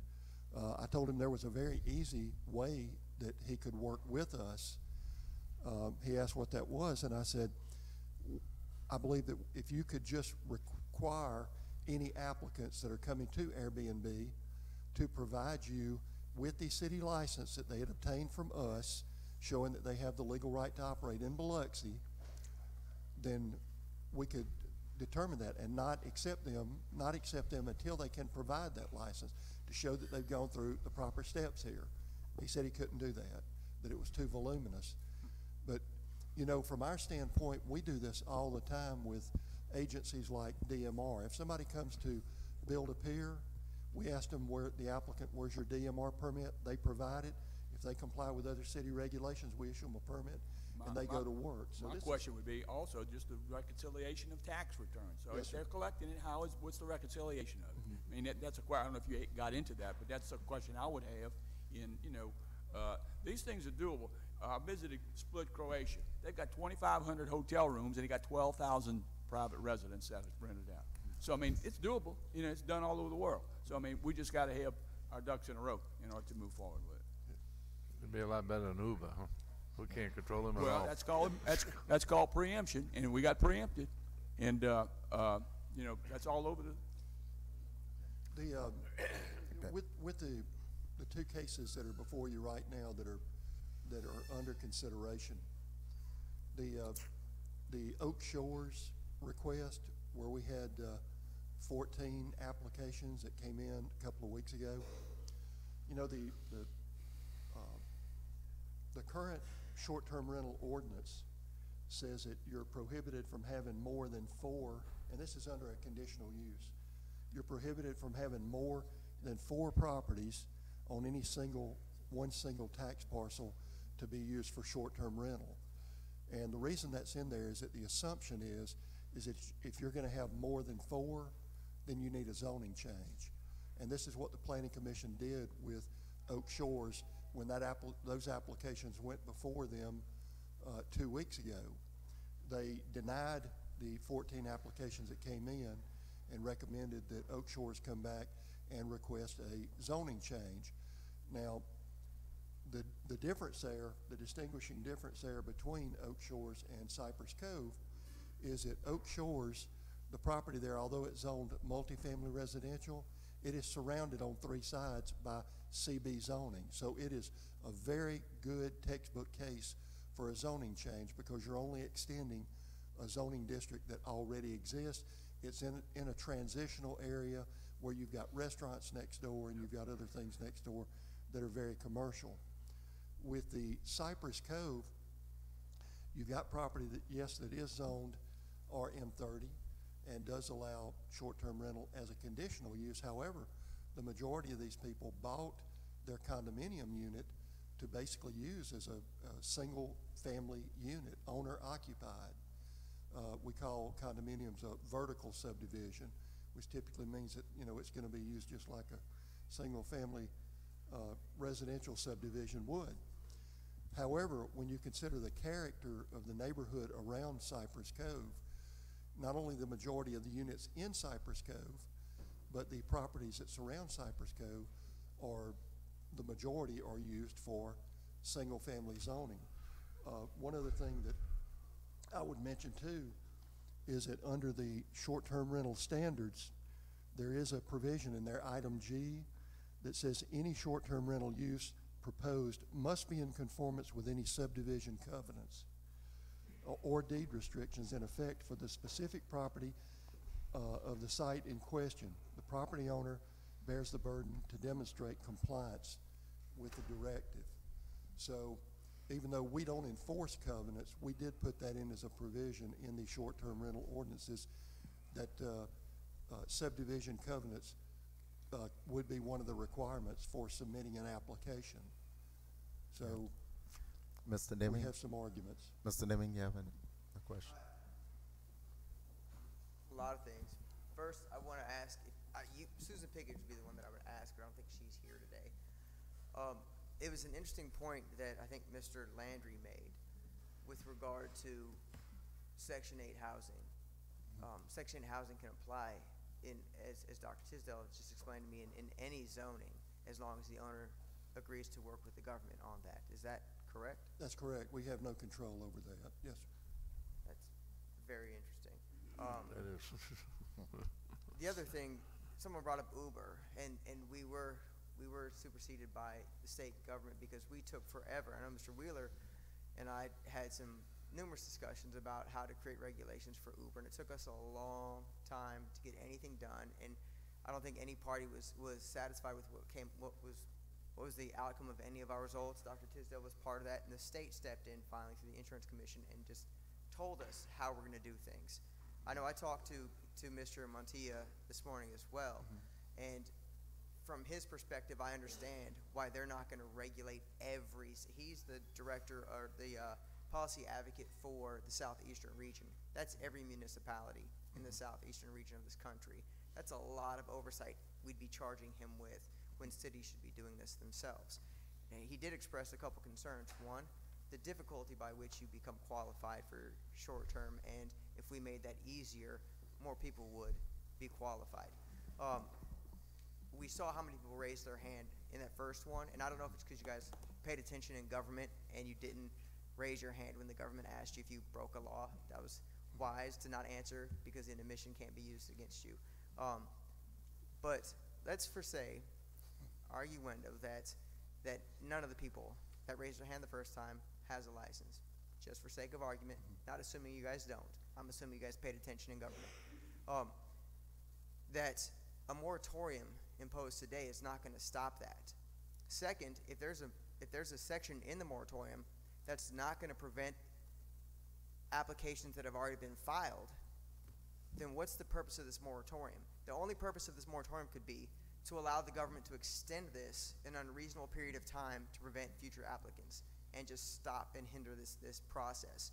I told him there was a very easy way that he could work with us. He asked what that was, and I said, I believe that if you could just require any applicants that are coming to Airbnb to provide you with the city license that they had obtained from us, showing that they have the legal right to operate in Biloxi, then we could determine that and not accept them until they can provide that license to show that they've gone through the proper steps here. He said he couldn't do that it was too voluminous. But, you know, from our standpoint, we do this all the time with agencies like DMR. If somebody comes to build a pier, we ask them where's your DMR permit? They provide it. If they comply with other city regulations, we issue them a permit, and they go to work. So my question would be also just the reconciliation of tax returns. So yes, if they're collecting it, what's the reconciliation of it? I mean, that's a question. I don't know if you got into that, but that's a question I would have. These things are doable. I visited Split, Croatia. They've got 2,500 hotel rooms, and they got 12,000 private residents that is rented out. So, I mean, it's doable. You know, it's done all over the world. So, I mean, we just got to have our ducks in a row in order to move forward with it. It'd be a lot better than Uber, huh? We can't control them at Well, all. that's called preemption, and we got preempted, and you know, that's all over the. With the two cases that are before you right now that are under consideration, the Oak Shores request, where we had 14 applications that came in a couple of weeks ago. You know, the current short-term rental ordinance says that you're prohibited from having more than 4, and this is under a conditional use. You're prohibited from having more than 4 properties on any one single tax parcel to be used for short-term rental. And the reason that's in there is that the assumption is that if you're going to have more than 4, then you need a zoning change. And this is what the Planning Commission did with Oak Shores when those applications went before them 2 weeks ago. They denied the 14 applications that came in and recommended that Oak Shores come back and request a zoning change. Now, the difference there, the distinguishing difference there between Oak Shores and Cypress Cove is that Oak Shores, the property there, although it's zoned multifamily residential, it is surrounded on 3 sides by CB zoning. So it is a very good textbook case for a zoning change because you're only extending a zoning district that already exists. It's in a transitional area where you've got restaurants next door and you've got other things next door that are very commercial. With the Cypress Cove, you've got property that, yes, that is zoned RM30 and does allow short-term rental as a conditional use. However, the majority of these people bought their condominium unit to basically use as a single family unit, owner occupied. We call condominiums a vertical subdivision, which typically means that, you know, it's going to be used just like a single family residential subdivision would. However, when you consider the character of the neighborhood around Cypress Cove, not only the majority of the units in Cypress Cove, but the properties that surround Cypress Cove the majority are used for single family zoning. One other thing that I would mention too is that under the short-term rental standards, there is a provision in there, item G, that says any short-term rental use proposed must be in conformance with any subdivision covenants or deed restrictions in effect for the specific property of the site in question. The property owner bears the burden to demonstrate compliance with the directive. So even though we don't enforce covenants, we did put that in as a provision in the short-term rental ordinances that subdivision covenants would be one of the requirements for submitting an application. So Mr. Deming? we have some arguments. Mr. Deming, you have a question? A lot of things. First, I want to ask, Susan Pickett would be the one that I would ask, but I don't think she's here today. It was an interesting point that I think Mr. Landry made with regard to Section 8 housing. Section 8 housing can apply as Dr. Tisdale just explained to me, in any zoning, as long as the owner agrees to work with the government on that. Is that correct? That's correct. We have no control over that. Yes, sir. That's very interesting. That is. The other thing, someone brought up Uber, and we were superseded by the state government because we took forever. I know Mr. Wheeler and I had some numerous discussions about how to create regulations for Uber, and it took us a long time to get anything done. And I don't think any party was satisfied with what was the outcome of any of our results. Dr. Tisdale was part of that, and the state stepped in finally through the Insurance Commission and just told us how we're going to do things. I know I talked to Mr. Montilla this morning as well, and from his perspective, I understand why they're not going to regulate he's the director or the policy advocate for the southeastern region. That's every municipality in the southeastern region of this country. That's a lot of oversight we'd be charging him with when cities should be doing this themselves. And he did express a couple concerns. One, the difficulty by which you become qualified for short term, and if we made that easier, more people would be qualified. We saw how many people raised their hand in that first one, and I don't know if it's because you guys paid attention in government and you didn't raise your hand when the government asked you if you broke a law. That was wise to not answer because an admission can't be used against you. But let's arguendo that none of the people that raised their hand the first time has a license. Just for sake of argument, not assuming you guys don't. I'm assuming you guys paid attention in government. That a moratorium imposed today is not going to stop that. Second, if there's a section in the moratorium that's not going to prevent applications that have already been filed, then what's the purpose of this moratorium? The only purpose of this moratorium could be to allow the government to extend this an unreasonable period of time to prevent future applicants and just stop and hinder this process.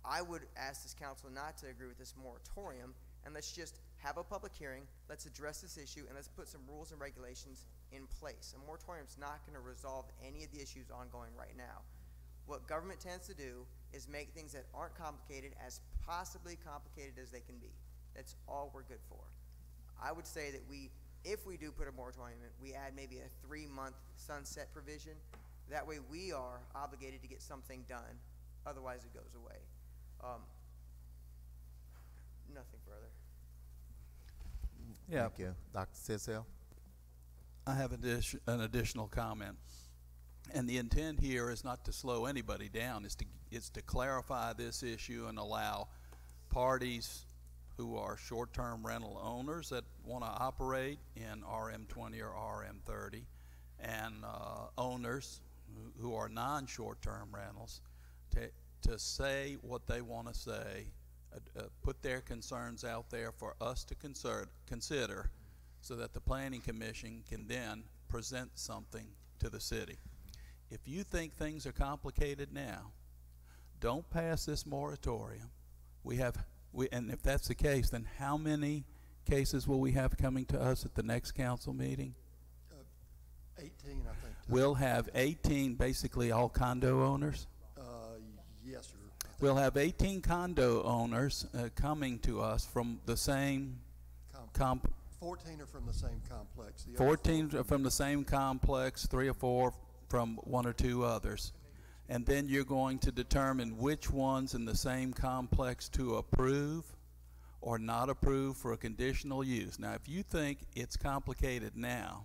I would ask this council not to agree with this moratorium, and let's just have a public hearing, let's address this issue, and let's put some rules and regulations in place. A moratorium is not going to resolve any of the issues ongoing right now. What government tends to do is make things that aren't complicated as possibly complicated as they can be. That's all we're good for. I would say that if we do put a moratorium in, we add maybe a 3-month sunset provision. That way we are obligated to get something done. Otherwise it goes away. Nothing further. Yeah. Thank you. Dr. Tisdale? I have an additional comment. And the intent here is not to slow anybody down. It's to clarify this issue and allow parties who are short-term rental owners that want to operate in RM20 or RM30 and owners who are non-short-term rentals to say what they want to say, put their concerns out there for us to consider so that the Planning Commission can then present something to the city. If you think things are complicated now, don't pass this moratorium. And if that's the case, then how many cases will we have coming to us at the next council meeting? 18, I think. We'll have 18, basically all condo owners? Yes, sir. We'll have 18 condo owners coming to us from the same 14 are from the same complex. The 14 are from the same complex, 3 or 4 from 1 or 2 others. And then you're going to determine which ones in the same complex to approve or not approve for a conditional use. Now, if you think it's complicated now,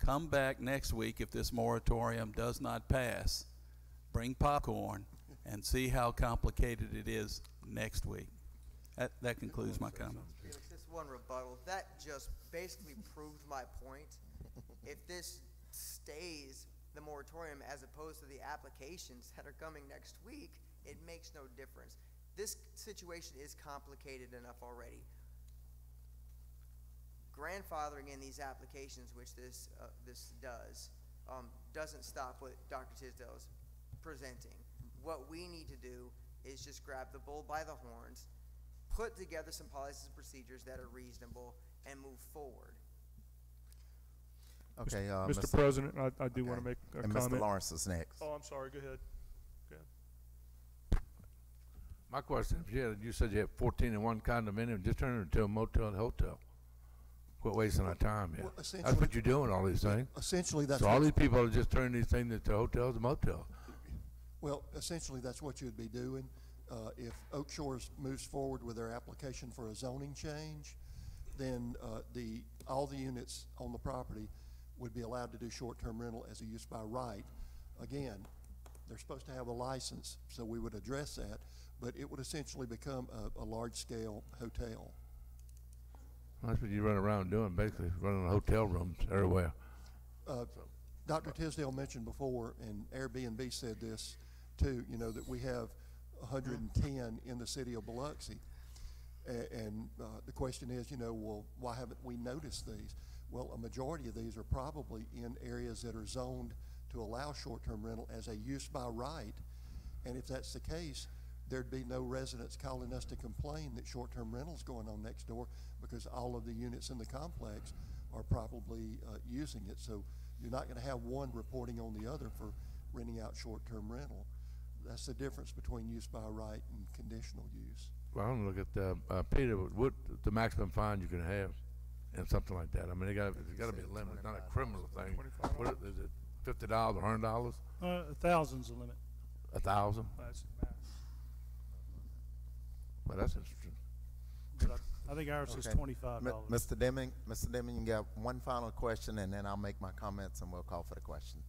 come back next week if this moratorium does not pass. Bring popcorn and see how complicated it is next week. That concludes my comment. Felix, just one rebuttal. That just basically proved my point. If this stays the moratorium as opposed to the applications that are coming next week, it makes no difference. This situation is complicated enough already. Grandfathering in these applications, which this doesn't stop what Dr. Tisdale is presenting. What we need to do is just grab the bull by the horns, put together some policies and procedures that are reasonable, and move forward. Okay, Mr. President, I do want to make a and comment. Mr. Lawrence is next. Oh, I'm sorry. Go ahead. My question is, you said you have 14 in one condominium. Just turn it into a motel and hotel. Quit wasting our time here. Well, That's what you're doing, all these things. Essentially, that's so all these people are just turning these things into hotels and motels. Well, essentially, that's what you'd be doing. If Oak Shores moves forward with their application for a zoning change, then all the units on the property would be allowed to do short-term rental as a use by right. Again, they're supposed to have a license, so we would address that, but it would essentially become a large-scale hotel. That's what you run around doing, basically, running hotel rooms everywhere. Dr. Tisdale mentioned before, and Airbnb said this too, that we have 110 in the city of Biloxi. And the question is, well, why haven't we noticed these? Well, a majority of these are probably in areas that are zoned to allow short-term rental as a use by right. And if that's the case, there'd be no residents calling us to complain that short-term rental is going on next door because all of the units in the complex are probably using it. So you're not going to have one reporting on the other for renting out short-term rental. That's the difference between use by right and conditional use. Well, I'm going to look at Peter. What the maximum fine you can have, and something like that. I mean, there's got to be a limit. It's not a criminal thing. What is it? $50 or $100? 1,000's the limit. 1,000? That's max. Well, that's interesting. But I think ours is Okay. $25. Mr. Deming, you got one final question, and then I'll make my comments, and we'll call for the question.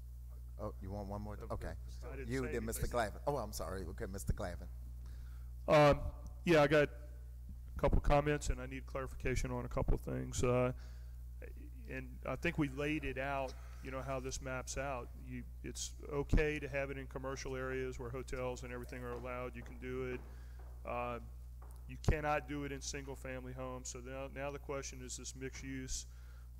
Oh, you want one more? Okay. I didn't You say did, Mr. anything. Glavin. Oh, I'm sorry. Okay, Mr. Glavin. Yeah, I got a couple comments, and I need clarification on a couple of things. And I think we laid it out, you know, how this maps out. It's okay to have it in commercial areas where hotels and everything are allowed. You can do it. You cannot do it in single-family homes. So now the question is this mixed use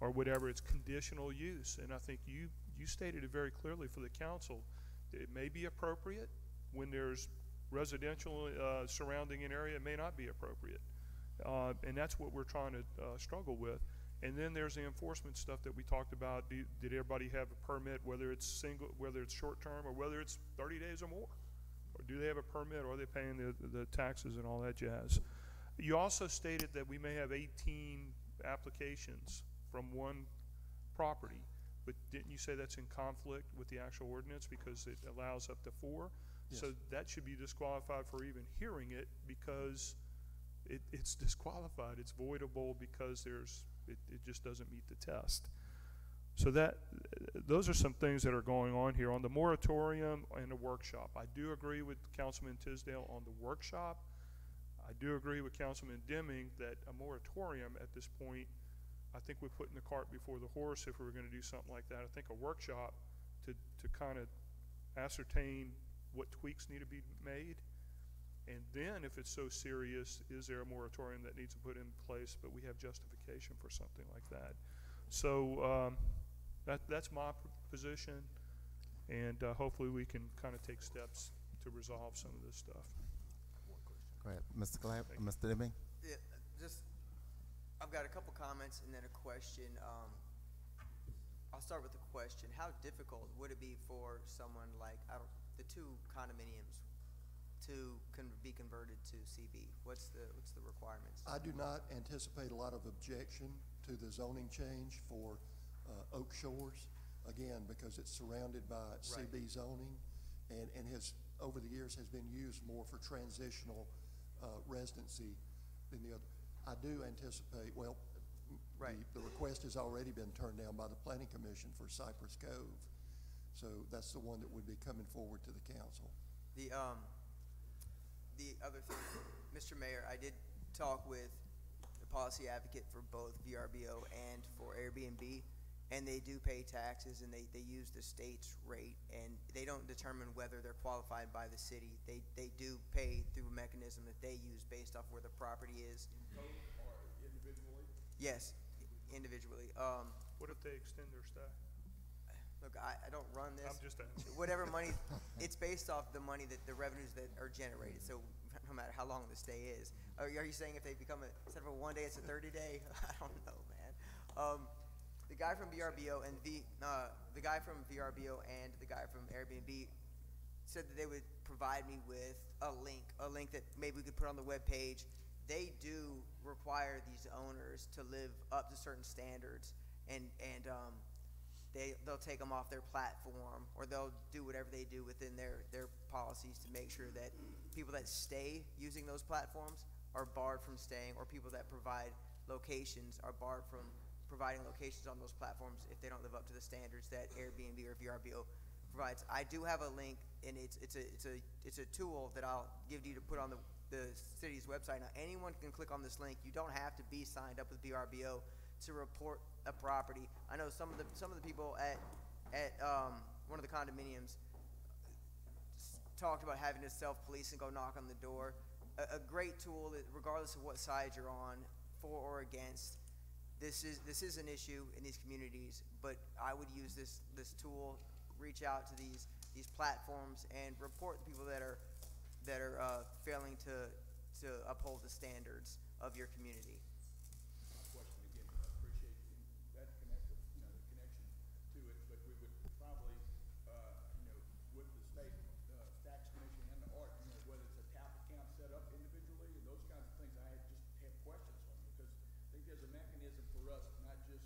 or whatever. It's conditional use, and I think you stated it very clearly for the council. It may be appropriate when there's residential surrounding an area. It may not be appropriate, and that's what we're trying to struggle with. And then there's the enforcement stuff that we talked about. Did everybody have a permit, whether it's short-term or whether it's 30 days or more? Or do they have a permit, or are they paying the taxes and all that jazz? You also stated that we may have 18 applications from one property, but didn't you say that's in conflict with the actual ordinance because it allows up to 4? Yes. So that should be disqualified for even hearing it because it's disqualified. It's voidable because it just doesn't meet the test. So those are some things that are going on here. On the moratorium and the workshop, I do agree with Councilman Tisdale on the workshop. I do agree with Councilman Deming that a moratorium at this point, I think we're putting the cart before the horse if we were going to do something like that. I think a workshop to kind of ascertain what tweaks need to be made. And then if it's so serious, is there a moratorium that needs to put in place, but we have justification for something like that. So that's my position, and hopefully we can kind of take steps to resolve some of this stuff. Go ahead, Mr. Mr. Deming. Yeah, I've got a couple comments and then a question. I'll start with the question. How difficult would it be for someone like the 2 condominiums to be converted to CB? What's the requirements? I do not anticipate a lot of objection to the zoning change for Oak Shores, again, because it's surrounded by CB zoning and over the years has been used more for transitional residency than the other. I do anticipate, well, the request has already been turned down by the Planning Commission for Cypress Cove. So that's the one that would be coming forward to the council. The other thing, Mr. Mayor, I did talk with the policy advocate for both VRBO and for Airbnb, and they do pay taxes, and they use the state's rate, and they don't determine whether they're qualified by the city. They do pay through a mechanism that they use based off where the property is. Or individually? Yes, individually. What if they extend their stay? Look, I don't run this. I'm just asking. Whatever money, it's based off the money the revenues that are generated. So no matter how long the stay is. Are you saying if they become instead of a 1 day, it's a 30-day? I don't know, man. The guy from VRBO and the guy from VRBO and the guy from Airbnb said that they would provide me with a link that maybe we could put on the web page. They do require these owners to live up to certain standards, and they'll take them off their platform, or they'll do whatever they do within their policies to make sure that people that stay using those platforms are barred from staying, or people that provide locations are barred from providing locations on those platforms if they don't live up to the standards that Airbnb or VRBO provides. I do have a link, and it's a tool that I'll give you to put on the city's website. Now, anyone can click on this link. You don't have to be signed up with VRBO to report a property. I know some of the people at one of the condominiums talked about having to self-police and go knock on the door. A great tool that, regardless of what side you're on, for or against, this is an issue in these communities. But I would use this tool, reach out to these platforms, and report the people that are failing to uphold the standards of your community. Question again, I appreciate that connection to it, but we would probably, with the state tax commission and the art, whether it's a account set up individually and those kinds of things, I just have questions on, because I think there's a mechanism for us, not just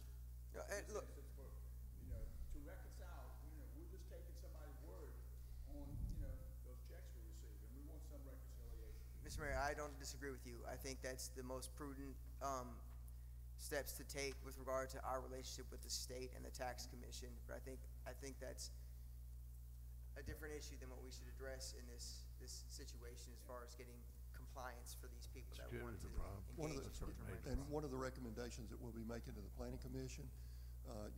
look, for, to reconcile. We're just taking somebody's word on, those checks. Mr. Mayor, I don't disagree with you. I think that's the most prudent steps to take with regard to our relationship with the state and the tax commission. But I think that's a different issue than what we should address in this situation as far as getting compliance for these people that want to engage in short-term rentals. And one of the recommendations that we'll be making to the planning commission,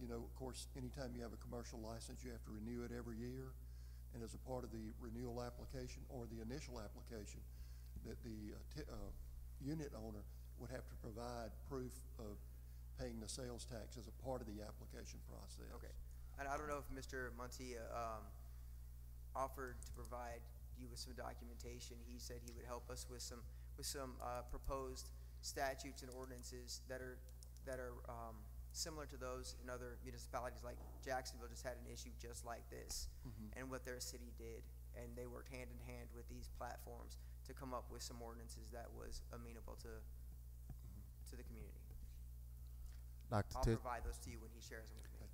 you know, of course, anytime you have a commercial license, you have to renew it every year. And as a part of the renewal application or the initial application, that the unit owner would have to provide proof of paying the sales tax as a part of the application process. Okay. And I don't know if Mr. Montilla offered to provide you with some documentation. He said he would help us with some proposed statutes and ordinances that are similar to those in other municipalities. Like Jacksonville just had an issue just like this, and what their city did, and they worked hand in hand with these platforms to come up with some ordinances that was amenable to the community. I'll provide those to you when he shares them with me.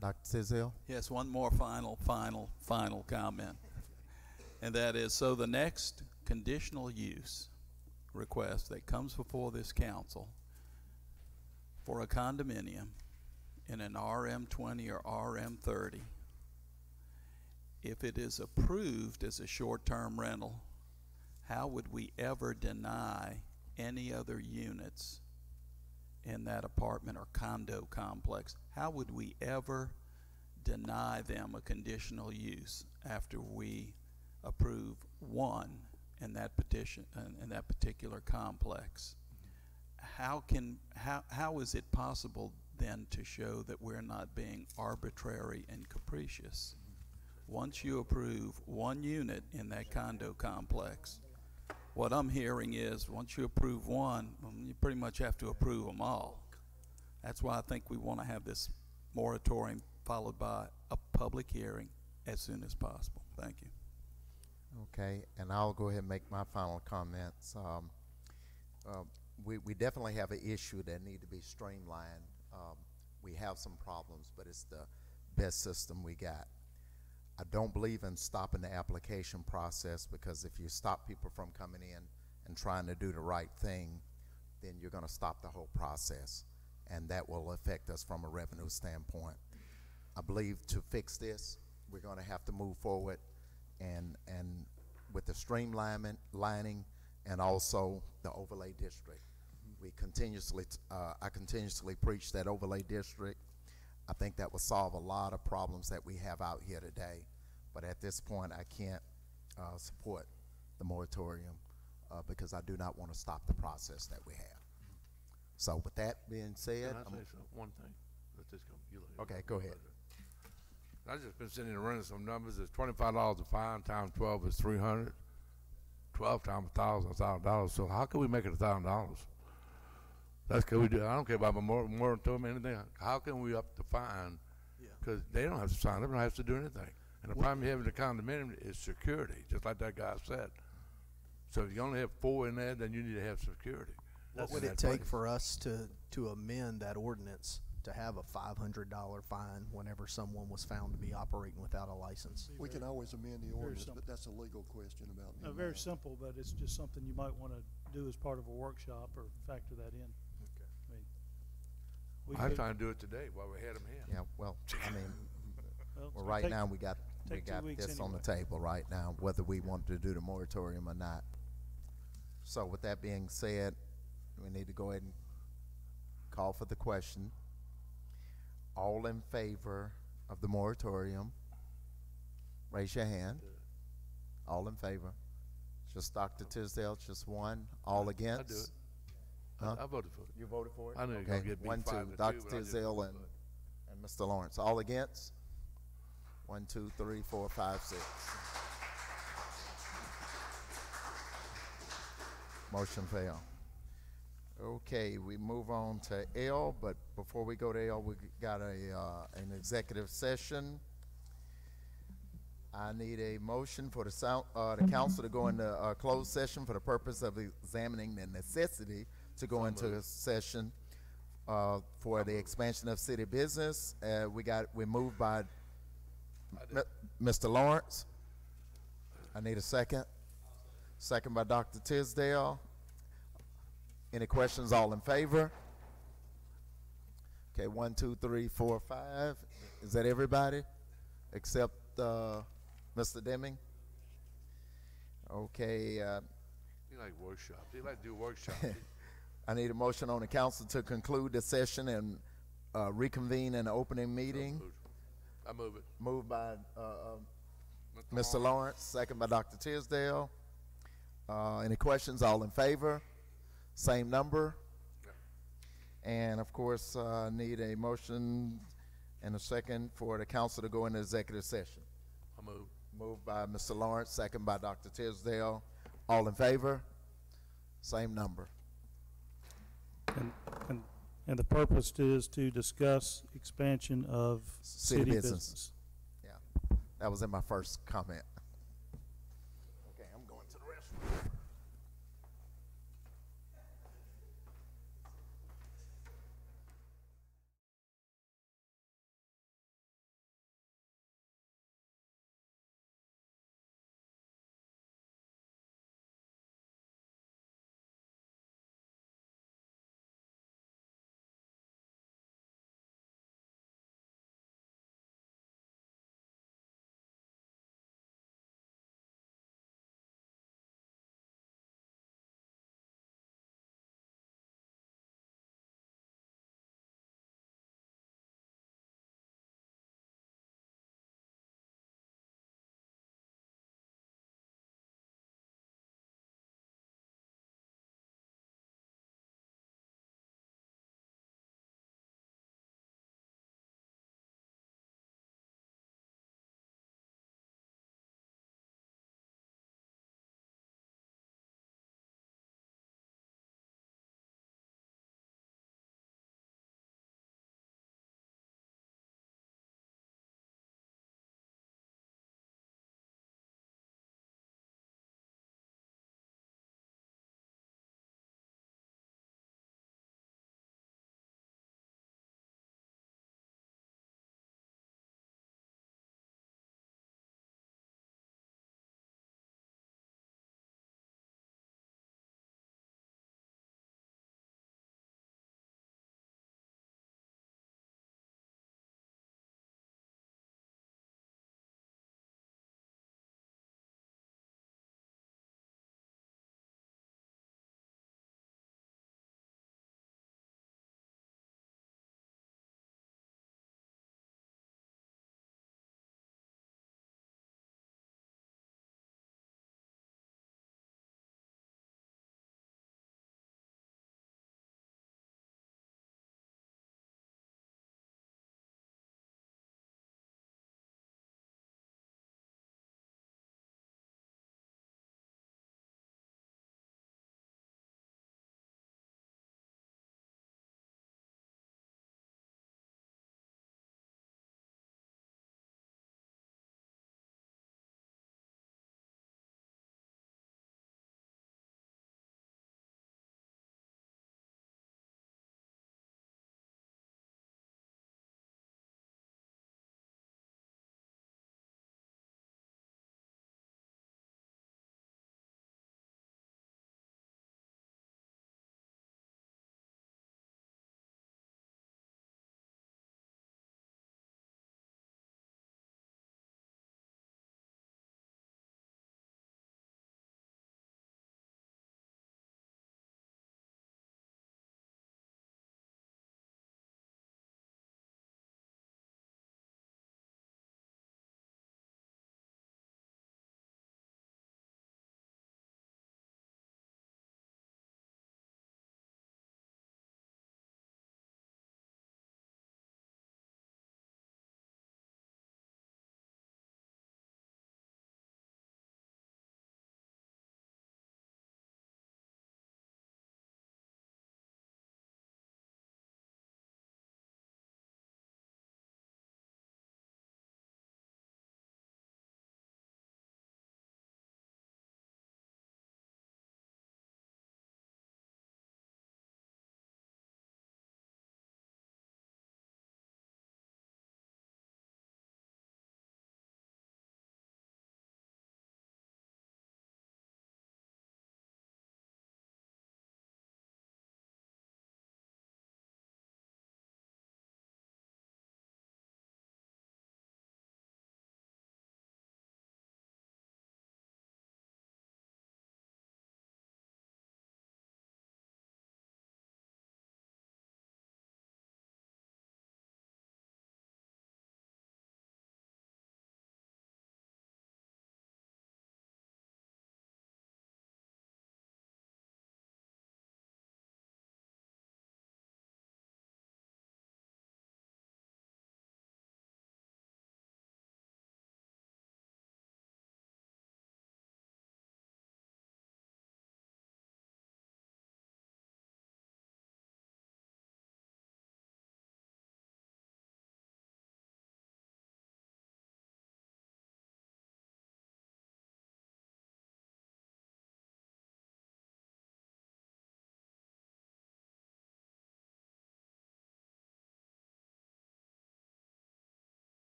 Dr. Tisdale? Yes, one more final comment. And that is, so the next conditional use request that comes before this council for a condominium in an RM20 or RM30, if it is approved as a short-term rental, how would we ever deny any other units in that apartment or condo complex? How would we ever deny them a conditional use after we approve one in that particular complex? How is it possible then to show that we're not being arbitrary and capricious? Once you approve one unit in that condo complex, what I'm hearing is once you approve one, you pretty much have to approve them all. That's why I think we want to have this moratorium followed by a public hearing as soon as possible. Thank you. Okay, and I'll go ahead and make my final comments. We definitely have an issue that need to be streamlined. We have some problems, but it's the best system we got. I don't believe in stopping the application process, because if you stop people from coming in and trying to do the right thing, then you're going to stop the whole process, and that will affect us from a revenue standpoint. I believe to fix this, we're going to have to move forward and with the streamlining and also the overlay district. We continuously, I continuously preach that overlay district. I think that will solve a lot of problems that we have out here today. But at this point, I can't support the moratorium because I do not want to stop the process that we have. So with that being said, Can I say one thing? Let this go. Okay, go ahead. I just been sitting and running some numbers. It's $25 a fine times 12 is $300. 12 times $1,000. So how can we make it $1,000? That's what we do. I don't care about my moratorium or anything. How can we up the fine? Because they don't have to sign up. They don't have to do anything. And the problem you have in the condominium is security, just like that guy said. So if you only have 4 in there, then you need to have security. What would it take for us to amend that ordinance to have a $500 fine whenever someone was found to be operating without a license? We can always amend the ordinance, but that's a legal question about the Very simple, but it's just something you might want to do as part of a workshop or factor that in. Okay. I mean, I'm trying to do it today while we had them here. Yeah, well, I mean, well, right now we got weeks this anyway. on the table right now, whether we want to do the moratorium or not. So with that being said, we need to go ahead and call for the question. All in favor of the moratorium, raise your hand. All in favor. Just Dr. Tisdale, just one. All against? I do it. Huh? I voted for it. You voted for it? I know you're going to get beat 1, 2. 5-2, Dr. but I just Tisdale voted and Mr. Lawrence. All against? 1, 2, 3, 4, 5, 6. Motion failed. Okay, we move on to L, but before we go to L, we got an executive session. I need a motion for the council to go into a closed session for the purpose of examining the necessity to go into a session for the expansion of city business. We moved by Mr. Lawrence. I need a second. second by Dr. Tisdale. Any questions? All in favor? Okay, 1, 2, 3, 4, 5. Is that everybody? Except Mr. Deming? Okay. He like workshops. He like to do workshops. I need a motion on the council to conclude the session and reconvene in the opening meeting. I move it. Moved by Mr. Lawrence, second by Dr. Tisdale. Any questions? All in favor? Same number. And of course, need a motion and a second for the council to go into executive session. I move. Moved by Mr. Lawrence, second by Dr. Tisdale. All in favor? Same number. And the purpose is to discuss expansion of city business. Yeah, that was in my first comment.